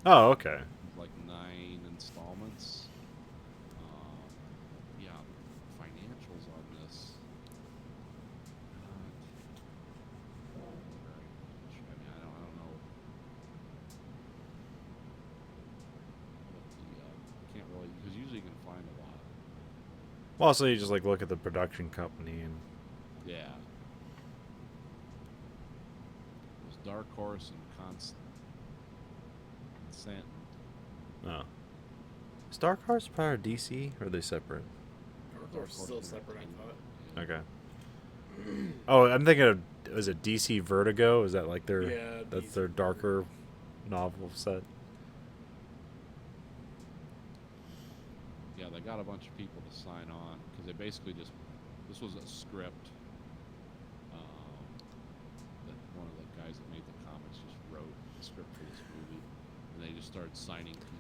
Oh, okay. Like 9 installments. Yeah, financials on this. I mean, I don't know. Can't really, because usually you can find a lot. Well, also you just like look at the production company and. Yeah. There's Dark Horse and Constant. Oh. Is Dark Horse part of DC or are they separate? Dark Horse is still separate, I thought. Okay. Oh, I'm thinking of, was it DC Vertigo? Is that like Yeah, that's DC their darker novel set? Yeah, they got a bunch of people to sign on because they basically just, this was a script that one of the guys that made the comics just wrote the script for this movie, and they just started signing people.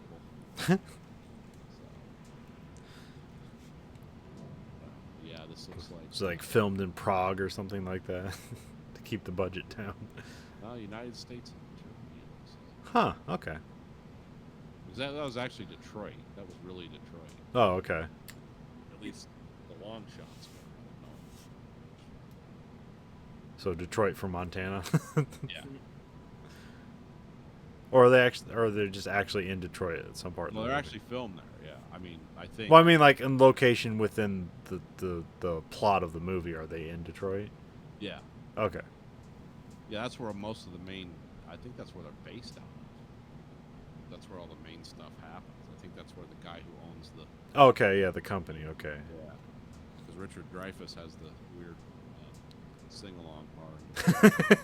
Yeah, this looks like It's like filmed in Prague or something like that to keep the budget down. United States and Germany. Huh. Okay. That was actually Detroit. That was really Detroit. Oh, okay. At least the long shots were. I don't know. So Detroit from Montana. Yeah. Or they're just actually in Detroit at some part. Well, of the they're movie. actually filmed there. Yeah. I mean, I think. Well, I mean, like in location within the plot of the movie. Are they in Detroit? Yeah. Okay. Yeah, that's where most of the main. I think that's where they're based out of. That's where all the main stuff happens. I think that's where the guy who owns the. Okay. Yeah, the company. Okay. Yeah. Because Richard Dreyfuss has the weird sing-along part.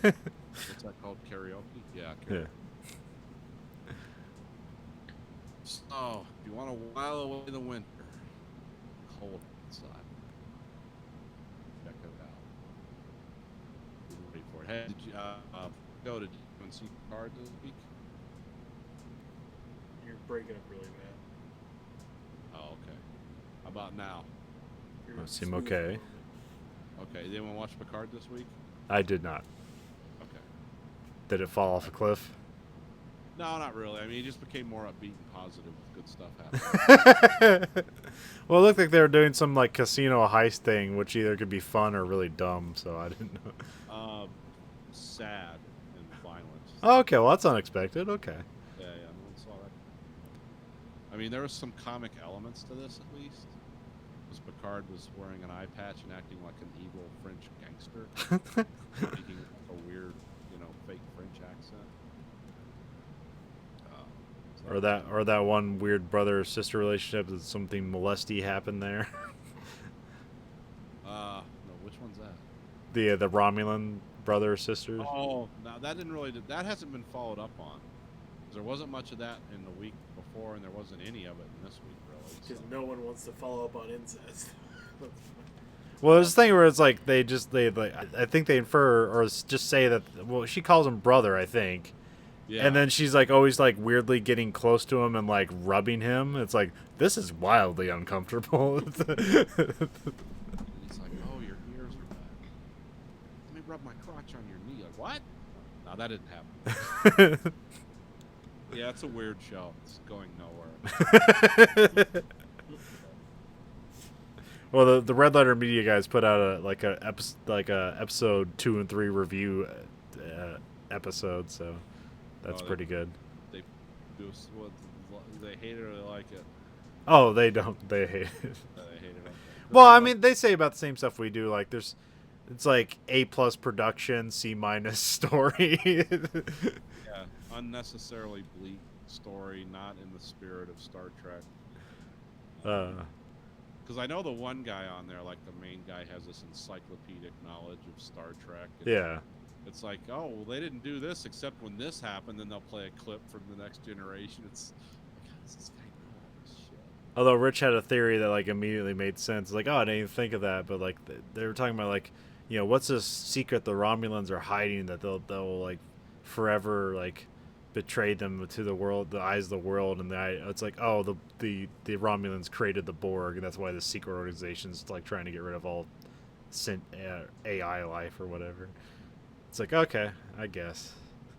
What's that called? Karaoke? Yeah. Karaoke. Yeah. So, if you want to while away the winter, cold outside, check it out. Be ready for it. Hey, did you go to see Card this week? You're breaking up really bad. Oh, okay. How about now? You're Seem smooth okay. a little bit. Okay. Did anyone watch Picard this week? I did not. Okay. Did it fall off a cliff? No, not really. I mean, it just became more upbeat and positive with good stuff happening. Well, it looked like they were doing some like casino heist thing, which either could be fun or really dumb. So I didn't know. Sad and violent. Oh, okay, well that's unexpected. Okay. Yeah, no one saw that. I mean, there was some comic elements to this, at least. Because Picard was wearing an eye patch and acting like an evil French gangster, speaking a weird, fake French accent. Or that one weird brother sister relationship that something molesty happened there. No, which one's that? The Romulan brother sisters. Oh, no, that hasn't been followed up on. 'Cause there wasn't much of that in the week before, and there wasn't any of it in this week, really. Because no one wants to follow up on incest. Well, there's this thing where it's like I think they infer or just say that, well, she calls him brother, I think. Yeah. And then she's like always like weirdly getting close to him and like rubbing him. It's like, this is wildly uncomfortable. He's like, oh, your ears are bad. Let me rub my crotch on your knee. Like, what? No, that didn't happen. Yeah, it's a weird show. It's going nowhere. Well, the Red Letter Media guys put out a episode 2 and 3 review episode, so that's pretty good. They do what they hate it or they like it. Oh, they don't. They hate it. They hate it. Well, I mean, they say about the same stuff we do. Like, there's It's like A+ production, C- story. Yeah, unnecessarily bleak story, not in the spirit of Star Trek. Because I know the one guy on there, like the main guy, has this encyclopedic knowledge of Star Trek. And Yeah. it's like, oh, well, they didn't do this except when this happened. Then they'll play a clip from the next generation. It's like, how does this guy know all this shit? Although Rich had a theory that like immediately made sense. Like, oh, I didn't even think of that. But like, they were talking about like, you know, what's this secret the Romulans are hiding that they'll like forever like betray them to the world, the eyes of the world, and it's like, oh, the Romulans created the Borg, and that's why the secret organization's like trying to get rid of all AI life or whatever. It's like, okay, I guess.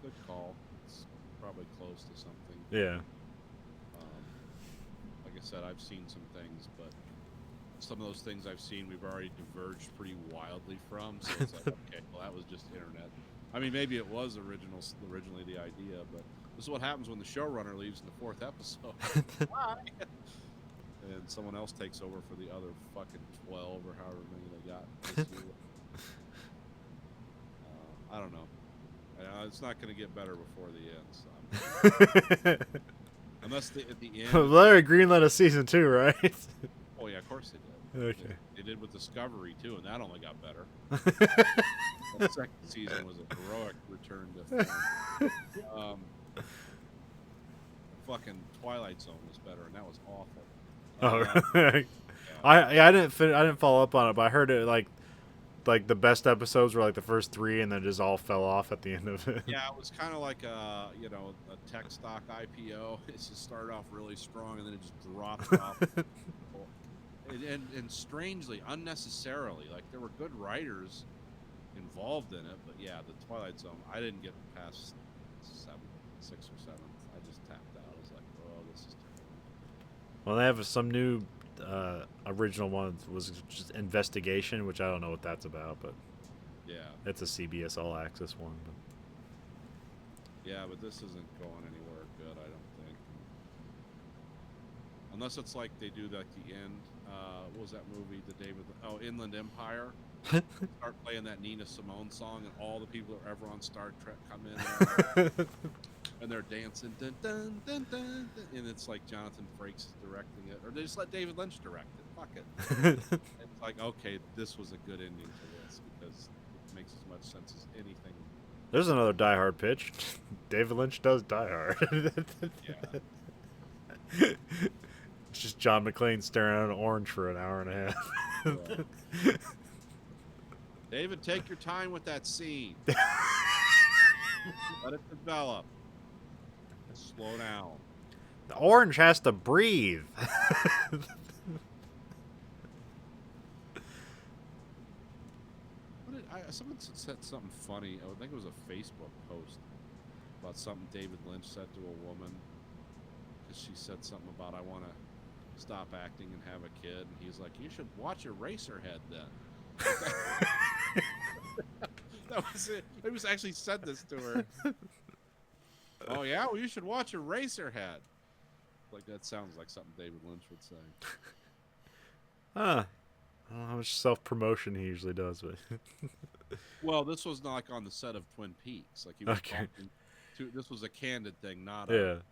Good call. It's probably close to something. Yeah. Like I said, I've seen some things, but some of those things I've seen we've already diverged pretty wildly from. So it's like, okay, well, that was just internet. I mean, maybe it was originally the idea, but this is what happens when the showrunner leaves in the 4th episode. Bye. And someone else takes over for the other fucking 12 or however many they got this year. I don't know. It's not going to get better before the end. So unless at the end. Larry greenlit a season 2, right? Oh yeah, of course they did. Okay. They did with Discovery too, and that only got better. The second season was a heroic return to form. Fucking Twilight Zone was better, and that was awful. Yeah. I didn't follow up on it, but I heard it like the best episodes were like the first 3, and then just all fell off at the end of it. Yeah, it was kind of like a tech stock IPO. It just started off really strong, and then it just dropped off. And strangely, unnecessarily, like there were good writers involved in it, but yeah, the Twilight Zone, I didn't get past 6 or 7. I just tapped out. I was like, oh, this is terrible. Well, they have some new original one was just Investigation, which I don't know what that's about, but yeah, it's a CBS All Access one. But. Yeah, but this isn't going anywhere good, I don't think. Unless it's like they do like the end. What was that movie? Inland Empire. Start playing that Nina Simone song, and all the people that are ever on Star Trek come in, and they're dancing, dun, dun, dun, dun, dun, and it's like Jonathan Frakes is directing it, or they just let David Lynch direct it. Fuck it. It's like, okay, this was a good ending to this because it makes as much sense as anything. There's another Die Hard pitch. David Lynch does Die Hard. Yeah. It's just John McClane staring at an orange for an hour and a half. Yeah. David, take your time with that scene. Let it develop. Slow down. The orange has to breathe. Someone said something funny. I think it was a Facebook post about something David Lynch said to a woman. Because she said something about, I want to stop acting and have a kid. And he's like, you should watch Eraserhead then. That was it. He was actually said this to her. Oh yeah, well you should watch Eraserhead. Like that sounds like something David Lynch would say. Huh. I don't know how much self-promotion he usually does, but well, this was not like on the set of Twin Peaks. Like he was talking to, this was a candid thing, not an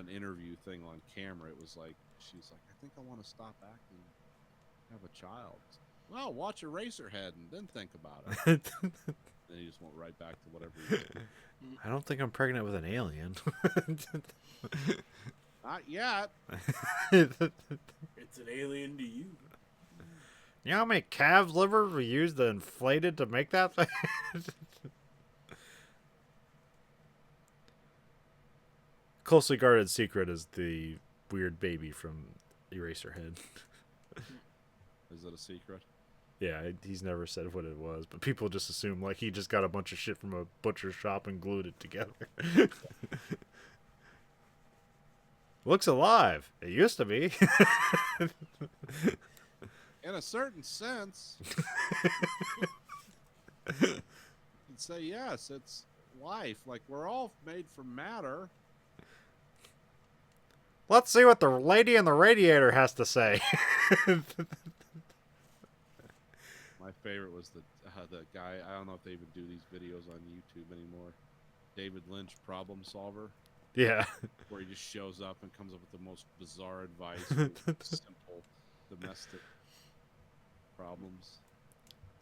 interview thing on camera. It was like she's like, I think I want to stop acting, have a child. Well, watch Eraserhead and then think about it. Then he just went right back to whatever he did. I don't think I'm pregnant with an alien. Not yet. It's an alien to you. You know how many calves' livers we used to inflate it to make that thing? Closely guarded secret is the weird baby from Eraserhead. Is it a secret? Yeah, he's never said what it was, but people just assume like he just got a bunch of shit from a butcher shop and glued it together. Looks alive. It used to be. In a certain sense. You'd say yes, it's life. Like we're all made from matter. Let's see what the lady in the radiator has to say. My My favorite was the guy. I don't know if they even do these videos on YouTube anymore. David Lynch, problem solver. Yeah. Where he just shows up and comes up with the most bizarre advice for simple domestic problems.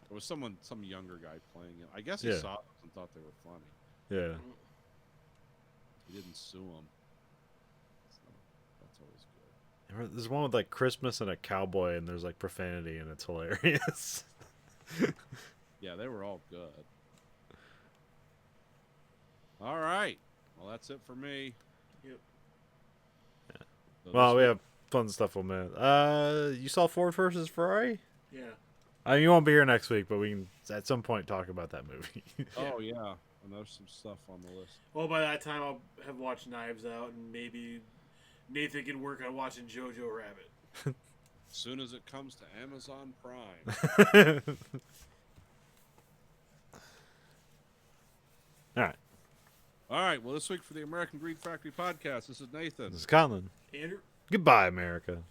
There was some younger guy playing it. I guess he Yeah. saw it and thought they were funny. Yeah. He didn't sue him. So that's always good. There's one with like Christmas and a cowboy, and there's like profanity, and it's hilarious. Yeah, they were all good. All right. Well, that's it for me. Yep. So Well, this we week- have fun stuff on that. You saw Ford versus Ferrari? Yeah. I mean, you won't be here next week, but we can at some point talk about that movie. Oh yeah, and there's some stuff on the list. Well, by that time I'll have watched Knives Out, and maybe Nathan can work on watching Jojo Rabbit. As soon as it comes to Amazon Prime. All right. All right. Well, this week for the American Greed Factory podcast, this is Nathan. This is Colin. Andrew? Goodbye, America.